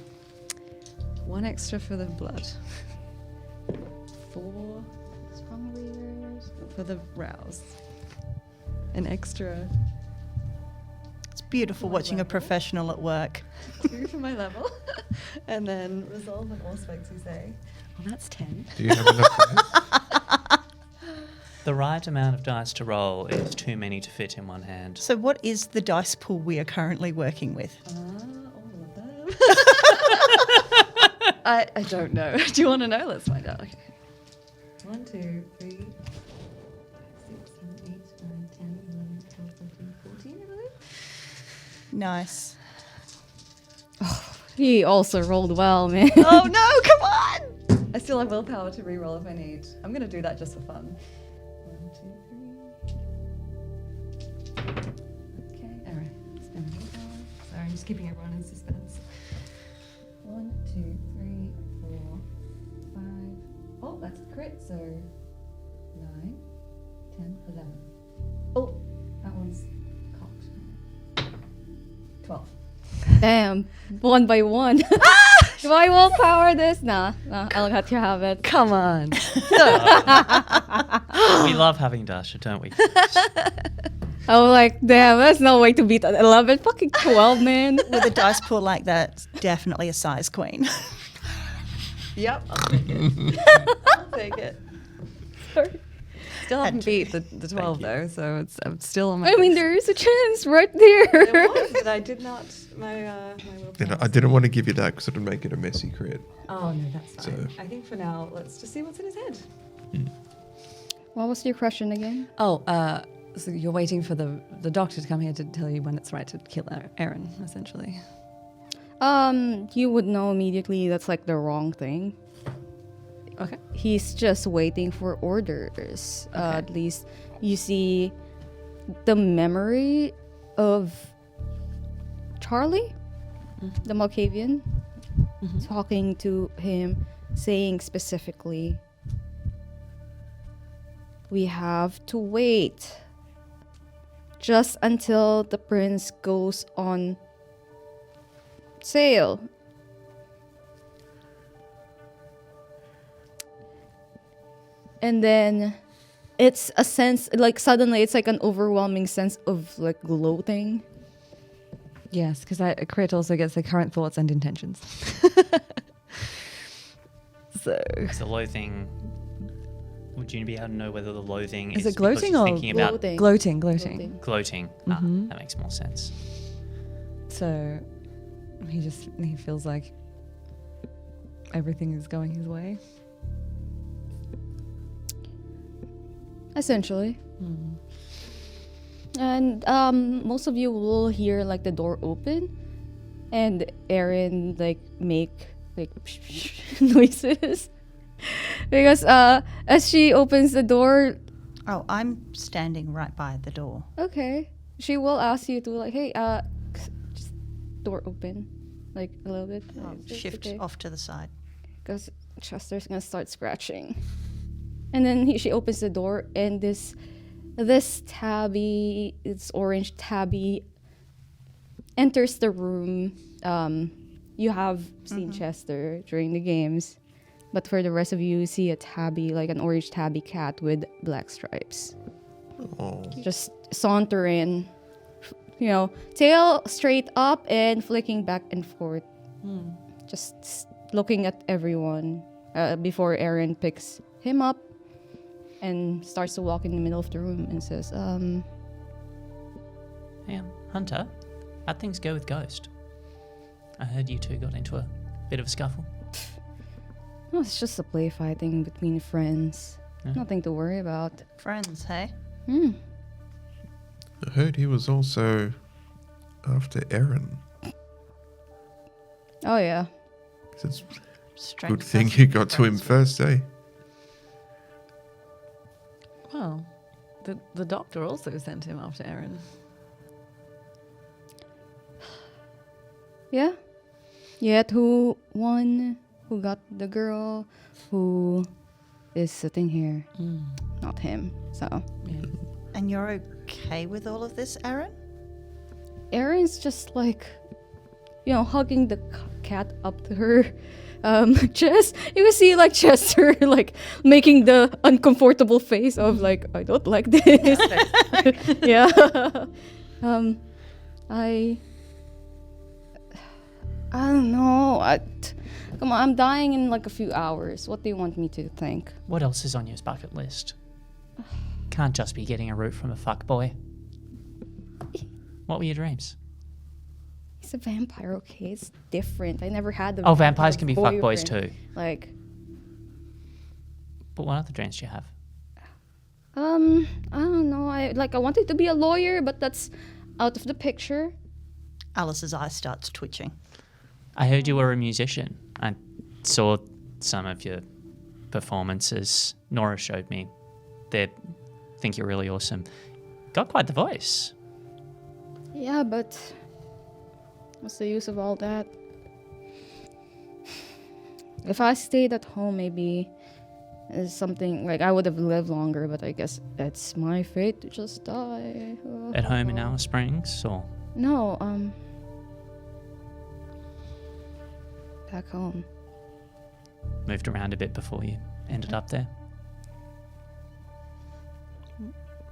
1 extra for the blood. 4 Strong readers. for the rouse. An extra It's beautiful watching a professional at work. 2 for my level. And then resolve and all specs, you say. Well, that's 10. Do you have enough for that? The right amount of dice to roll is too many to fit in one hand. So what is the dice pool we are currently working with? All of them. I don't know. Do you want to know? Let's find out. Okay. 1, 2, 3, 5, 6, 7, 8, 9, 10, 11, 12, 13, 14, I believe. Nice. He also rolled well, man. Oh no, come on! I still have willpower to reroll if I need. I'm going to do that just for fun. 1, 2, 3. Okay, alright. Spend willpower. Sorry, I'm just keeping everyone in suspense. 1, 2, 3, 4, 5. Oh, that's a crit, so 9, 10, 11. Oh, that one's cocked. 12. Damn, 1 by 1. Do I willpower this? Nah, I'll let you have it. Come on. We love having Dasha, don't we? I was like, damn, there's no way to beat an 11. Fucking 12, man. With a dice pool like that, it's definitely a size queen. Yep, I'll take it. I'll take it. Sorry. Still haven't beat the 12 though, so I'm still on my. I mean, there is a chance right there. There was, but I did not. My willpower. I didn't want to give you that because it would make it a messy crit. Oh no, that's fine. So- I think for now, let's just see what's in his head. What was your question again? Oh, so you're waiting for the doctor to come here to tell you when it's right to kill Aaron, essentially. You would know immediately that's like the wrong thing. Okay. He's just waiting for orders. At least you see the memory of Charlie, the Malkavian, talking to him, saying specifically, we have to wait just until the prince goes on sale. and then it's a sense like suddenly it's like an overwhelming sense of like gloating. Yes, because Crit also gets the current thoughts and intentions. So Is the loathing? Would you be able to know whether the loathing Is is it gloating because or he's thinking about Gloating. gloating. gloating? Mhm. That makes more sense. So he feels like everything is going his way. Essentially. And most of you will hear like the door open and Erin like make like noises because as she opens the door, Oh, I'm standing right by the door. okay, she will ask you to like, hey, just door open like a little bit. I'll shift off to the side. Because Chester's gonna start scratching, and then she opens the door and this tabby, this orange tabby, enters the room. You have seen Chester during the games, but for the rest of you see a tabby, like an orange tabby cat with black stripes, Oh, just sauntering, tail straight up and flicking back and forth, just looking at everyone before Aaron picks him up and starts to walk in the middle of the room and says, Yeah, Hunter, how'd things go with Ghost? I heard you two got into a bit of a scuffle. oh, it's just a play fighting between friends. Yeah. Nothing to worry about. Friends, hey? Hmm. I heard he was also after Aaron. Oh, yeah. It's a Strange good thing person you got to him friends with. first, eh? Well, the doctor also sent him after Aaron. Yeah. Yet who won? Who got the girl? Who is sitting here? Not him. So Yeah. And you're okay with all of this, Aaron? Erin's just like, hugging the cat up to her chest. You can see like Chester like making the uncomfortable face of like, I don't like this. Yeah. I don't know. Come on, I'm dying in like a few hours. What do you want me to think? What else is on your bucket list? Can't just be getting a root from a fuckboy. What were your dreams? He's a vampire, okay? It's different. I never had the Oh, vampires can be boyfriend. fuckboys too. Like, But what other dreams do you have? I don't know. I wanted to be a lawyer, but that's out of the picture. Alice's eye starts twitching. I heard you were a musician. I saw some of your performances. Nora showed me. They think you're really awesome. Got quite the voice. Yeah, but what's the use of all that? If I stayed at home, maybe it's something like I would have lived longer, but I guess it's my fate to just die. At home in Alice Springs, or No, back home. moved around a bit before you ended up there?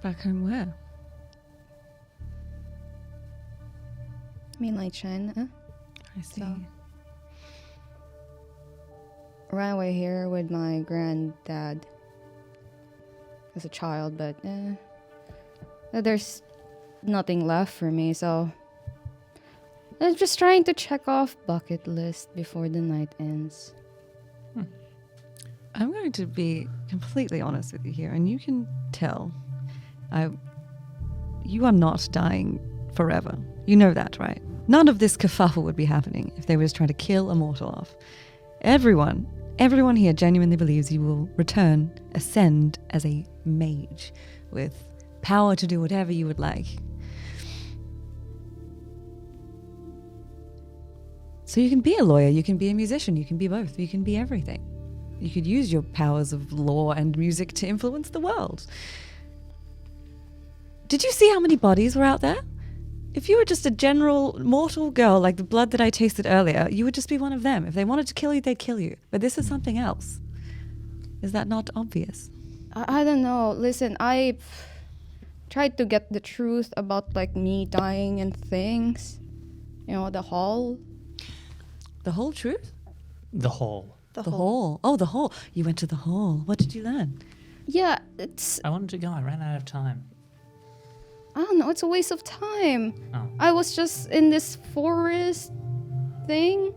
Back home where? Mainland China. I see. So- Ran away here with my granddad as a child, but there's nothing left for me, so I'm just trying to check off bucket list before the night ends. I'm going to be completely honest with you here, and you can tell. You are not dying forever. You know that, right? None of this kerfuffle would be happening if they were just trying to kill a mortal off. Everyone here genuinely believes you will return, ascend as a mage with power to do whatever you would like. So you can be a lawyer, you can be a musician, you can be both, you can be everything. You could use your powers of law and music to influence the world. Did you see how many bodies were out there? If you were just a general mortal girl like the blood that I tasted earlier, you would just be one of them. If they wanted to kill you, they'd kill you. But this is something else. Is that not obvious? I don't know. Listen, I tried to get the truth about like me dying and things. You know, the hall. The whole truth? The hall. The hall. Oh, the hall. You went to the hall. What did you learn? Yeah, it's I wanted to go. I ran out of time. I don't know. It's a waste of time. Oh. I was just in this forest thing,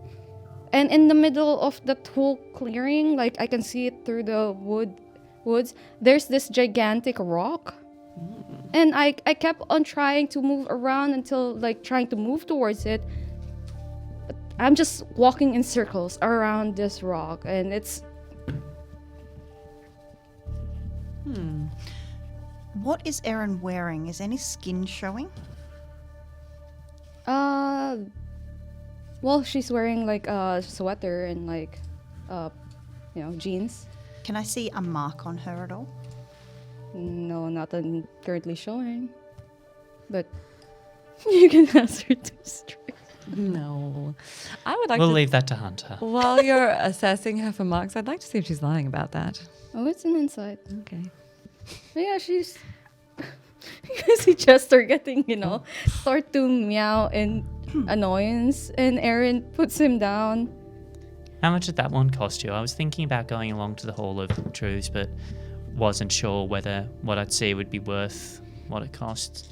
and in the middle of that whole clearing, like I can see it through the woods. There's this gigantic rock, and I kept on trying to move around until like trying to move towards it. But I'm just walking in circles around this rock, and it's What is Erin wearing? Is any skin showing? well, she's wearing like a sweater and like jeans. Can I see a mark on her at all? No, nothing currently showing. But you can ask her to straight. No. I would like We'll to... leave that to Hunter. While you're assessing her for marks, I'd like to see if she's lying about that. Oh, it's an insight. Okay. But yeah, she's. You see Chester getting, start to meow in annoyance, and Erin puts him down. How much did that one cost you? I was thinking about going along to the Hall of Truths, but wasn't sure whether what I'd see would be worth what it costs.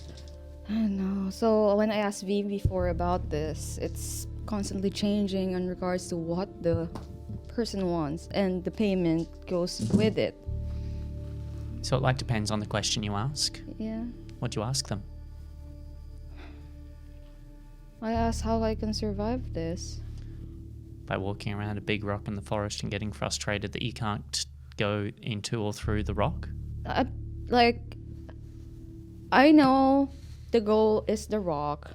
I don't know. So when I asked V before about this, it's constantly changing in regards to what the person wants, and the payment goes with it. So it depends on the question you ask. Yeah. What do you ask them? I asked how I can survive this. By walking around a big rock in the forest and getting frustrated that you can't go into or through the rock? I know the goal is the rock,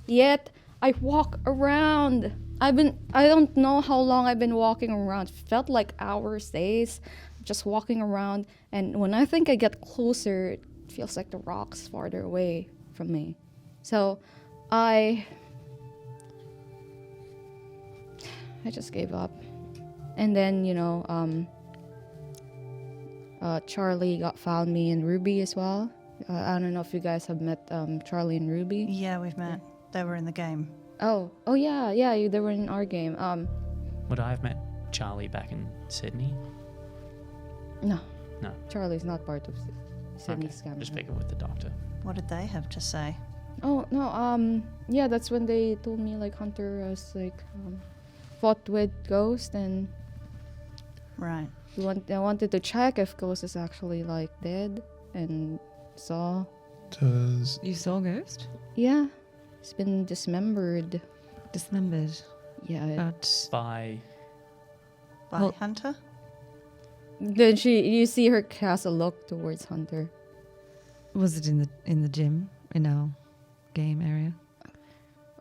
yet I walk around. I don't know how long I've been walking around. Felt like hours, days, just walking around. And when I think I get closer, it feels like the rock's farther away from me. So I just gave up. And then, Charlie found me and Ruby as well. I don't know if you guys have met Charlie and Ruby. Yeah, we've met. They were in the game. Oh yeah, they were in our game. Would I have met Charlie back in Sydney? No, No. Charlie's not part of Sydney's Okay, scam. just figure with the doctor. What did they have to say? Oh no, yeah, that's when they told me like Hunter was like fought with Ghost, and Right. I wanted to check if Ghost is actually like dead, and saw. Does You saw Ghost? Yeah, he's been dismembered. Dismembered. Yeah. But By By Well- Hunter? Then you see her cast a look towards Hunter. was it in the gym in our game area?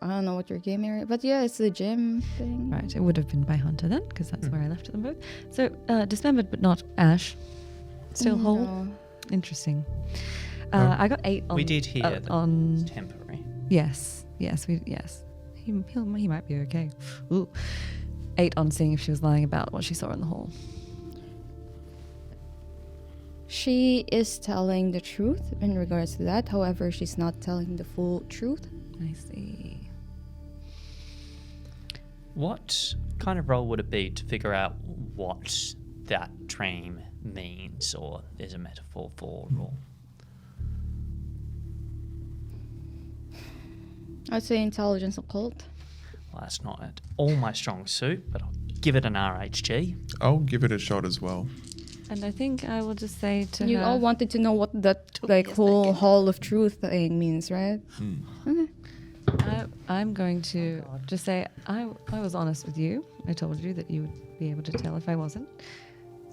I don't know what your game area, but yeah, it's the gym thing. Right. It would have been by Hunter then, because that's where I left them both. So dismembered, but not ash. Still whole. No. Interesting. Oh. I got 8 on. we did hear that on. it's temporary. Yes. He might be okay. Ooh. 8 on seeing if she was lying about what she saw in the hall. She is telling the truth in regards to that. However, she's not telling the full truth. I see. What kind of role would it be to figure out what that dream means, or is a metaphor for, or I'd say intelligence occult. well, that's not at all my strong suit, but I'll give it an RHG. I'll give it a shot as well. And I think I will just say to You her. all wanted to know what that Took me a whole second. Hall of Truth thing means, right? I'm going to just say I was honest with you. I told you that you would be able to tell if I wasn't.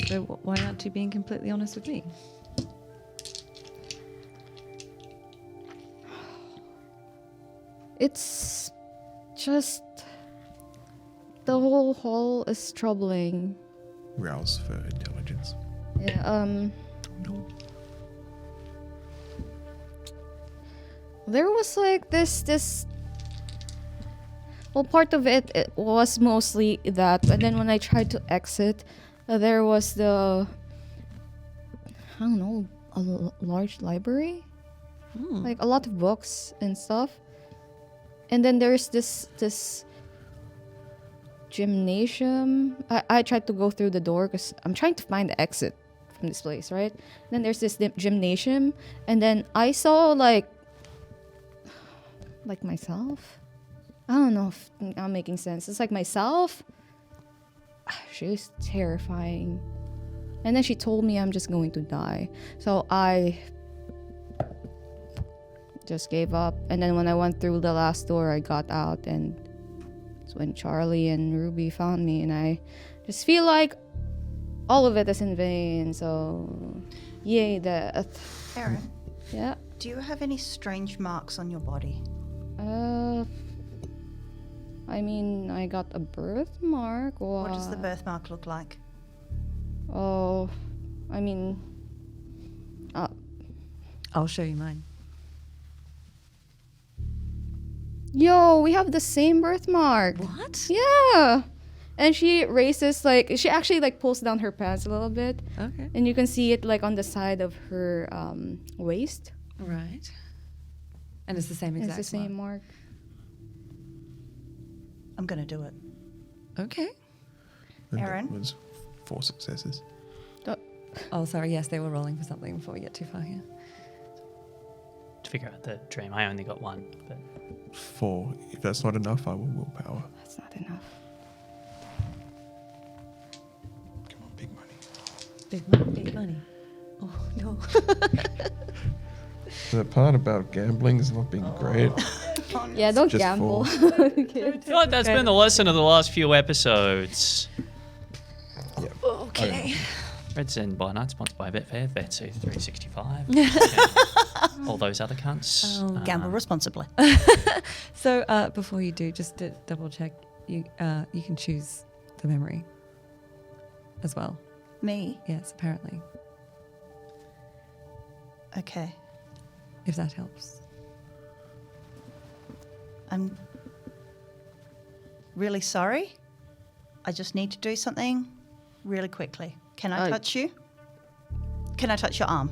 So why aren't you being completely honest with me? It's just the whole hall is troubling. Rouse for intelligence. Yeah, there was like this well, part of it was mostly that, and then when I tried to exit, there was the I don't know, large library, like a lot of books and stuff. And then there's this gymnasium. I tried to go through the door because I'm trying to find the exit from this place, right? Then there's this gymnasium, and then I saw like myself. I don't know if I'm making sense. It's like myself. She was terrifying. And then she told me I'm just going to die. So I just gave up. And then when I went through the last door, I got out, and it's when Charlie and Ruby found me, and I just feel like all of it is in vain. So yay, death. Erin, Yeah. do you have any strange marks on your body? I mean, I got a birthmark. What does the birthmark look like? Oh, I mean, I'll show you mine. yo, we have the same birthmark. What? Yeah. And she raises, like, she actually, like, pulls down her pants a little bit. Okay. And you can see it, like, on the side of her waist. Right. And it's the same It's exact the same mark. I'm going to do it. Okay. And Erin? that was 4 successes. Oh, sorry. Yes, they were rolling for something before we get too far here. To figure out the dream, I only got 1. But 4. If that's not enough, I will willpower. That's not enough. Come on, big money. Big money. Big money. Oh, no. The part about gambling is not being great. Yeah, don't Just gamble. I feel like that's been the lesson of the last few episodes. Yeah. Okay. Red Zen by Night, sponsored by Betfair, Betsu 365. All those other cunts. Gamble responsibly. So before you do, just to double check, you can choose the memory as well. Me? Yes, apparently, Okay. if that helps. I'm really sorry. I just need to do something really quickly. Can I touch you? Can I touch your arm?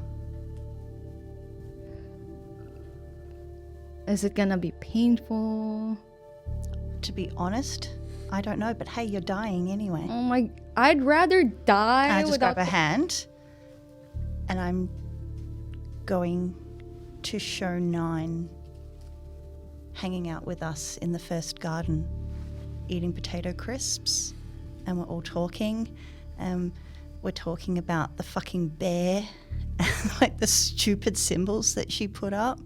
Is it gonna be painful? To be honest, I don't know, but hey, you're dying anyway. Oh my, I'd rather die And I just without grab a hand and I'm going to show 9 hanging out with us in the first garden, eating potato crisps, and we're all talking. We're talking about the fucking bear and like the stupid symbols that she put up,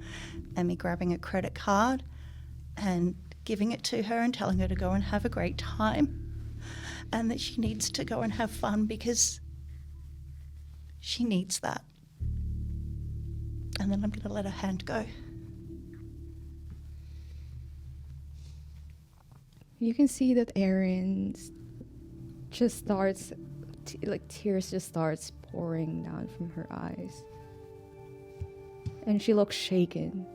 and me grabbing a credit card and giving it to her and telling her to go and have a great time, and that she needs to go and have fun because she needs that. And then I'm going to let her hand go. You can see that Erin just starts, like tears just starts pouring down from her eyes. And she looks shaken.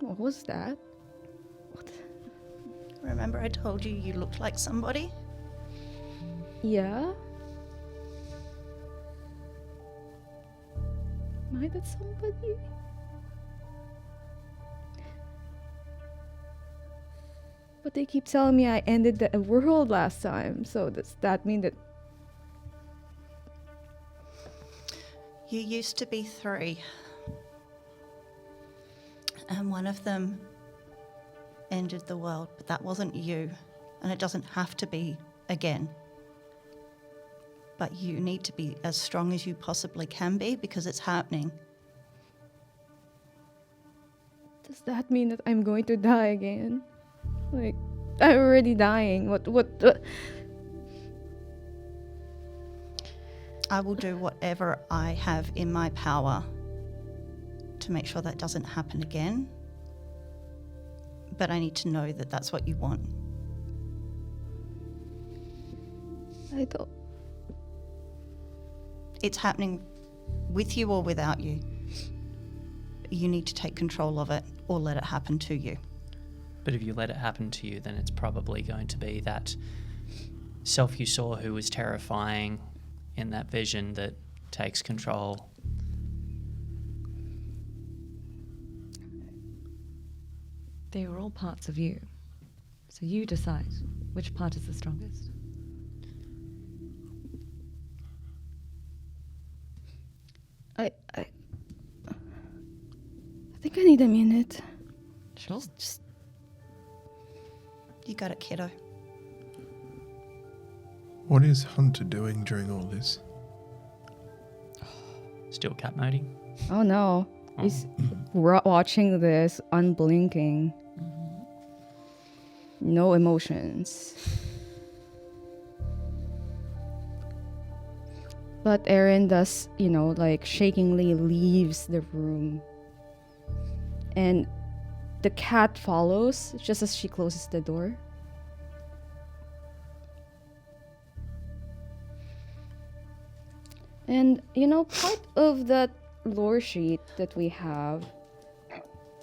What was that? What? Remember I told you you looked like somebody? Yeah? Am I that somebody? But they keep telling me I ended the world last time, so does that mean that... You used to be 3. And one of them ended the world, but that wasn't you. And it doesn't have to be again. But you need to be as strong as you possibly can be because it's happening. Does that mean that I'm going to die again? Like, I'm already dying. What? I will do whatever I have in my power to make sure that doesn't happen again. But I need to know that that's what you want. I don't... It's happening with you or without you. you need to take control of it or let it happen to you. But if you let it happen to you, then it's probably going to be that self you saw who was terrifying in that vision that takes control. They are all parts of you. So you decide which part is the strongest. I think I need a minute. Sure. Just You got it, kiddo. What is Hunter doing during all this? Still cat moding? oh no, Oh. he's watching this unblinking. No emotions. But Aaron does, like shakingly leaves the room. And the cat follows just as she closes the door. And, part of that lore sheet that we have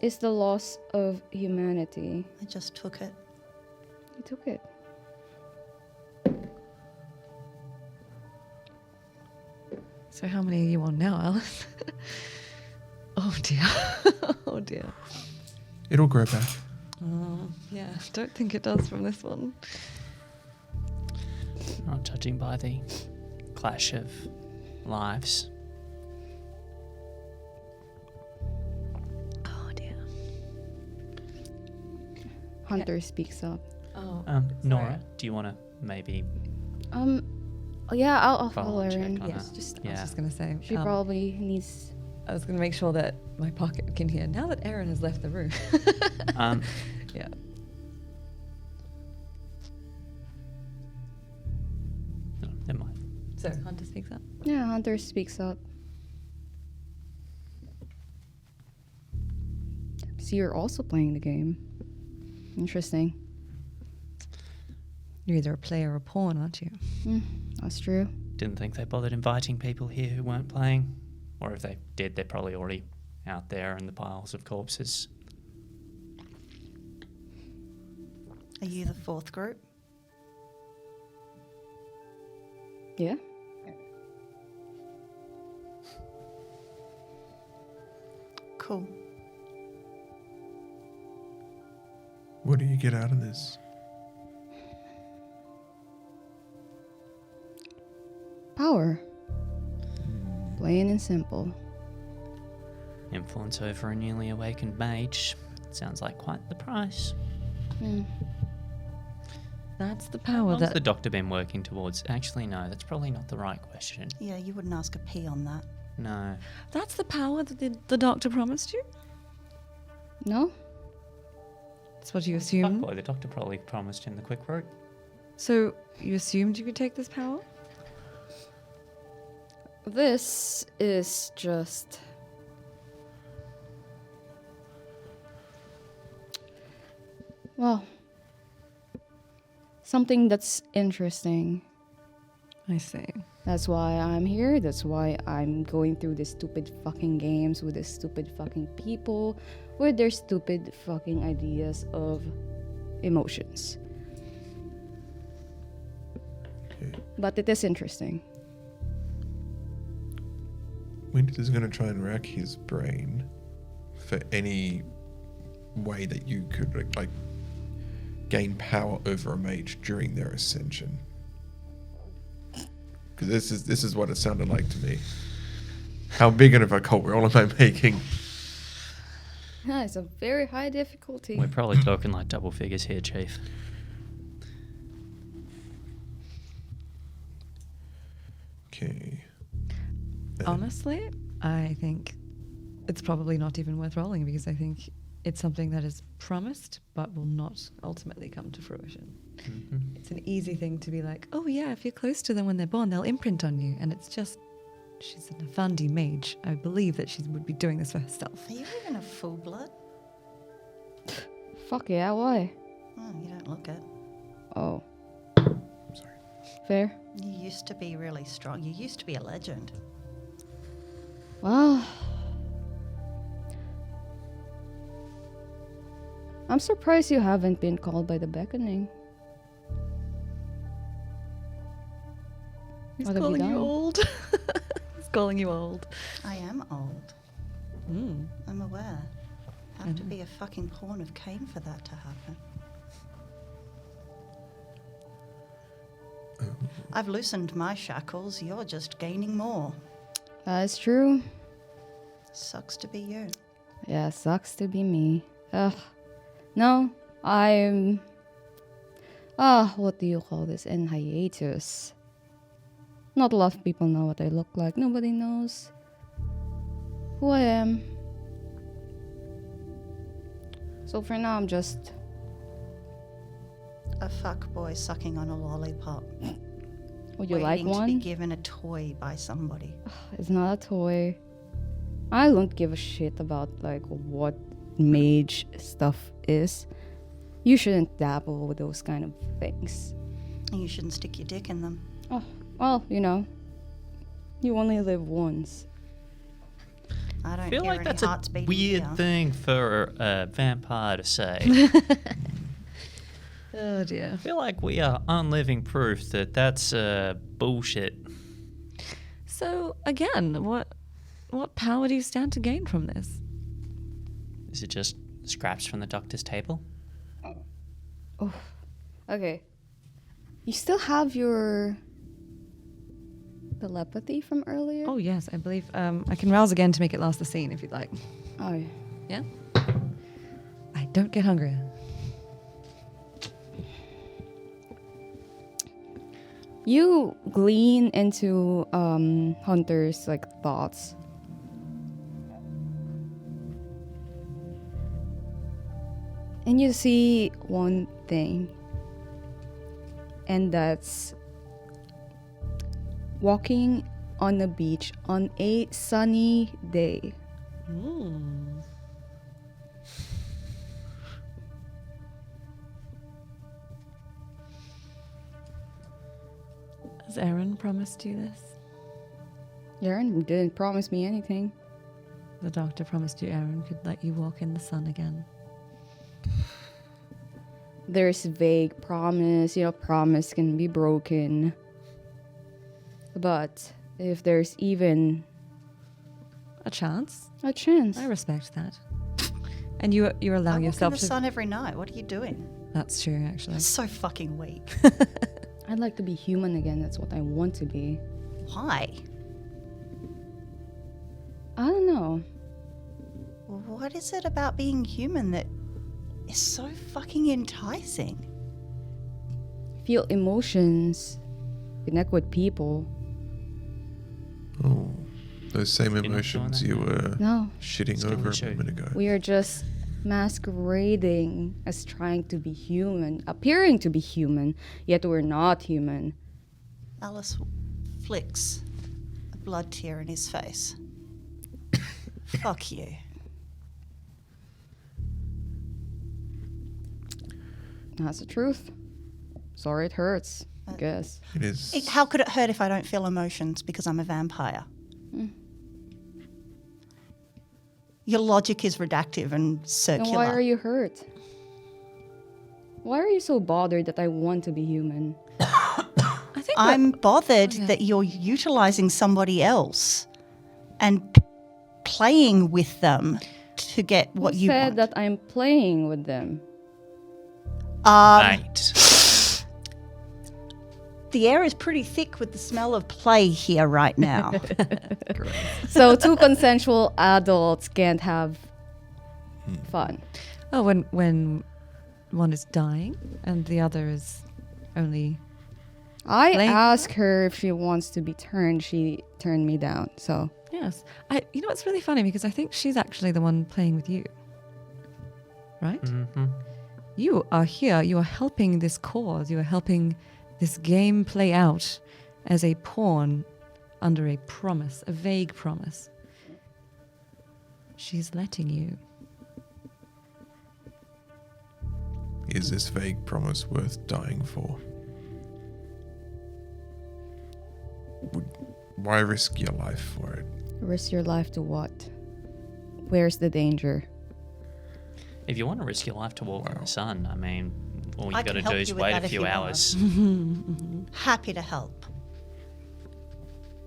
is the loss of humanity. I just took it. You took it. So how many are you on now, Alice? Oh dear. Oh dear. It'll grow back. Oh, yeah. Don't think it does from this one. Not judging by the clash of lives. Oh dear. Hunter speaks up. Oh. Nora, do you want to maybe Yeah, I'll follow follow check Aaron. on Yes, her? I was Yeah. just going to say. She probably needs. I was going to make sure that my pocket can hear. Now that Aaron has left the room. Yeah. No, never mind. So Hunter speaks up. Yeah, Hunter speaks up. So you're also playing the game. Interesting. You're either a player or a pawn, aren't you? That's true. Didn't think they bothered inviting people here who weren't playing. Or if they did, they're probably already out there in the piles of corpses. Are you the fourth group? Yeah. Cool. What do you get out of this? Power. Plain and simple. Influence over a newly awakened mage. Sounds like quite the price. That's the How power long's that. the doctor been working towards? Actually, no, that's probably not the right question. Yeah, you wouldn't ask a P on that. No. That's the power that the doctor promised you. No? That's what you assumed. Fuckboy, the doctor probably promised him the quick route. So you assumed you could take this power. This is just. Well, something that's interesting. I see. That's why I'm here. That's why I'm going through these stupid fucking games with these stupid fucking people with their stupid fucking ideas of emotions. Okay. But it is interesting. Winters is going to try and rack his brain for any way that you could like gain power over a mage during their ascension. Because this is what it sounded like to me. How big of a cult roll am I making? Yeah, it's a very high difficulty. We're probably talking like double figures here, Chief. Okay. Honestly, I think it's probably not even worth rolling because I think it's something that is promised but will not ultimately come to fruition. Mm-hmm. It's an easy thing to be like, oh yeah, if you're close to them when they're born, they'll imprint on you. And it's just, she's an Avandi mage. I believe that she would be doing this for herself. Are you even a full blood? Fuck yeah, why? Oh, you don't look it. Oh, I'm sorry. fair. You used to be really strong. You used to be a legend. Well, I'm surprised you haven't been called by the beckoning. He's What have you calling you done? old. He's calling you old. I am old. Mm. I'm aware. Have to be a fucking pawn of Cain for that to happen. I've loosened my shackles. You're just gaining more. That's true. Sucks to be you. Yeah, sucks to be me. Ugh. No, I'm... what do you call this? In hiatus. Not a lot of people know what I look like. Nobody knows who I am. So for now, I'm just... A fuck boy sucking on a lollipop. Would you like waiting to be one? given a toy by somebody. It's not a toy. I don't give a shit about like what mage stuff is. You shouldn't dabble with those kind of things. And you shouldn't stick your dick in them. Oh, well, you know. You only live once. I don't I feel hear like any that's a hearts beating weird here. thing for a vampire to say. Oh dear. I feel like we are unliving proof that that's bullshit. So again, what power do you stand to gain from this? Is it just scraps from the doctor's table? Oh, okay. You still have your telepathy from earlier? Oh yes, I believe I can rouse again to make it last the scene if you'd like. Oh, Yeah. I don't get hungry. You glean into Hunter's like thoughts. And you see one thing. And that's walking on the beach on a sunny day. Has Aaron promised you this? Aaron didn't promise me anything. The doctor promised you Aaron could let you walk in the sun again. There's vague promise, promise can be broken. But if there's even A chance? a chance, I respect that. And you allow I walk in yourself the to. sun every night. What are you doing? That's true, actually. That's so fucking weak. I'd like to be human again. That's what I want to be. Why? I don't know. What is it about being human that is so fucking enticing? Feel emotions, connect with people. Oh, those same You're not emotions doing you that were No, shitting Still over show a you. moment ago. we are just masquerading as trying to be human, appearing to be human, yet we're not human. Alice flicks a blood tear in his face. Fuck you. That's the truth. Sorry, it hurts. I guess. It is. How could it hurt if I don't feel emotions because I'm a vampire? Your logic is reductive and Then circular. why are you hurt? Why are you so bothered that I want to be human? I think I'm bothered yeah. that you're utilizing somebody else and playing with them to get what Who you said want. that I'm playing with them? Right. The air is pretty thick with the smell of play here right now. So two consensual adults can't have fun. Oh, when one is dying and the other is only. I Playing- asked her if she wants to be turned. She turned me down. So Yes. You know, it's really funny because I think she's actually the one playing with you. Right? Mm-hmm. You are here. You are helping this cause. You are helping this game play out as a pawn under a promise, a vague promise. She's letting you. Is this vague promise worth dying for? Why risk your life for it? risk your life to what? Where's the danger? If you want to risk your life to walk in the sun, I mean, all you I got can to help do is you with wait that a if few you want. hours. Happy to help.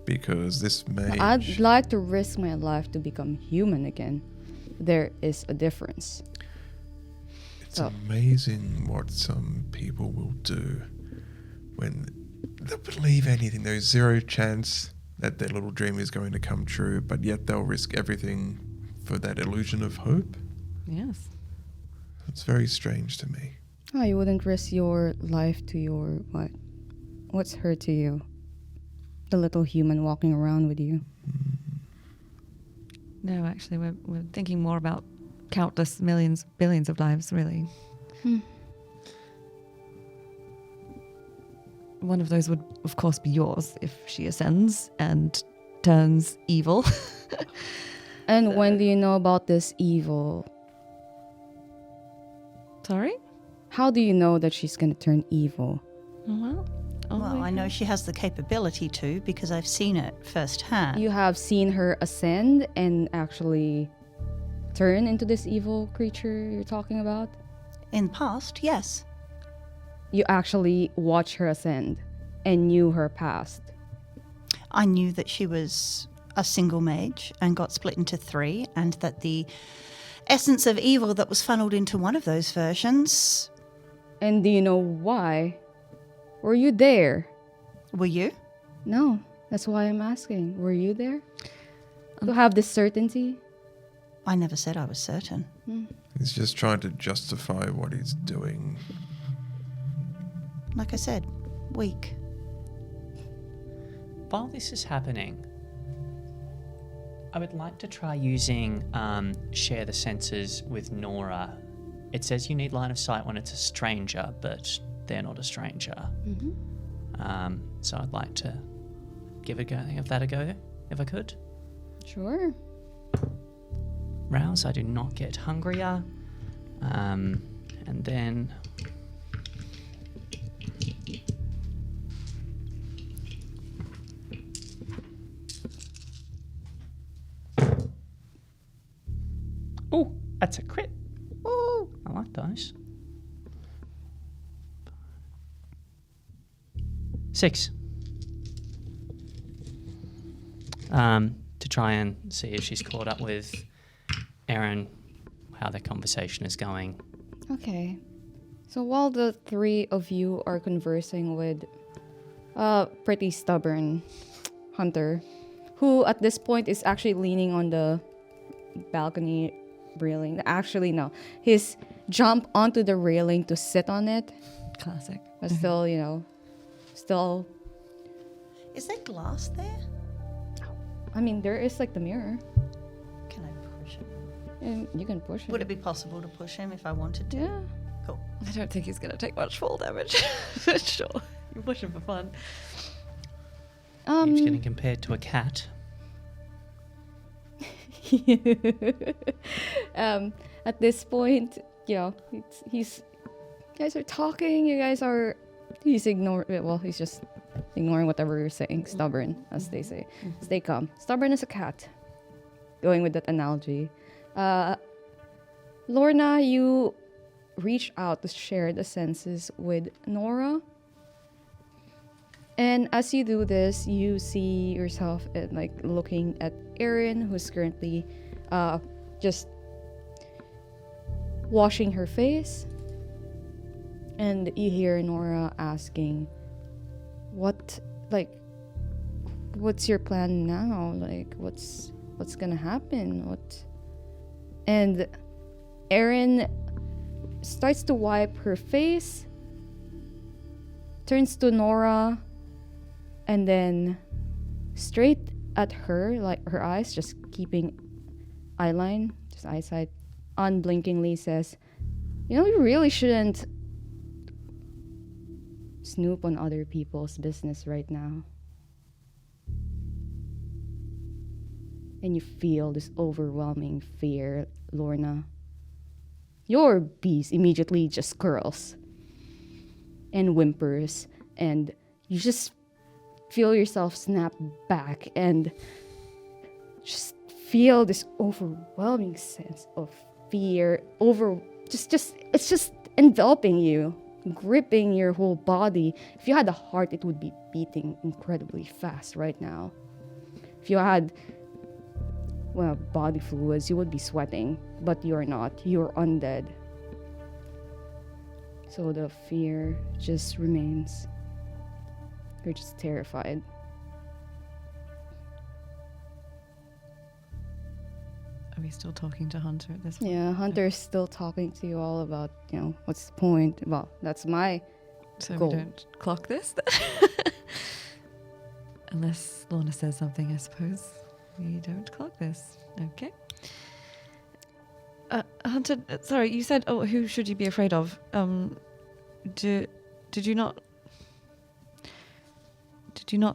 Because this mage... I'd like to risk my life to become human again. There is a difference. It's amazing what some people will do when they'll believe anything. There's zero chance that their little dream is going to come true, but yet they'll risk everything for that illusion of hope. Yes. It's very strange to me. Oh, you wouldn't risk your life to your what? What's her to you? The little human walking around with you. No, actually, we're thinking more about countless millions, billions of lives, really. One of those would, of course, be yours if she ascends and turns evil. And when do you know about this evil? Sorry? How do you know that she's gonna turn evil? Well, Well, I know she has the capability to because I've seen it firsthand. You have seen her ascend and actually turn into this evil creature you're talking about? In the past, yes. You actually watched her ascend and knew her past. I knew that she was a single mage and got split into 3, and that the essence of evil that was funneled into one of those versions. And do you know why? Were you there? Were you? No, that's why I'm asking. Were you there? To have this certainty? I never said I was certain. He's just trying to justify what he's doing. Like I said, weak. While this is happening, I would like to try using share the senses with Nora. It says you need line of sight when it's a stranger, but they're not a stranger. So I'd like to give that a go, if I could. Sure. Rouse, I do not get hungrier. And then... Oh, that's a crit. Oh, I like those. 6. To try and see if she's caught up with Erin, how their conversation is going. Okay. So while the 3 of you are conversing with a pretty stubborn hunter, who at this point is actually leaning on the balcony railing. Actually, no. He's jumped onto the railing to sit on it. Classic. But still, still... Is there glass there? I mean, there is like the mirror. Can I push him? And you can push it. Would it be possible to push him if I wanted to? Yeah. Cool. I don't think he's going to take much fall damage. Sure. You push him for fun. He's getting compared to a cat. At this point, he's you guys are talking. He's just ignoring whatever you're saying. Stubborn, as they say. Stay calm. Stubborn as a cat. Going with that analogy. Lorna, you reach out to share the senses with Nora. And as you do this, you see yourself looking at Erin, who's currently just washing her face. And you hear Nora asking, what's your plan now? What's gonna happen? And Erin starts to wipe her face, turns to Nora, and then straight at her, her eyes just keeping eyeline, just eyesight, unblinkingly says, you really shouldn't snoop on other people's business right now. And you feel this overwhelming fear, Lorna. Your beast immediately just curls and whimpers, and you just feel yourself snap back and just feel this overwhelming sense of fear it's just enveloping you, gripping your whole body. If you had a heart, it would be beating incredibly fast right now. If you had, well, body fluids, you would be sweating, but you're not. You're undead. So the fear just remains. You're just terrified. Are we still talking to Hunter at this point? Yeah, Hunter's still talking to you all about, what's the point? Well, that's my So goal. we don't clock this? Unless Lorna says something, I suppose. We don't clock this. Okay. Hunter, sorry, you said, who should you be afraid of? Did you not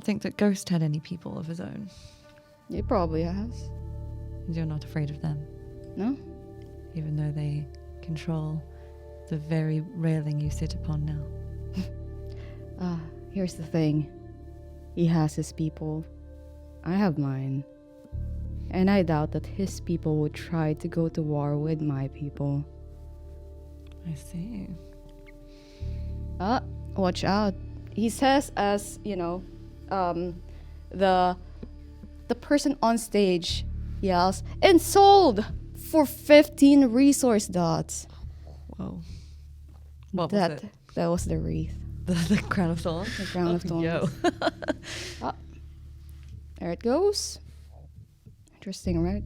think that Ghost had any people of his own? He probably has. And you're not afraid of them? No? Even though they control the very railing you sit upon now. Here's the thing. He has his people. I have mine. And I doubt that his people would try to go to war with my people. I see. Watch out. He says as, the person on stage yells, "And sold for 15 resource dots." Whoa. What was it? That was the wreath. The crown of thorns? The crown of thorns. Yo. There it goes. Interesting, right?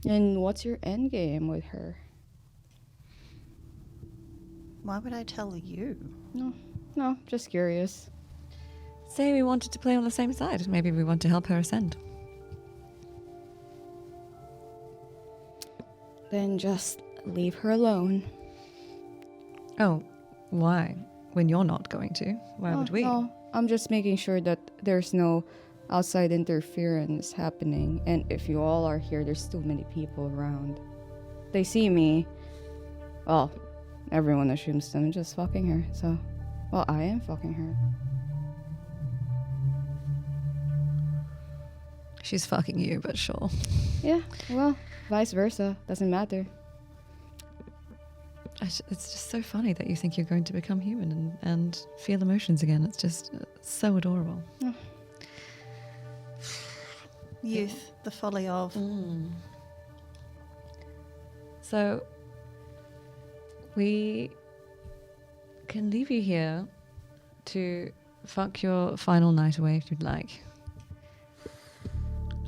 And what's your end game with her? Why would I tell you? No, just curious. Say we wanted to play on the same side. Maybe we want to help her ascend. Then just leave her alone. Oh, why? When you're not going to? Why would we? No, I'm just making sure that there's no outside interference happening. And if you all are here, there's too many people around. They see me. Well, everyone assumes I'm just fucking her. So, well, I am fucking her. She's fucking you, but sure. Yeah, well, vice versa. Doesn't matter. It's just so funny that you think you're going to become human and feel emotions again. It's just so adorable. Youth, the folly of. So, we can leave you here to fuck your final night away if you'd like.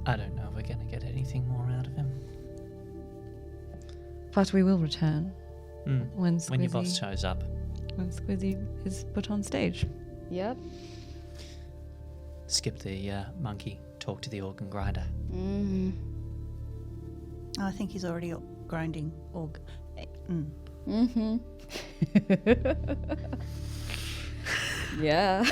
I don't know if we're going to get anything more out of him. But we will return when your boss shows up. When Squizzy is put on stage. Yep. Skip the monkey, talk to the organ grinder. Mm-hmm. I think he's already grinding. Mm-hmm. Yeah.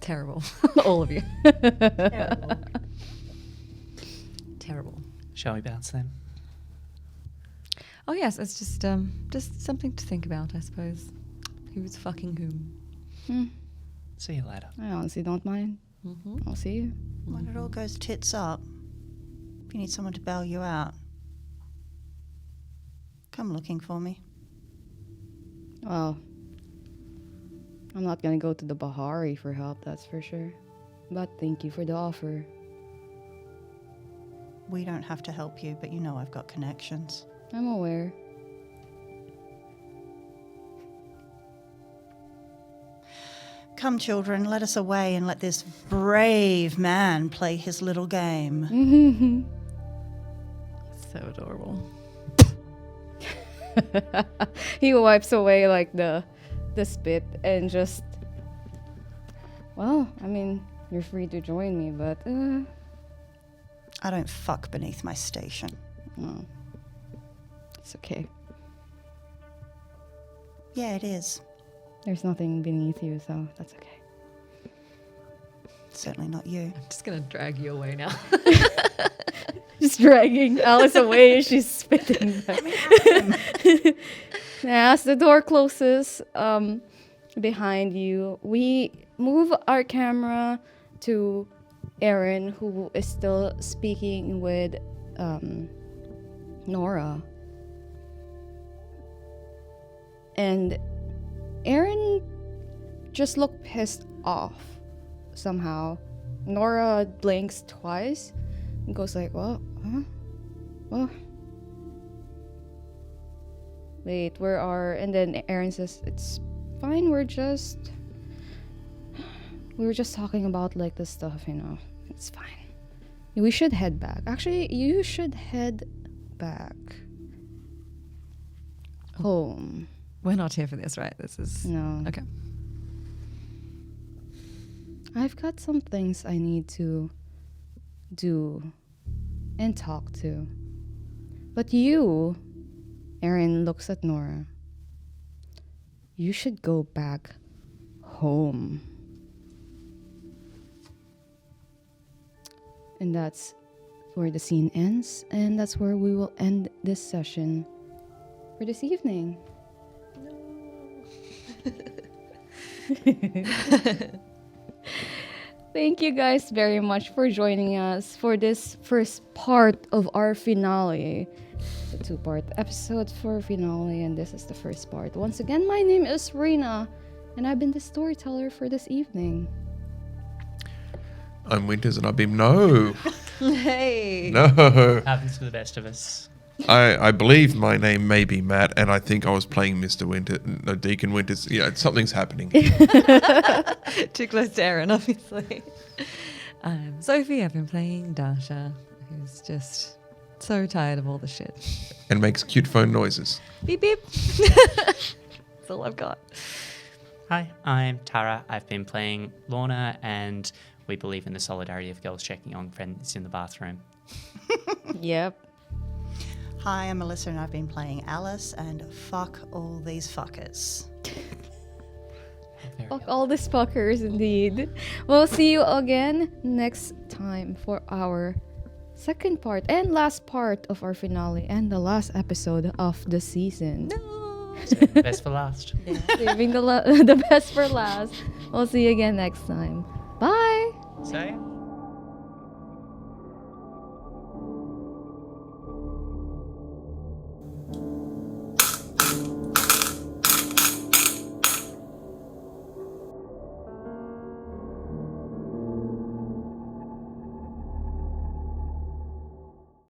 Terrible. All of you. Terrible. Terrible. Shall we bounce then? Oh yes, it's just something to think about, I suppose. Who's fucking whom? See you later. I honestly don't mind. I'll see you. When it all goes tits up, if you need someone to bail you out, come looking for me. Well, I'm not gonna go to the Bahari for help, that's for sure. But thank you for the offer. We don't have to help you, but you know I've got connections. I'm aware. Come, children, let us away and let this brave man play his little game. So adorable. He wipes away like the spit and just, well, I mean, you're free to join me, but I don't fuck beneath my station. no. It's okay. Yeah, it is. There's nothing beneath you, so that's okay. Certainly not you. I'm just gonna drag you away now. Just dragging Alice away, she's spitting. As the door closes behind you, we move our camera to Aaron, who is still speaking with Nora. And Aaron just looked pissed off somehow. Nora blinks twice and goes like, "What? Huh? What? Wait, where are..." And then Aaron says, "It's fine, we were just talking about like this stuff, you know. It's fine. We should head back. Actually, you should head back home." We're not here for this, right? This is... No. Okay. I've got some things I need to do and talk to. But you, Aaron looks at Nora, you should go back home. And that's where the scene ends, and that's where we will end this session for this evening. Thank you guys very much for joining us for this first part of our finale. It's a 2-part episode for finale, and this is the first part. Once again, my name is Rena, and I've been the storyteller for this evening. I'm Winters and I've been... No. Hey. No. Happens to the best of us. I believe my name may be Matt, and I think I was playing Mr. Winter, no, Deacon Winters. Yeah, something's happening. Too close to Aaron, obviously. I'm Sophie. I've been playing Dasha, who's just so tired of all the shit. And makes cute phone noises. Beep, beep. That's all I've got. Hi, I'm Tara. I've been playing Lorna, and we believe in the solidarity of girls checking on friends in the bathroom. Yep. Hi, I'm Melissa and I've been playing Alice, and fuck all these fuckers. Fuck all these fuckers, indeed. We'll see you again next time for our second part and last part of our finale and the last episode of the season. No. Best for last. Saving the best for last. We'll see you again next time. Bye. So, yeah.